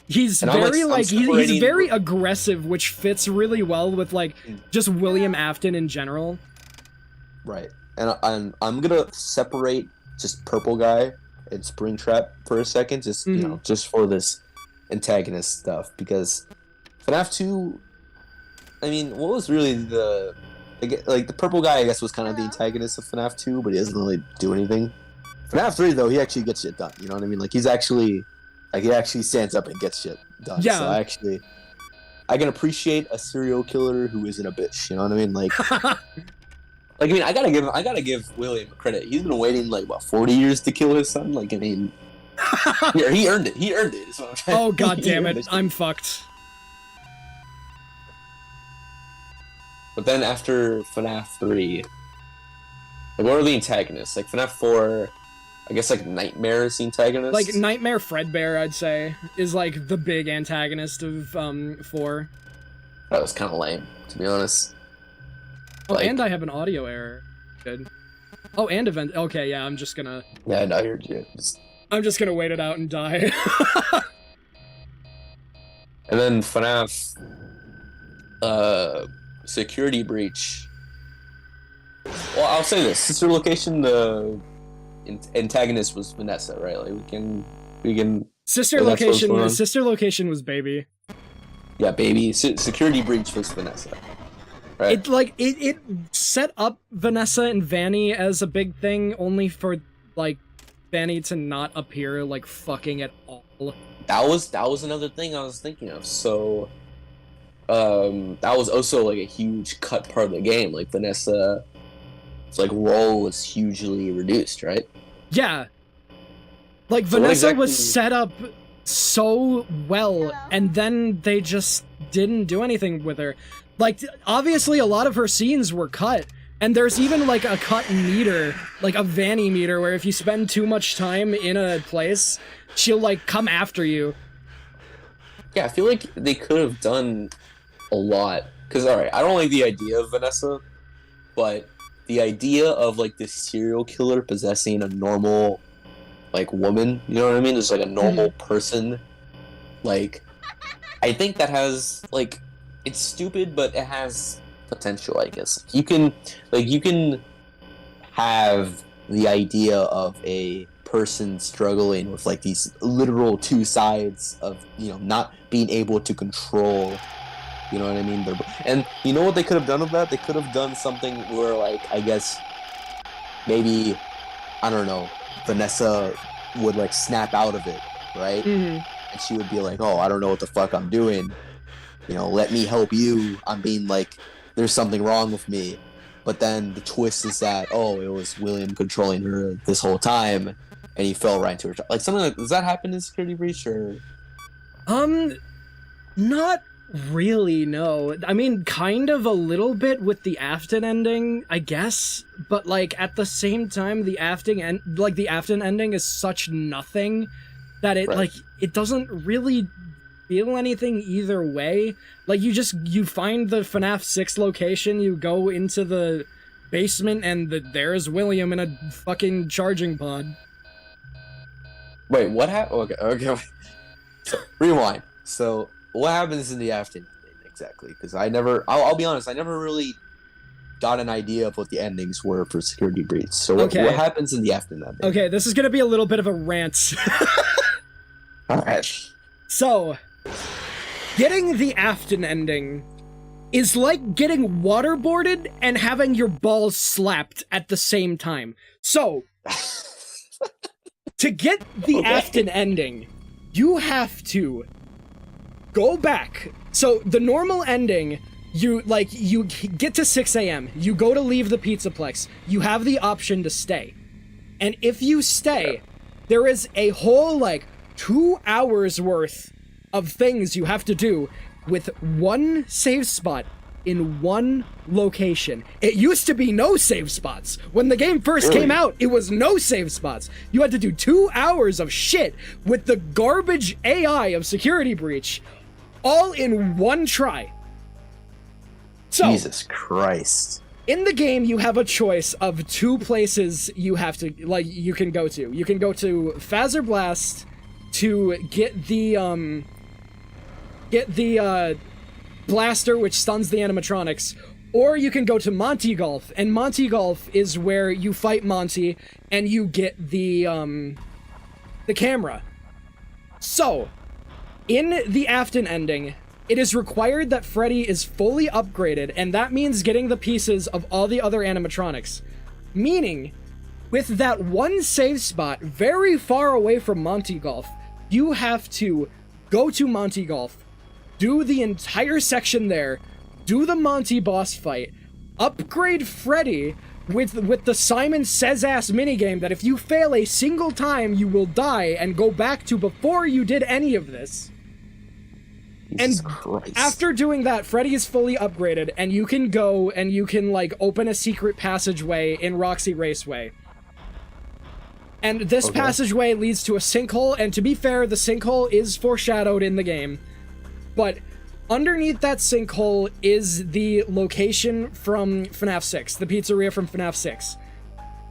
He's very, like, he's very aggressive, which fits really well with, like, just William Afton in general. Right. And I'm gonna separate just Purple Guy and Springtrap for a second, just you know, just for this antagonist stuff, because FNAF 2, I mean, what was really the Purple Guy, I guess, was kind of the antagonist of FNAF 2, but he doesn't really do anything. FNAF 3, though, he actually gets shit done, you know what I mean? Like, he actually stands up and gets shit done. Yeah. So I can appreciate a serial killer who isn't a bitch, you know what I mean? Like, I mean, I gotta give William credit. He's been waiting, like, what, 40 years to kill his son? Like, I mean, yeah, he earned it. He earned it, is what I'm trying. Oh, god damn it. I'm fucked. But then after FNAF 3, like, what are the antagonists? Like, FNAF 4, I guess, like, Nightmare is the antagonist? Like, Nightmare Fredbear, I'd say, is, like, the big antagonist of, 4. That was kind of lame, to be honest. Oh, like, and I have an audio error. Good. Oh, and event. Okay, yeah, I'm just gonna... Yeah, no, you're I'm just gonna wait it out and die. And then FNAF... Security Breach. Well, I'll say this. Sister Location, the antagonist was Vanessa, right? Like, we can... Sister Location was Baby. Yeah, Baby. Security Breach was Vanessa. Right. It set up Vanessa and Vanny as a big thing, only for, like, Vanny to not appear, like, fucking at all. That was another thing I was thinking of. So, that was also, like, a huge cut part of the game. Like, Vanessa's, like, role was hugely reduced, right? Yeah. Like, So what Vanessa was exactly- set up so well, and then they just didn't do anything with her. Like, obviously a lot of her scenes were cut, and there's even, like, a cut meter, like a Vanny meter, where if you spend too much time in a place, she'll, like, come after you. Yeah, I feel like they could have done a lot. Because, alright, I don't like the idea of Vanessa, but the idea of, like, this serial killer possessing a normal, like, woman, you know what I mean? Just, like, a normal person. Like, I think that has, like, it's stupid, but it has potential, I guess. You can have the idea of a person struggling with, like, these literal two sides of, you know, not being able to control, you know what I mean? And you know what they could have done with that? They could have done something where, like, I guess, maybe, I don't know, Vanessa would, like, snap out of it, right? Mhm. And she would be like, oh, I don't know what the fuck I'm doing. You know, let me help you. I'm being like, there's something wrong with me. But then the twist is that, oh, it was William controlling her this whole time, and he fell right into her. Like, something like, does that happen in Security Breach, or? Not really, no. I mean, kind of a little bit with the Afton ending, I guess, but, like, at the same time, the Afton ending is such nothing that it, Right. like, it doesn't really feel anything either way. Like, you find the FNAF 6 location, you go into the basement, and there's William in a fucking charging pod. Wait, what happened? Okay. So, rewind. So, what happens in the Afton exactly? Because I'll be honest, I never really got an idea of what the endings were for Security Breach. So, what happens in the Afton ending? Okay, this is gonna be a little bit of a rant. Alright. So, getting the Afton ending is like getting waterboarded and having your balls slapped at the same time. So, to get the Afton ending, you have to go back. So, the normal ending, you get to 6 a.m., you go to leave the Pizzaplex, you have the option to stay. And if you stay, there is a whole, like, 2 hours worth of things you have to do with one save spot in one location. It used to be no save spots. When the game first came out, it was no save spots. You had to do 2 hours of shit with the garbage AI of Security Breach, all in one try. So, Jesus Christ. in the game, you have a choice of 2 places you have to, like, you can go to. You can go to Phaser Blast to get the blaster which stuns the animatronics, or you can go to Monty Golf, and Monty Golf is where you fight Monty and you get the camera. So, in the Afton ending, it is required that Freddy is fully upgraded, and that means getting the pieces of all the other animatronics. Meaning, with that one save spot very far away from Monty Golf, you have to go to Monty Golf, do the entire section there, do the Monty boss fight, upgrade Freddy with the Simon Says-ass minigame that if you fail a single time, you will die, and go back to before you did any of this. Jesus And Christ. after doing that, Freddy is fully upgraded, and you can go and you can, like, open a secret passageway in Roxy Raceway. And this passageway leads to a sinkhole, and to be fair, the sinkhole is foreshadowed in the game. But underneath that sinkhole is the location from FNAF 6, the pizzeria from FNAF 6.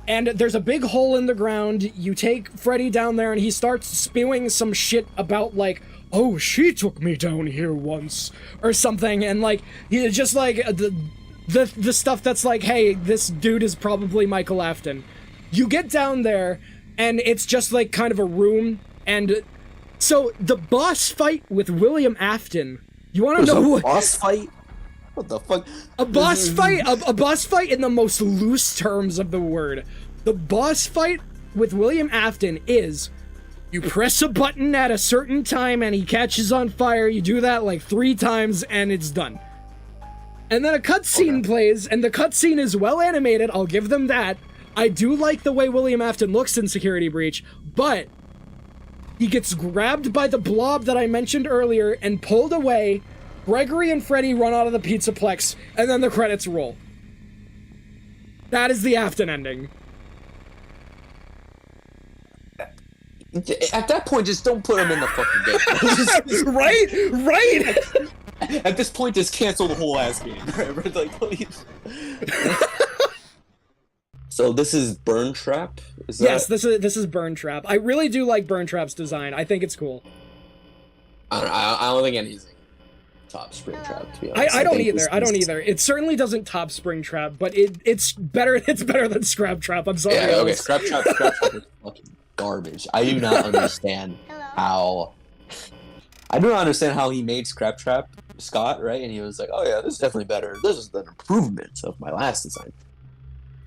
And there's a big hole in the ground, you take Freddy down there, and he starts spewing some shit about, like, oh, she took me down here once, or something, and, like, just, like, the stuff that's like, hey, this dude is probably Michael Afton. You get down there, and it's just, like, kind of a room, and so the boss fight with William Afton, you want to know what? Boss fight? What the fuck? A boss fight in the most loose terms of the word. The boss fight with William Afton is, you press a button at a certain time and he catches on fire, you do that like 3 times and it's done. And then a cutscene plays, and the cutscene is well animated, I'll give them that. I do like the way William Afton looks in Security Breach, but He gets grabbed by the blob that I mentioned earlier and pulled away. Gregory and Freddy run out of the Pizzaplex, and then the credits roll. That is the Afton ending. At that point, just don't put him in the fucking game. Right? At this point, just cancel the whole ass game. Right? Like, please. So this is Burn Trap? Yes, this is Burn Trap. I really do like Burn Trap's design. I think it's cool. I don't think anything top Springtrap, to be honest. I don't either. I don't either. It certainly doesn't top Springtrap, but it's better. It's better than Scrap Trap. I'm sorry. Yeah, okay. Scrap Trap is fucking garbage. I do not understand how. I do not understand how he made Scrap Trap Scott, right? And he was like, "Oh yeah, this is definitely better. This is an improvement of my last design."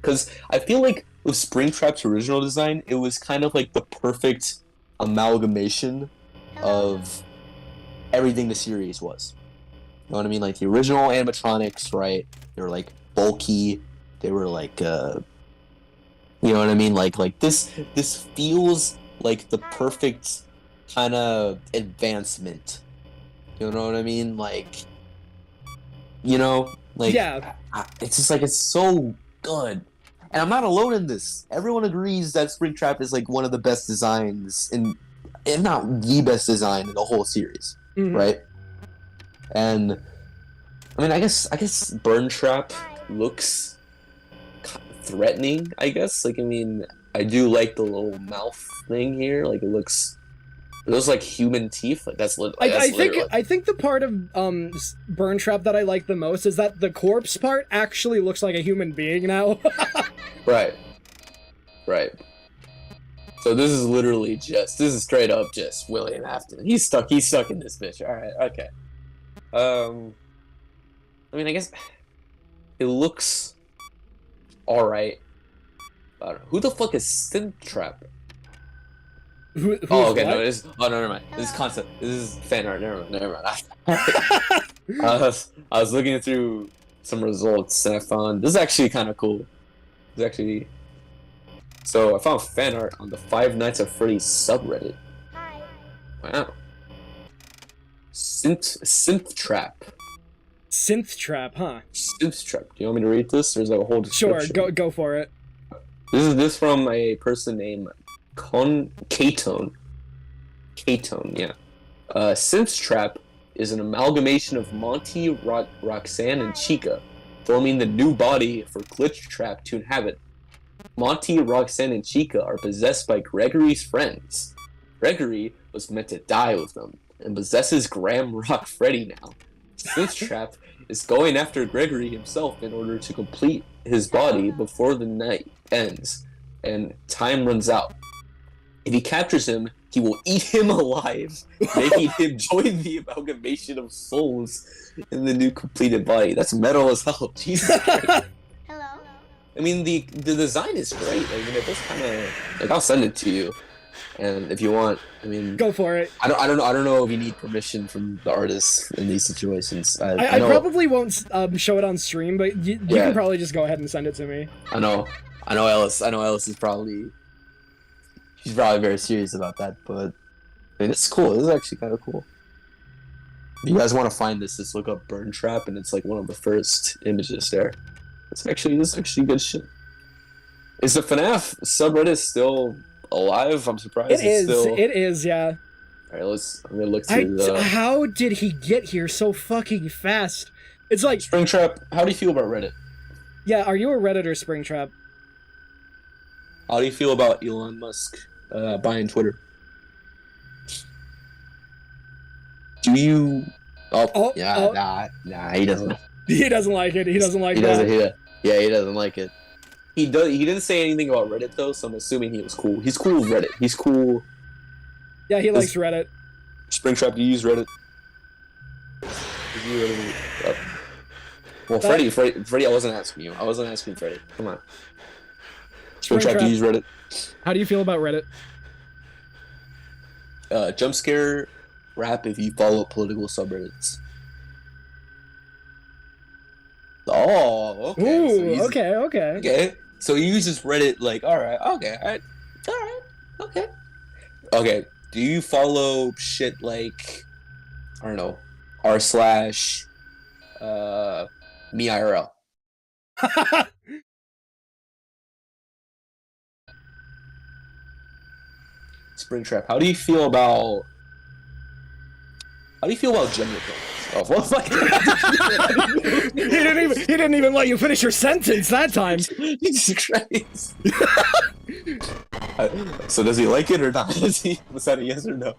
Because I feel like with Springtrap's original design, it was kind of like the perfect amalgamation of everything the series was. You know what I mean? Like the original animatronics, right? They were like bulky. They were like, you know what I mean? Like this feels like the perfect kind of advancement. You know what I mean? Like, you know, like yeah. It's just like it's so good. And I'm not alone in this. Everyone agrees that Springtrap is like one of the best designs, if not the best design in the whole series, right? And I mean, I guess Burn Trap looks threatening. I guess, like, I mean, I do like the little mouth thing here. Like, it looks like human teeth. Like that's. I think the part of Burn Trap that I like the most is that the corpse part actually looks like a human being now. Right. So this is literally this is straight up just William Afton. He's stuck in this bitch. Alright, okay. I mean, I guess it looks alright. I don't know. Who the fuck is Synthtrap? Oh, okay, what? no, it is. Oh, no, never mind. This is concept. This is fan art. Never mind. I was looking through some results and I found this is actually kind of cool. So I found fan art on the Five Nights at Freddy's subreddit. Wow. Synthtrap. Synthtrap, huh? Synthtrap. Do you want me to read this? There's like a whole description. Sure, go for it. This is from a person named Katone, yeah. Synthtrap is an amalgamation of Monty, Roxanne, and Chica, forming the new body for Glitchtrap to inhabit. Monty, Roxanne, and Chica are possessed by Gregory's friends. Gregory was meant to die with them, and possesses Glamrock Freddy now. Synthtrap is going after Gregory himself in order to complete his body before the night ends, and time runs out. If he captures him, he will eat him alive, making him join the amalgamation of souls in the new completed body. That's metal as hell. Jesus Christ. Hello. I mean, the design is great. I mean, it does kind of like I'll send it to you, and if you want, I mean, go for it. I don't know if you need permission from the artists in these situations. I probably won't show it on stream, but you can probably just go ahead and send it to me. I know Ellis is probably. She's probably very serious about that, but I mean, it's cool. This is actually kind of cool. If you guys want to find this, just look up Burn Trap, and it's like one of the first images there. This is actually good shit. Is the FNAF subreddit still alive? I'm surprised. It is, yeah. Alright, I'm gonna look through how did he get here so fucking fast? It's like Springtrap. How do you feel about Reddit? Yeah, are you a Redditor, Springtrap? How do you feel about Elon Musk buying Twitter? Do you? Nah, he doesn't. He doesn't like it. He doesn't like he that. He doesn't like it. He didn't say anything about Reddit though, so I'm assuming he was cool. He's cool with Reddit. He's cool. Yeah, he likes Reddit. Springtrap, do you use Reddit? Well, Freddy, I wasn't asking you. I wasn't asking Freddy. Come on. Springtrap, do you use Reddit? How do you feel about Reddit? Jump scare rap if you follow political subreddits. Oh, okay. Ooh, So okay. Okay. So he uses Reddit like, alright. Do you follow shit like, I don't know, r slash me IRL? Springtrap, how do you feel about gender films? Oh, well, fuck. He didn't even let you finish your sentence that time. Jesus Christ. So does he like it or not? Was that a yes or no?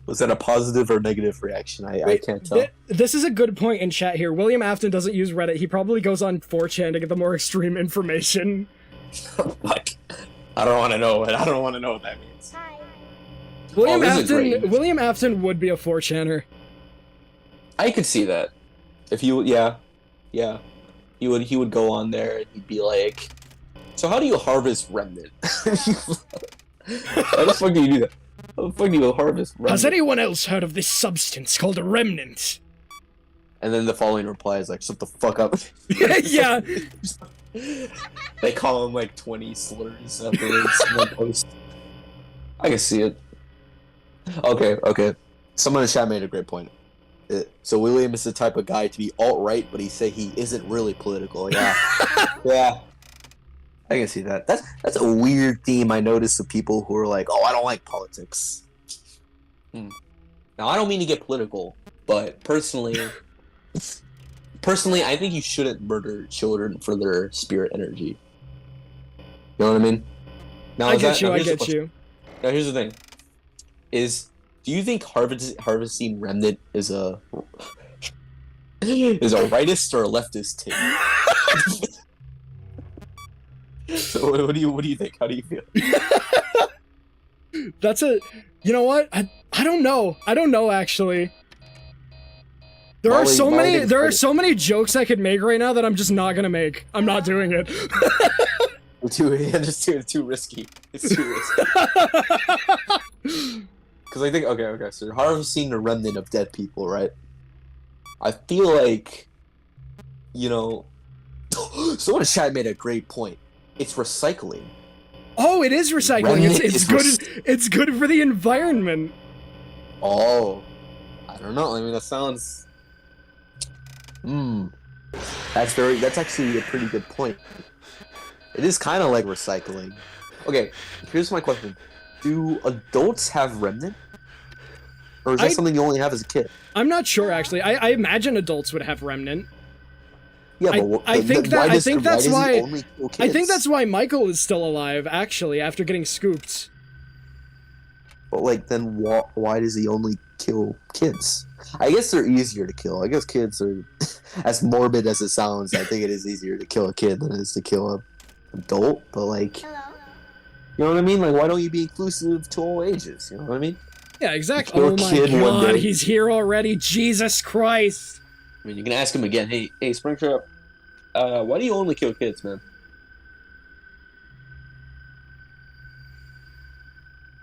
Was that a positive or negative reaction? I can't tell. This is a good point in chat here. William Afton doesn't use Reddit. He probably goes on 4chan to get the more extreme information. Fuck. I don't want to know what that means. William Afton would be a 4chaner. I could see that. If you, yeah. He would go on there and he'd be like, so how do you harvest Remnant? How the fuck do you do that? How the fuck do you harvest Remnant? Has anyone else heard of this substance called a Remnant? And then the following reply is like, shut the fuck up. Yeah. They call him like 20 slurs afterwards in one post. I can see it. Okay. Someone in chat made a great point. So William is the type of guy to be alt-right, but he say he isn't really political. Yeah. Yeah. I can see that. That's a weird theme I notice of people who are like, oh, I don't like politics. Now, I don't mean to get political, but personally, I think you shouldn't murder children for their spirit energy. You know what I mean? Now, I get you. Now, here's the thing. Do you think harvesting Remnant is a rightist or a leftist take? So what do you think? How do you feel? That's a, you know what? I don't know. I don't know actually. There are so many jokes I could make right now that I'm just not gonna make. I'm not doing it. Too risky. It's too risky. Because I think okay. So harvesting the remnant of dead people, right? I feel like, someone in chat made a great point. It's recycling. Oh, it is recycling. It's good for the environment. Oh, I don't know. I mean, that sounds. That's actually a pretty good point. It is kind of like recycling. Okay, here's my question: do adults have remnant, or is that something you only have as a kid? I'm not sure actually. I imagine adults would have remnant. Yeah, but I think that's why Michael is still alive, actually, after getting scooped. But then why does he only kill kids? I guess they're easier to kill. I guess kids are, as morbid as it sounds, I think it is easier to kill a kid than it is to kill an adult. But you know what I mean? Like, why don't you be inclusive to all ages? You know what I mean? Yeah, exactly. Oh my god, he's here already. Jesus Christ. I mean, you can ask him again. Hey, Springtrap, why do you only kill kids, man?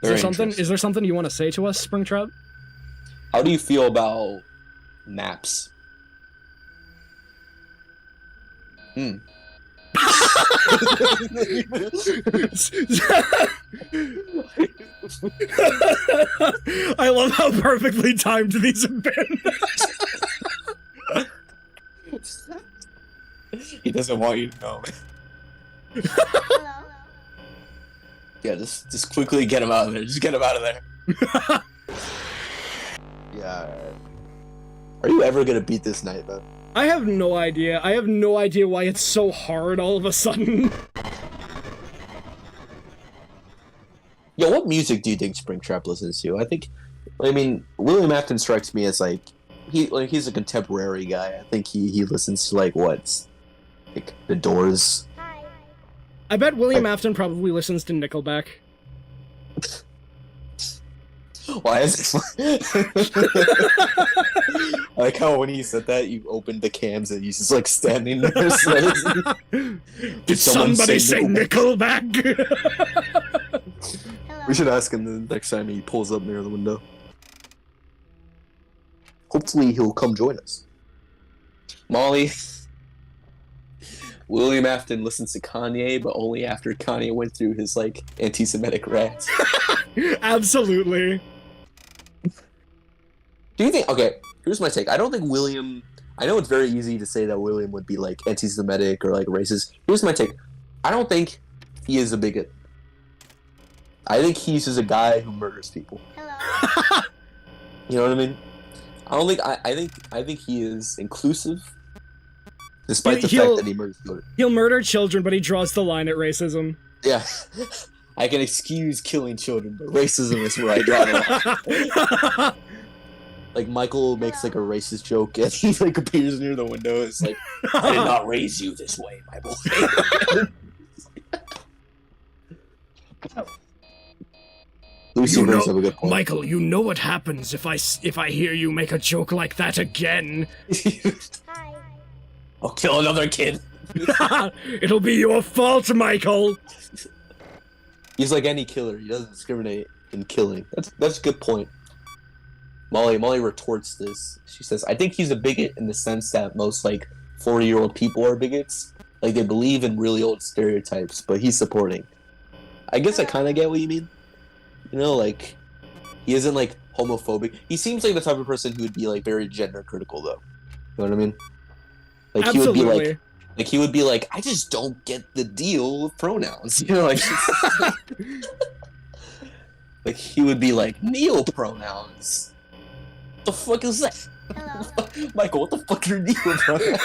Is there something you want to say to us, Springtrap? How do you feel about maps? I love how perfectly timed these have been. He doesn't want you to know. Yeah, just quickly get him out of there. Just get him out of there. Yeah. Are you ever gonna beat this night, man? I have no idea. I have no idea why it's so hard all of a sudden. Yo, what music do you think Springtrap listens to? William Afton strikes me as he's a contemporary guy. I think he listens to The Doors. I bet William Afton probably listens to Nickelback. Why is it? I like how when he said that, you opened the cams and he's just standing there. Did somebody say Nickelback? We should ask him the next time he pulls up near the window. Hopefully he'll come join us. Molly, William Afton listens to Kanye, but only after Kanye went through his like anti-Semitic rants. Absolutely. Do you think? Okay, here's my take. I don't think William. I know it's very easy to say that William would be like anti-Semitic or like racist. Here's my take. I don't think he is a bigot. I think he's just a guy who murders people. Hello. You know what I mean? I don't think. I think he is inclusive, despite the fact that he murders children. He'll murder children, but he draws the line at racism. Yeah. I can excuse killing children, but racism is where I draw the line. Like, Michael makes, like, a racist joke, and he, like, appears near the window. It's like, I did not raise you this way, my boy. Lucy brings up a good point. Michael, you know what happens if I hear you make a joke like that again. Hi. I'll kill another kid. It'll be your fault, Michael. He's like any killer. He doesn't discriminate in killing. That's a good point. Molly retorts this. She says, I think he's a bigot in the sense that most, like, 40-year-old people are bigots. Like, they believe in really old stereotypes, but he's supporting. I guess I kind of get what you mean. You know, like, he isn't, like, homophobic. He seems like the type of person who would be, like, very gender critical, though. You know what I mean? Like, Absolutely. he would be like, I just don't get the deal with pronouns. You know, like, like, he would be like, neo-pronouns. What the fuck is that? Hello. Michael, what the fuck are neo-pronouns?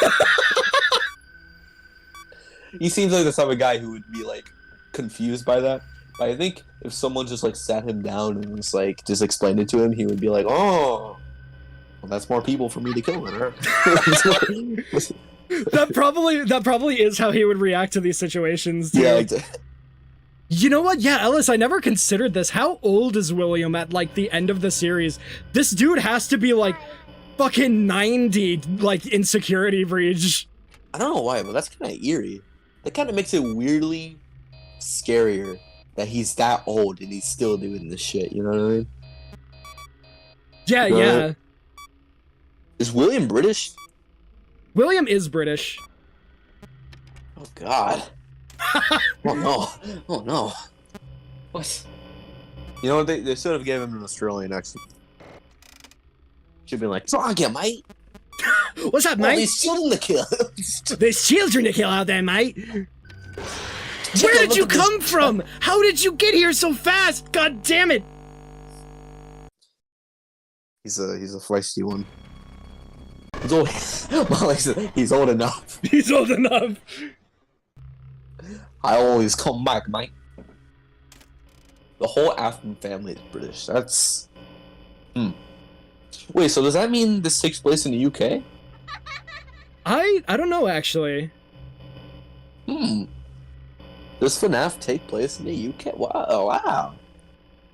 He seems like the type of guy who would be, like, confused by that. But I think if someone just, like, sat him down and was, like, just explained it to him, he would be like, oh, well, that's more people for me to kill, huh? That probably is how he would react to these situations. Too. Yeah, exactly. You know what? Yeah, Ellis, I never considered this. How old is William at, like, the end of the series? This dude has to be, like, fucking 90, like, in security breach. I don't know why, but that's kind of eerie. That kind of makes it weirdly scarier that he's that old and he's still doing this shit, you know what I mean? Yeah, You know yeah. what I mean? Is William British? William is British. Oh, God. Oh, no. Oh, no. What? You know what? They should have given him an Australian accent. Should be like, fuck you, mate. What's up, Oh, mate? there's children to kill. There's children to kill out there, mate. Where did you come from? How did you get here so fast? God damn it! He's a feisty one. He's old. Molly said he's old enough. He's old enough. I always come back, mate. The whole Afton family is British. That's... Wait, so does that mean this takes place in the UK? I don't know, actually. Does FNAF take place in the UK? Wow.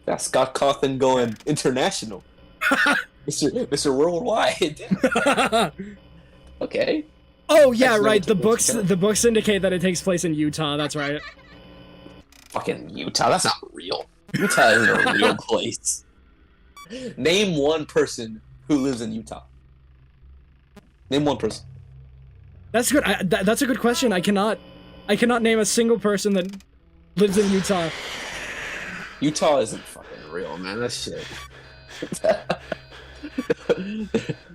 Got Scott Cawthon going international. Mr. Worldwide. Okay. Oh yeah, That's right. The never books indicate that it takes place in Utah. That's right. Fucking Utah, that's not real. Utah isn't a real place. Name one person who lives in Utah. Name one person. That's good. That's a good question. I cannot name a single person that lives in Utah. Utah isn't fucking real, man. That shit.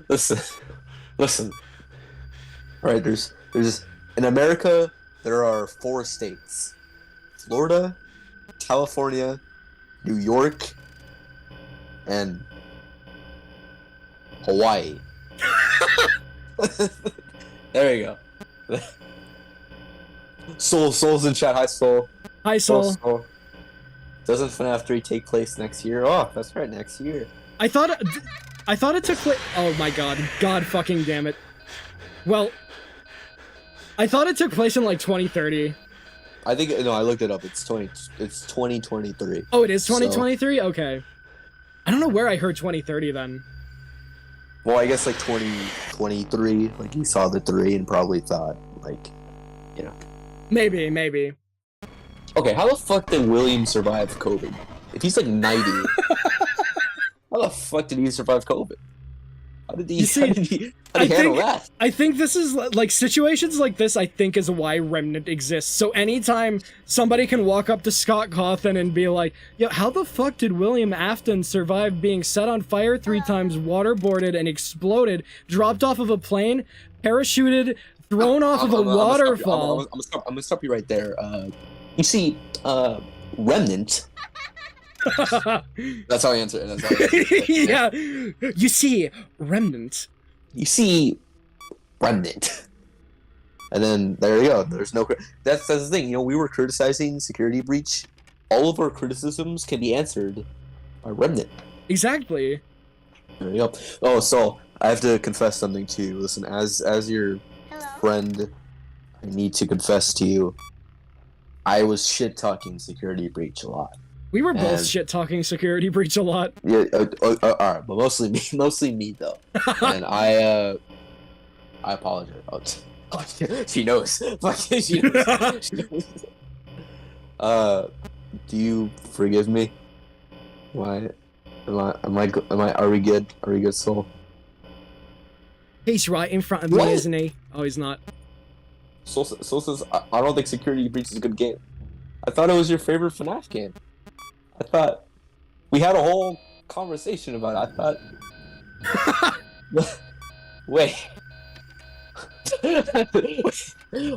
Listen. All right, there's in America there are 4 states: Florida, California, New York, and Hawaii. There you go. Soul's in chat. Hi, Soul. Hi, Soul. Doesn't FNAF 3 take place next year? Oh, that's right, next year. I thought it took place. Oh my god. God fucking damn it. Well, I thought it took place in like 2030. I think no, I looked it up. It's 2023. Oh, it is 2023? Okay. I don't know where I heard 2030 then. Well, I guess like 2023. Like he saw the 3 and probably thought like, you know. Maybe. Okay, how the fuck did William survive COVID? If he's like 90, how the fuck did he survive COVID? How did he, You see, how did he handle that? I think this is like situations like this. I think is why Remnant exists. So anytime somebody can walk up to Scott Cawthon and be like, "Yo, how the fuck did William Afton survive being set on fire 3 times, waterboarded and exploded, dropped off of a plane, parachuted, thrown off of a waterfall?" I'm gonna stop you right there. You see, Remnant. That's how I answer it. That's how I answer it. Yeah, you see, Remnant. You see, Remnant. And then there you go. There's no. That's the thing. You know, we were criticizing Security Breach. All of our criticisms can be answered by Remnant. Exactly. There you go. Oh, so I have to confess something to you. Listen, as your friend, I need to confess to you. I was shit talking Security Breach a lot. We were both shit talking Security Breach a lot. Yeah, all right, but mostly me though. And I apologize. Oh, she knows. She knows. Do you forgive me? Why? Are we good? Are we good, Soul? He's right in front of me, isn't he? Oh, he's not. Soul says, I don't think Security Breach is a good game. I thought it was your favorite FNAF game. I thought we had a whole conversation about it. I thought. Wait.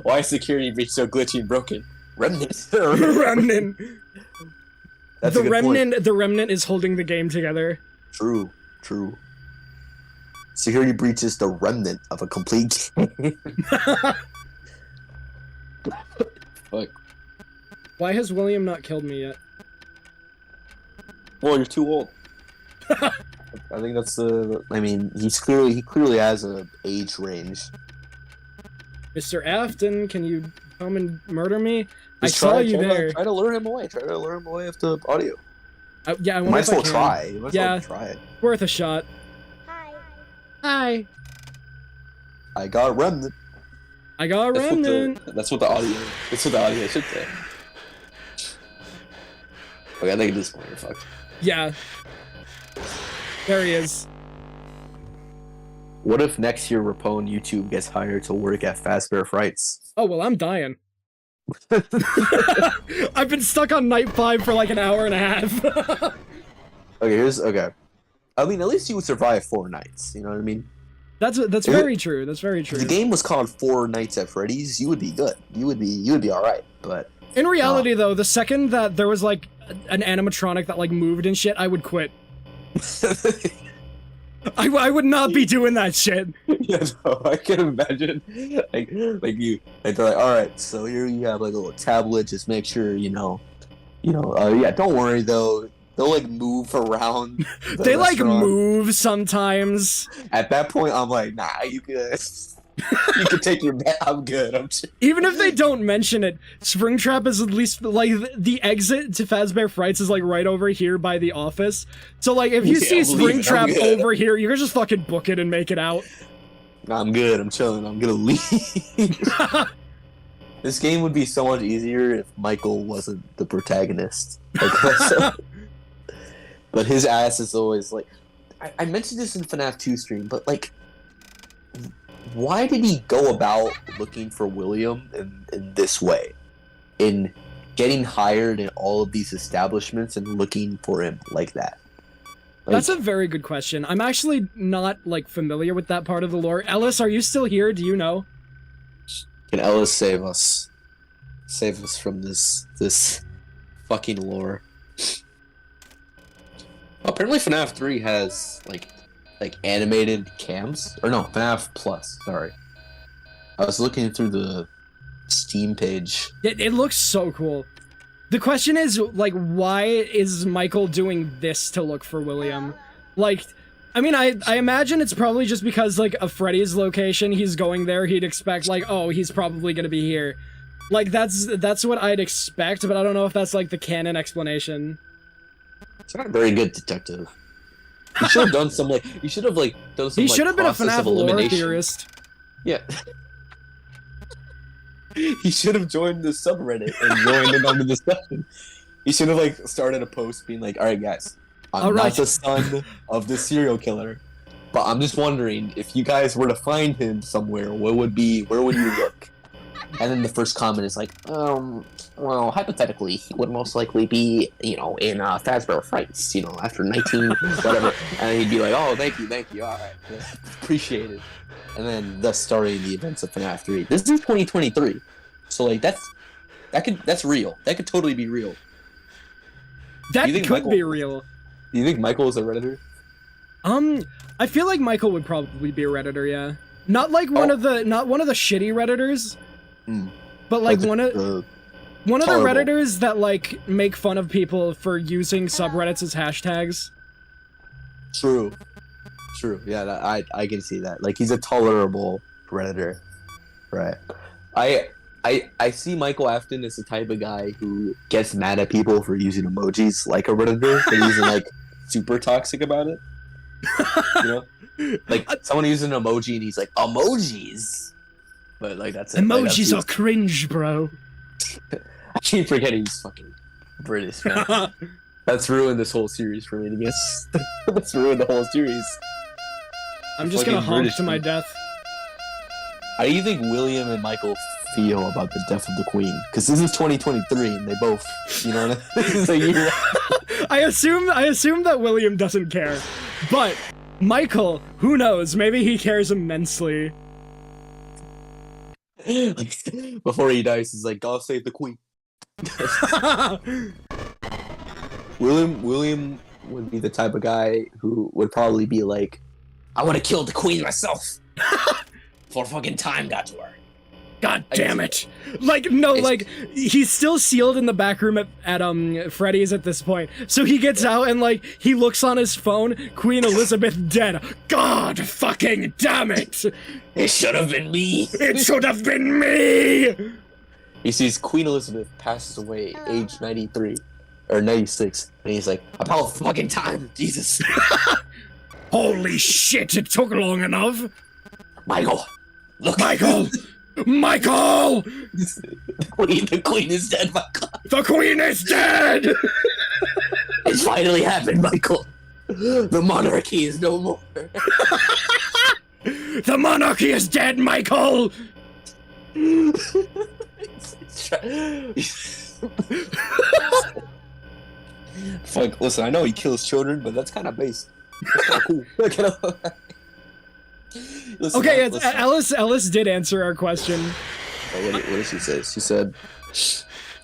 Why is Security Breach so glitchy and broken? Remnant. Remnant. That's a good point. The Remnant is holding the game together. True. Security Breach is the remnant of a complete game. Fuck. Why has William not killed me yet? Well, you're too old. I think that's the. I mean, he clearly has a age range. Mr. Afton, can you come and murder me? Just I saw you there. Try to lure him away. Try to lure him away with the audio. Yeah, I might as well can. try. You might as well try it. Worth a shot. Hi. I got Remnant. I got Remnant. That's what the audio. That's what the audio should say. Okay, I think at this point you're fucked. Yeah. There he is. What if next year Rapone YouTube gets hired to work at Fazbear Frights? Oh, well, I'm dying. I've been stuck on night 5 for like an hour and a half. Okay. I mean, at least you would survive 4 nights. You know what I mean? That's very true. That's very true. If the game was called 4 Nights at Freddy's, you would be good. You would be all right. But in reality, though, the second that there was like an animatronic that like moved and shit, I would quit. I would not be doing that shit. Yeah, no, I can imagine. Like they're like, all right, so here you have like a little tablet. Just make sure yeah. Don't worry though. They'll like move around. They like move sometimes. At that point, I'm like, nah, you good. You can take your bet. I'm good. Even if they don't mention it, Springtrap is at least like the exit to Fazbear Frights is like right over here by the office. So like if you see Springtrap over here, you can just fucking book it and make it out. I'm good. I'm chilling. I'm gonna leave. This game would be so much easier if Michael wasn't the protagonist. Like, but his ass is always like. I mentioned this in FNAF 2 stream, but like. Why did he go about looking for William in this way? In getting hired in all of these establishments and looking for him like that? Like, that's a very good question. I'm actually not, like, familiar with that part of the lore. Ellis, are you still here? Do you know? Can Ellis save us? Save us from this fucking lore. Apparently FNAF 3 has, like animated cams, or no, FNAF Plus. Sorry, I was looking through the Steam page. It looks so cool. The question is, like, why is Michael doing this to look for William? Like, I mean, I imagine it's probably just because, like, of Freddy's location, he's going there, he'd expect, like, oh, he's probably gonna be here. Like, that's what I'd expect, but I don't know if that's, like, the canon explanation. It's not a very good detective. You should have done some done some. He should have been a FNAF lore theorist. Yeah. He should have joined the subreddit and joined in on the discussion. He should have started a post being like, "All right, guys, I'm not the son of the serial killer. But I'm just wondering, if you guys were to find him somewhere, where would you look? And then the first comment is like, well, hypothetically, he would most likely be, in Fazbear Frights, after 19, whatever. And he'd be like, oh, thank you, all right, appreciate it. And then thus starting the events of FNAF 3. This is 2023, so like that's real. That could totally be real. That could be real. Do you think Michael is a Redditor? I feel like Michael would probably be a Redditor, yeah. Not like one of the shitty Redditors, but like one of the Redditors that like make fun of people for using subreddits as hashtags. True. Yeah, I can see that. Like, he's a tolerable Redditor, right? I see Michael Afton as the type of guy who gets mad at people for using emojis like a Redditor, but he's like super toxic about it. Like someone uses an emoji and he's like, emojis, but like that's it. Emojis are cringe, bro. I keep forgetting he's fucking British, man. That's ruined this whole series for me, I guess. That's ruined the whole series. I'm just gonna honk to my death. How do you think William and Michael feel about the death of the Queen? Because this is 2023 and they both, this is a year. I assume that William doesn't care, but Michael, who knows? Maybe he cares immensely. Before he dies, he's like, God save the Queen. William would be the type of guy who would probably be like, I would have killed the Queen myself. Before fucking time got to her. God damn it! Like, no, like, he's still sealed in the back room at Freddy's at this point. So he gets out and, like, he looks on his phone, Queen Elizabeth dead. God fucking damn it! It should have been me! It should have been me! He sees Queen Elizabeth passes away, age 93, or 96, and he's like, about fucking time, Jesus. Holy shit, it took long enough! Michael! Look! Michael! Michael! The Queen is dead, Michael. The Queen is dead! It's finally happened, Michael. The monarchy is no more. The monarchy is dead, Michael! Fuck, listen, I know he kills children, but that's kind of base. That's kind of cool. Listen, okay, Ellis did answer our question. Oh, what did she say? She said,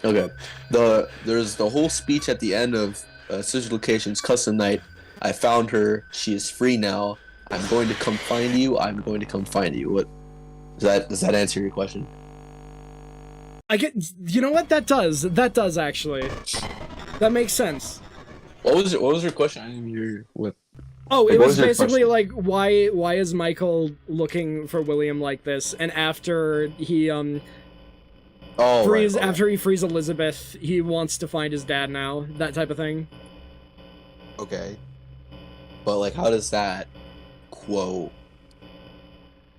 okay, there's the whole speech at the end of Social Location's custom night. I found her. She is free now. I'm going to come find you. I'm going to come find you. What does that answer your question? I get. You know what? That does actually. That makes sense. What was your question? I didn't hear what. Oh, it was basically like, why is Michael looking for William like this? And after he after he frees Elizabeth, he wants to find his dad now. That type of thing. Okay. But like, how does that quote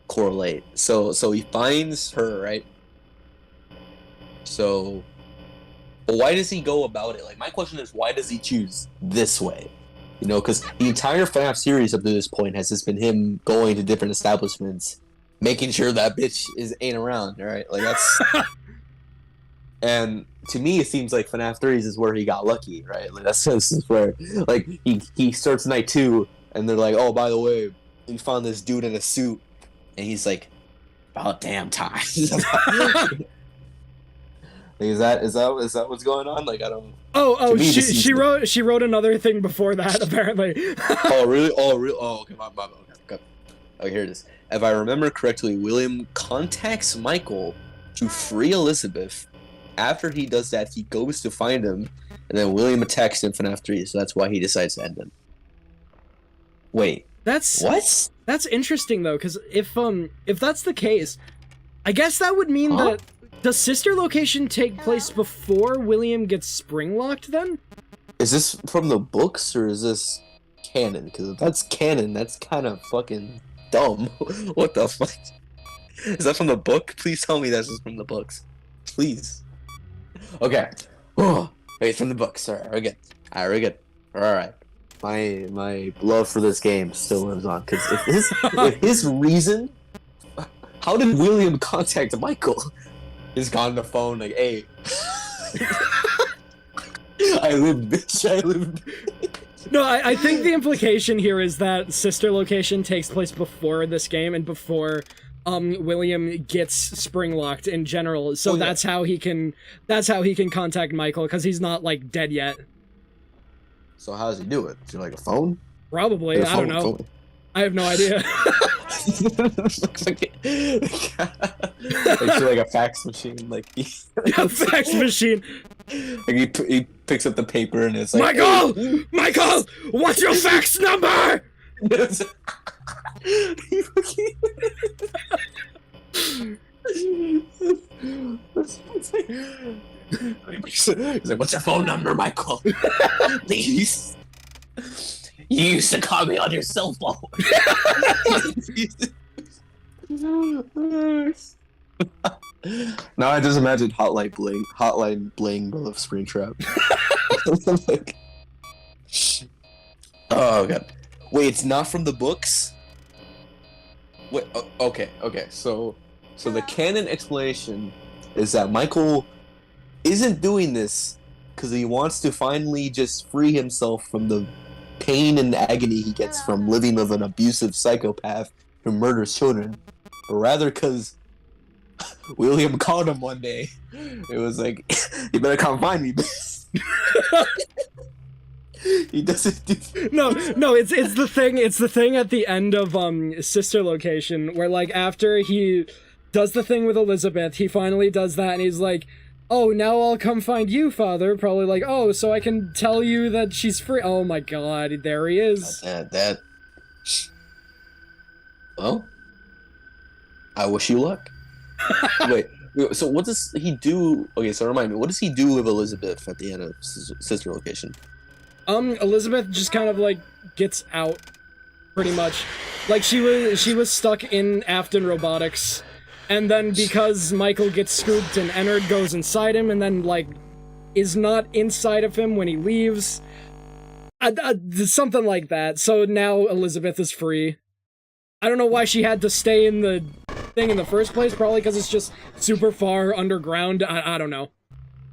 correlate? So he finds her, right? So, but why does he go about it? Like, my question is, why does he choose this way? Because the entire FNAF series up to this point has just been him going to different establishments, making sure that bitch ain't around, alright? Like, that's... And to me, it seems like FNAF 3 is where he got lucky, right? Like, this is where, like, he starts night 2, and they're like, oh, by the way, we found this dude in a suit, and he's like, about damn time. Is that what's going on? Like, I don't. Oh! She wrote another thing before that apparently. Oh really? Oh okay. Okay, here it is. If I remember correctly, William contacts Michael to free Elizabeth. After he does that, he goes to find him, and then William attacks him for FNAF 3. So that's why he decides to end him. Wait. What? That's interesting though, because if that's the case, I guess that would mean that. Does Sister Location take place before William gets spring locked then? Is this from the books or is this canon? Because if that's canon, that's kind of fucking dumb. What the fuck? Is that from the book? Please tell me this is from the books. Please. Okay. Oh, wait, it's from the books. Alright, we're good. Alright. my love for this game still lives on. Because if his reason, how did William contact Michael? He's gone on the phone like, hey, I lived, bitch. I lived. No, I think the implication here is that sister location takes place before this game and before William gets spring locked in general. So that's how he can contact Michael, because he's not like dead yet. So how does he do it? Is it like a phone? Probably. I don't know. I have no idea. Looks like it's like a fax machine. Like a fax machine. Like he picks up the paper and it's like, Michael, hey. Michael, what's your fax number? He's like, what's your phone number, Michael? Please. You used to call me on your cell phone. Now I just imagine Hotline Bling of Springtrap. Like, oh god. Wait, it's not from the books? Wait, okay. So the canon explanation is that Michael isn't doing this because he wants to finally just free himself from the pain and agony he gets from living with an abusive psychopath who murders children, but rather because William called him one day. It was like, you better come find me. He doesn't do. No, it's the thing at the end of Sister Location, where like after he does the thing with Elizabeth, he finally does that, and he's like, oh, now I'll come find you, Father. Probably like, oh, so I can tell you that she's free. Oh my god, there he is. Well, I wish you luck. Wait, so what does he do? Okay, so remind me, what does he do with Elizabeth at the end of Sister Location? Elizabeth just kind of like gets out, pretty much. Like she was stuck in Afton Robotics, and then because Michael gets scooped and Ennard goes inside him, and then like is not inside of him when he leaves, something like that. So now Elizabeth is free. I don't know why she had to stay in the thing in the first place. Probably because it's just super far underground. I don't know.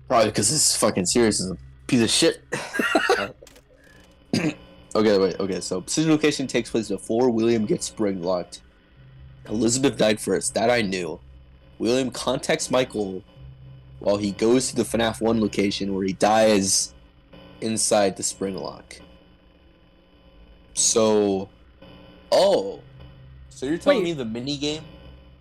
Probably because this fucking series is a piece of shit. Okay, so Sister Location takes place before William gets spring locked. Elizabeth died first, that I knew. William contacts Michael while he goes to the FNAF 1 location where he dies inside the spring lock. So you're telling me the minigame?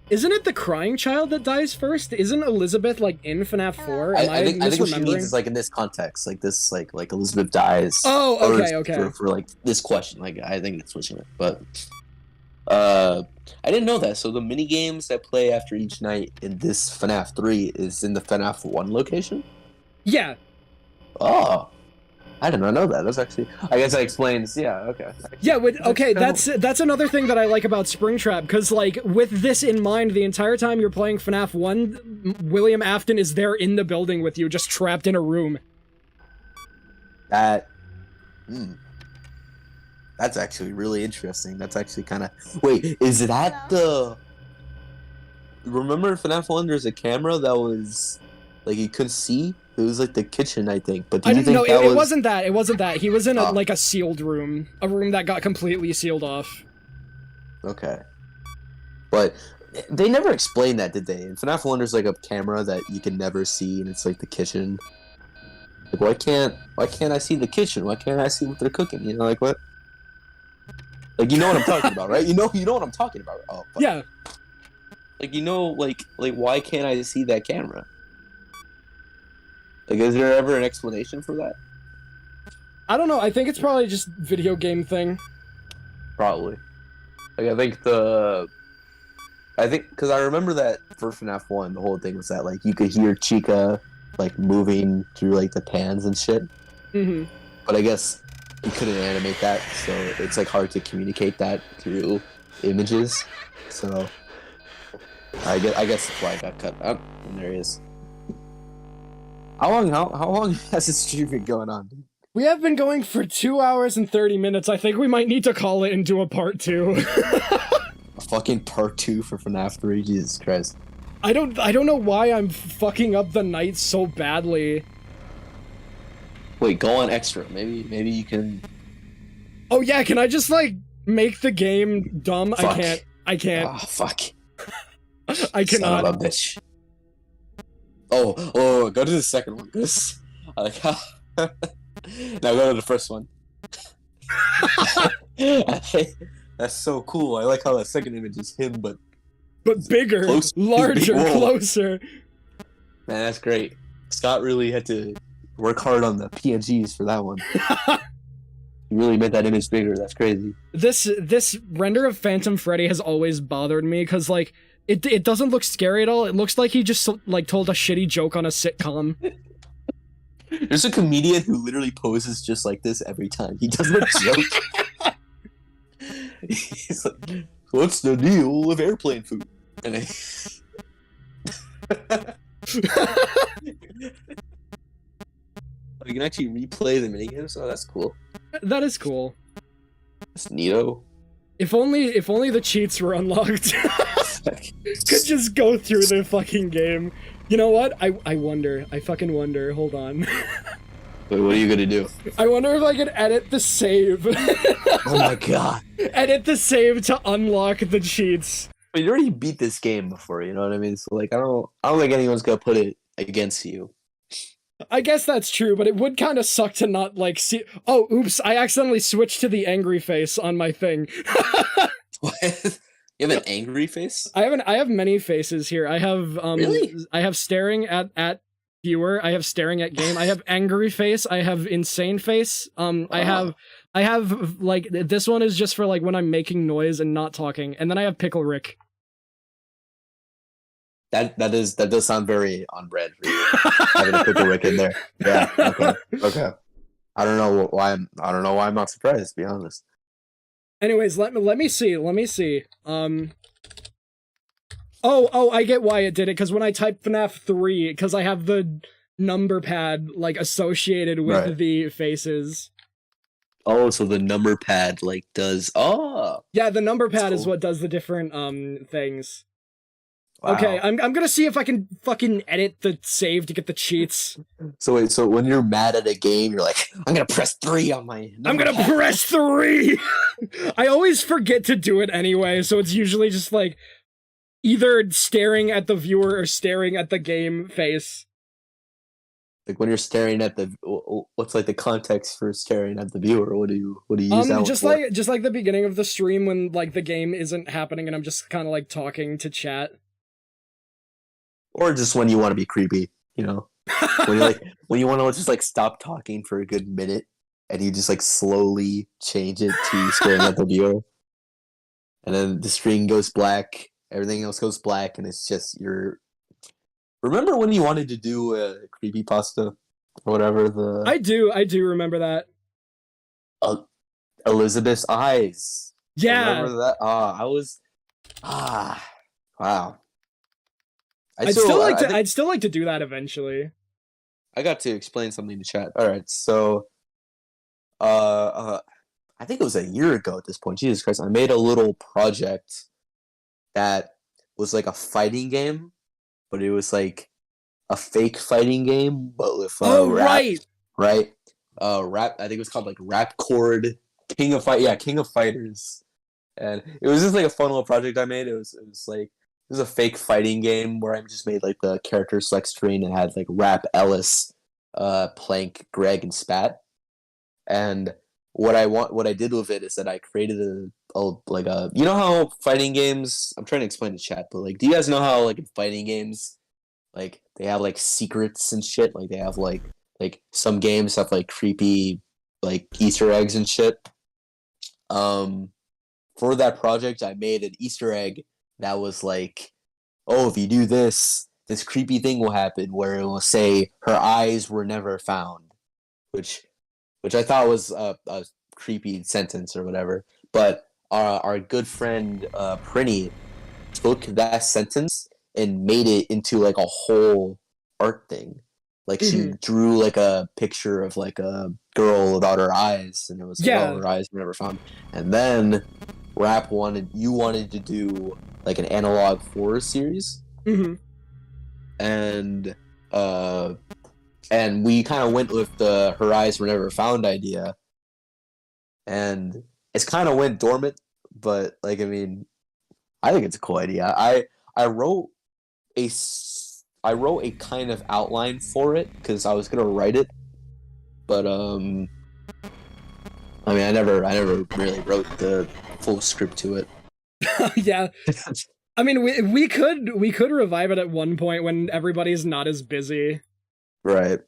Isn't it the crying child that dies first? Isn't Elizabeth like in FNAF 4? I think what she means is like in this context, like this, like Elizabeth dies. Oh, okay. For like this question, like I think that's what she meant. But I didn't know that. So the mini games that play after each night in this FNAF 3 is in the FNAF 1 location. Yeah. Oh. I did not know that. That's actually, I guess that explains. Yeah, okay. Yeah, that's another thing that I like about Springtrap, because like with this in mind, the entire time you're playing FNAF 1, William Afton is there in the building with you, just trapped in a room. That's actually really interesting. That's actually kind of, wait, is that the? Remember in FNAF 1, there's a camera that was like you couldn't see. It was like the kitchen, I think. But did you think it wasn't that. It wasn't that. He was in like a sealed room, a room that got completely sealed off. Okay, but they never explained that, did they? In FNAF 1, there's like a camera that you can never see, and it's like the kitchen. Like, why can't I see the kitchen? Why can't I see what they're cooking? You know, like what? Like, you know what I'm talking about, right? You know what I'm talking about. Oh, fuck. Yeah. Like, you know, like why can't I see that camera? Like, is there ever an explanation for that? I don't know. I think it's probably just video game thing. Probably. Like, I think because I remember that for FNAF 1, the whole thing was that, like, you could hear Chica, like, moving through, like, the pans and shit. Mm-hmm. But I guess you couldn't animate that, so it's, like, hard to communicate that through images. So, I guess that's why I got cut out. And there he is. How long has this stream been going on, dude? We have been going for 2 hours and 30 minutes. I think we might need to call it and do a part 2. A fucking part 2 for FNAF 3, Jesus Christ. I don't know why I'm fucking up the night so badly. Wait, go on extra. Maybe you can. Oh yeah, can I just like make the game dumb? Fuck. I can't. Oh fuck. I cannot. Son of a bitch. Oh, go to the second one. This. I like how. Now go to the first one. That's so cool. I like how that second image is him, but bigger, larger, Whoa. closer. Man, that's great. Scott really had to work hard on the PNGs for that one. He really made that image bigger. That's crazy. This render of Phantom Freddy has always bothered me because like it doesn't look scary at all. It looks like he just like told a shitty joke on a sitcom. There's a comedian who literally poses just like this every time he does a joke. He's like, "What's the deal with airplane food?" And you can actually replay the minigames, so that's cool. That is cool. That's neato. If only the cheats were unlocked. Could just go through the fucking game. You know what? I wonder. I fucking wonder. Hold on. Wait, what are you gonna do? I wonder if I could edit the save. Oh my god. Edit the save to unlock the cheats. But you already beat this game before, you know what I mean? So like I don't think anyone's gonna put it against you. I guess that's true, but it would kind of suck to not like see. Oh, oops! I accidentally switched to the angry face on my thing. What? You have an angry face? I have many faces here. I have Really? I have staring at viewer. I have staring at game. I have angry face. I have insane face. I have like this one is just for like when I'm making noise and not talking, and then I have pickle Rick. That does sound very on brand for you. Having a pickle Rick in there. Yeah. Okay. I don't know why I'm not surprised, to be honest. Anyways, let me see. Oh, I get why it did it, because when I type FNAF 3, because I have the number pad, like, associated with Right. the faces. Oh, so the number pad, like, does... Oh! Yeah, the number pad That's is cool. what does the different, things. Wow. Okay, I'm gonna see if I can fucking edit the save to get the cheats. So wait, so when you're mad at a game, you're like, I'm gonna press 3 on my... I'm gonna press 3! I always forget to do it anyway, so it's usually just, like, either staring at the viewer or staring at the game face. Like when you're staring at the... What's like the context for staring at the viewer? What do you use that just one for? just like the beginning of the stream when like the game isn't happening and I'm just kind of like talking to chat. Or just when you want to be creepy, you know? when you want to just like stop talking for a good minute and you just like slowly change it to staring at the viewer. And then the screen goes black, everything else goes black, and it's just your... Remember when you wanted to do a creepypasta or whatever? I do remember that. Elizabeth's Eyes. Yeah. Remember that? Wow. I'd still like to do that eventually. I got to explain something to chat. All right, so, I think it was a year ago at this point. Jesus Christ, I made a little project that was like a fighting game, but it was like a fake fighting game, but with rap, right? Rap. I think it was called like Rap Chord King of Fighters, and it was just like a fun little project I made. It was like. It was a fake fighting game where I just made like the character select screen and had like Rap, Ellis, Plank, Greg, and Spat. And what I did with it is that I created you know how fighting games, I'm trying to explain to chat, but like, do you guys know how like in fighting games, like they have like secrets and shit? Like they have like some games have like creepy like Easter eggs and shit. For that project, I made an Easter egg that was like, oh, if you do this creepy thing will happen where it will say her eyes were never found, which I thought was a creepy sentence or whatever. But our good friend Prinny took that sentence and made it into like a whole art thing. Like she drew like a picture of like a girl without her eyes, and it was like, oh, her eyes were never found. And then you wanted to do like an analog horror series, and we kind of went with the her eyes were never found idea, and it's kind of went dormant. But like, I mean, I think it's a cool idea. I wrote a kind of outline for it because I was gonna write it, but I mean, I never really wrote the full script to it. Yeah, I mean, we could revive it at one point when everybody's not as busy. Right.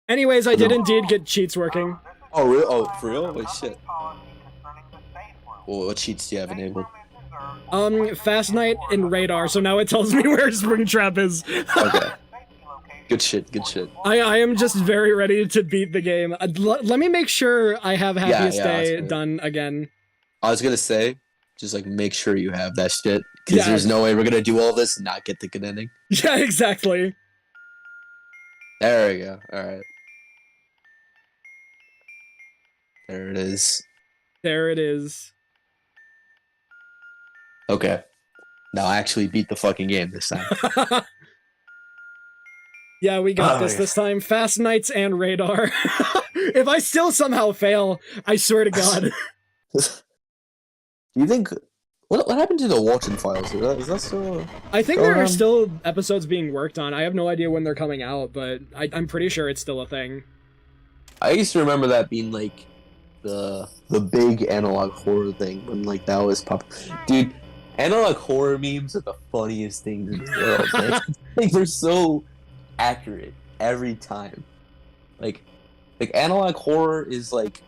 Anyways, I did indeed get cheats working. Oh, really? Oh, for real? Wait, shit. Well, what cheats do you have enabled? Fast Night and Radar, so now it tells me where Springtrap is. Okay. Good shit, good shit. I am just very ready to beat the game. Let me make sure I have Happiest Day done again. I was gonna say, just like make sure you have that shit, because there's no way we're gonna do all this and not get the good ending. Yeah, exactly. There we go, alright. There it is. There it is. Okay. Now I actually beat the fucking game this time. Yeah, we got this time. Fast Nights and Radar. If I still somehow fail, I swear to God. Do you think... What happened to the Walton files? Is that still... I think there are still episodes being worked on. I have no idea when they're coming out, but I'm pretty sure it's still a thing. I used to remember that being, like, the big analog horror thing when, like, that was Dude, analog horror memes are the funniest things in the world, man. Like, they're so accurate every time. Like analog horror is like,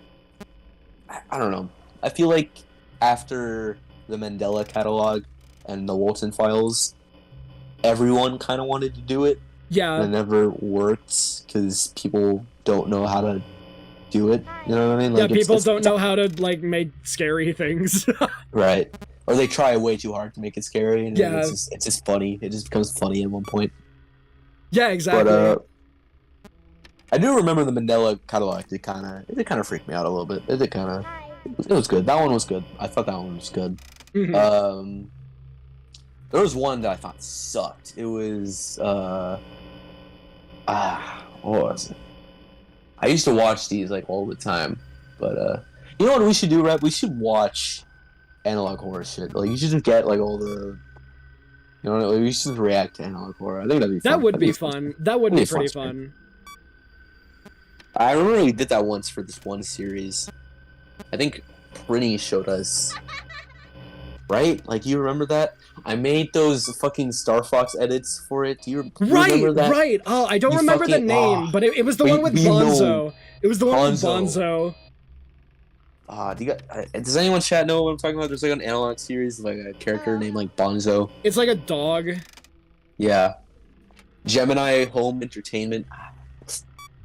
I don't know. I feel like after the Mandela catalog and the Walton files, everyone kind of wanted to do it. Yeah. And it never worked because people don't know how to do it. You know what I mean? Like, yeah, people don't know how to, like, make scary things. Right. Or they try way too hard to make it scary, and yeah. it's just funny. It just becomes funny at one point. Yeah, exactly. But I do remember the Mandela catalog. It kind of freaked me out a little bit. It was good. That one was good. I thought that one was good. There was one that I thought sucked. It was what was it? I used to watch these like all the time, but you know what we should do, Rep? We should watch analog horror shit. Like, you should just get like all the, you know, we should just react to analog horror. I think that'd be fun. That would be fun. That would be pretty fun. I remember we did that once for this one series. I think Prinny showed us. Right? Like, you remember that? I made those fucking Star Fox edits for it. Do you remember that? Right! Oh, I don't remember the name, but it was the one with Bonzo. It was the one with Bonzo. Does anyone chat know what I'm talking about? There's like an analog series, like a character named like Bonzo. It's like a dog. Yeah. Gemini Home Entertainment.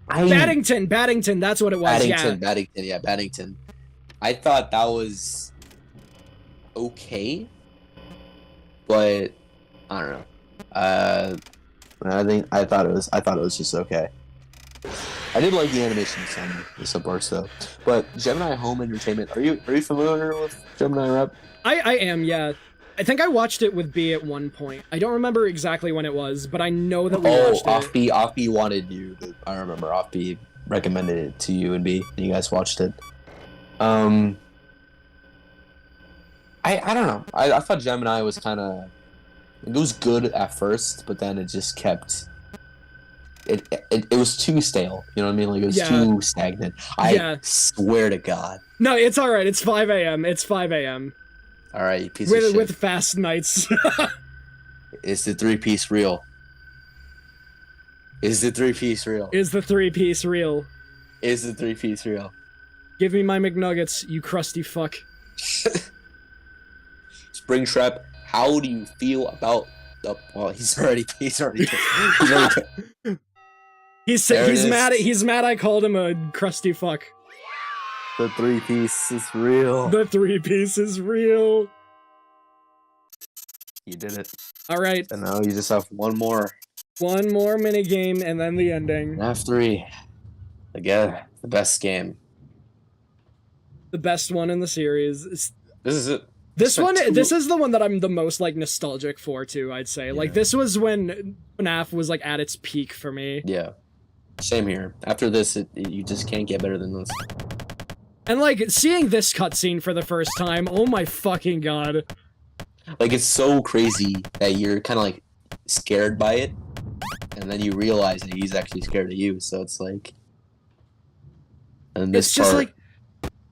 Baddington, that's what it was. Baddington. I thought that was okay, but I don't know. I thought it was just okay. I did like the animation some parts though. But Gemini Home Entertainment, are you familiar with Gemini Rep? I am, yeah. I think I watched it with B at one point. I don't remember exactly when it was, but I know that we watched it. Offb wanted you to, I remember Offb recommended it to you and B, and you guys watched it. I don't know. I thought Gemini was kind of, it was good at first, but then it just kept, it was too stale. You know what I mean? Like, it was too stagnant. I swear to God. No, it's all right. It's 5 a.m. It's 5 a.m. All right, you piece of shit. With fast nights. Is the 3-piece real? Is the 3-piece real? Is the 3-piece real? Is the 3-piece real? Give me my McNuggets, you crusty fuck. Springtrap, how do you feel about the? Well, he's mad I called him a crusty fuck. The 3-piece is real. The 3-piece is real. You did it. All right. And now you just have one more. One more minigame and then the ending. FNAF 3. Again, the best game. The best one in the series. This is it. This is the one that I'm the most, like, nostalgic for, too, I'd say. Yeah. Like, this was when FNAF was, like, at its peak for me. Yeah. Same here. After this, you just can't get better than this. And, like, seeing this cutscene for the first time, oh my fucking god. Like, it's so crazy that you're kind of, like, scared by it, and then you realize that he's actually scared of you, so it's like... And this it's just, part, like...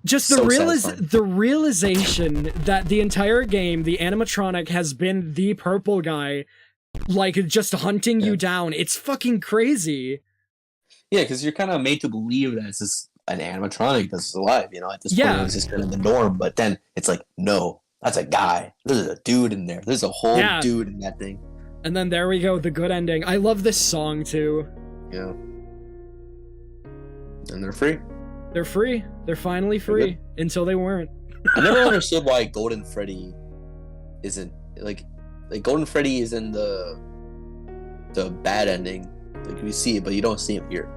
Just the realization that the entire game, the animatronic has been the purple guy, like, just hunting you down. It's fucking crazy. Yeah, because you're kind of made to believe that it's just an animatronic that's alive, you know? At this point, it's just kind of the norm, but then it's like, no, that's a guy. There's a dude in there. There's a whole dude in that thing. And then there we go, the good ending. I love this song, too. Yeah. And they're free. They're free. They're finally free. Until they weren't. I never understood why Golden Freddy isn't like Golden Freddy is in the bad ending. Like you see it, but you don't see him here.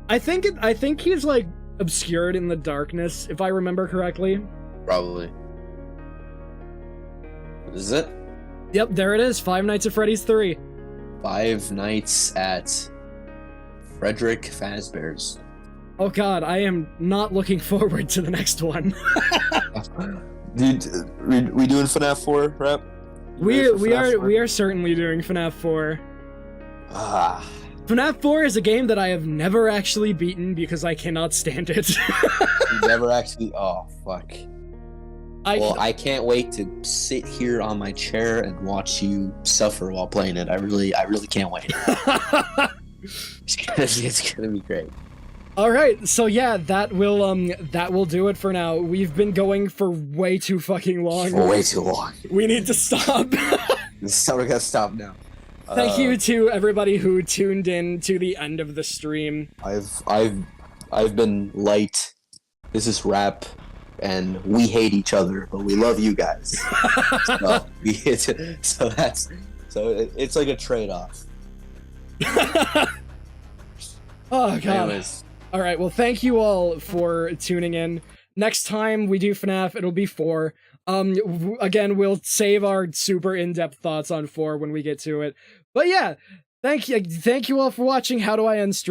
I think he's like obscured in the darkness, if I remember correctly. Probably. This is it? Yep, there it is. Five Nights at Freddy's 3. Five Nights at Frederick Fazbear's. Oh god, I am not looking forward to the next one. Dude, we doing FNAF 4 rap? We are certainly doing FNAF 4. FNAF 4 is a game that I have never actually beaten because I cannot stand it. You never actually... Oh, fuck. I can't wait to sit here on my chair and watch you suffer while playing it. I really can't wait. It's gonna be great. All right, so yeah, that will do it for now. We've been going for way too fucking long. Way too long. We need to stop. So we're gonna stop now. Thank you to everybody who tuned in to the end of the stream. I've been light. This is rap, and we hate each other, but we love you guys. So it's like a trade-off. Oh god. Anyways. All right, well, thank you all for tuning in. Next time we do FNAF, it'll be 4. Again, we'll save our super in-depth thoughts on 4 when we get to it. But yeah, thank you all for watching How Do I End Stream.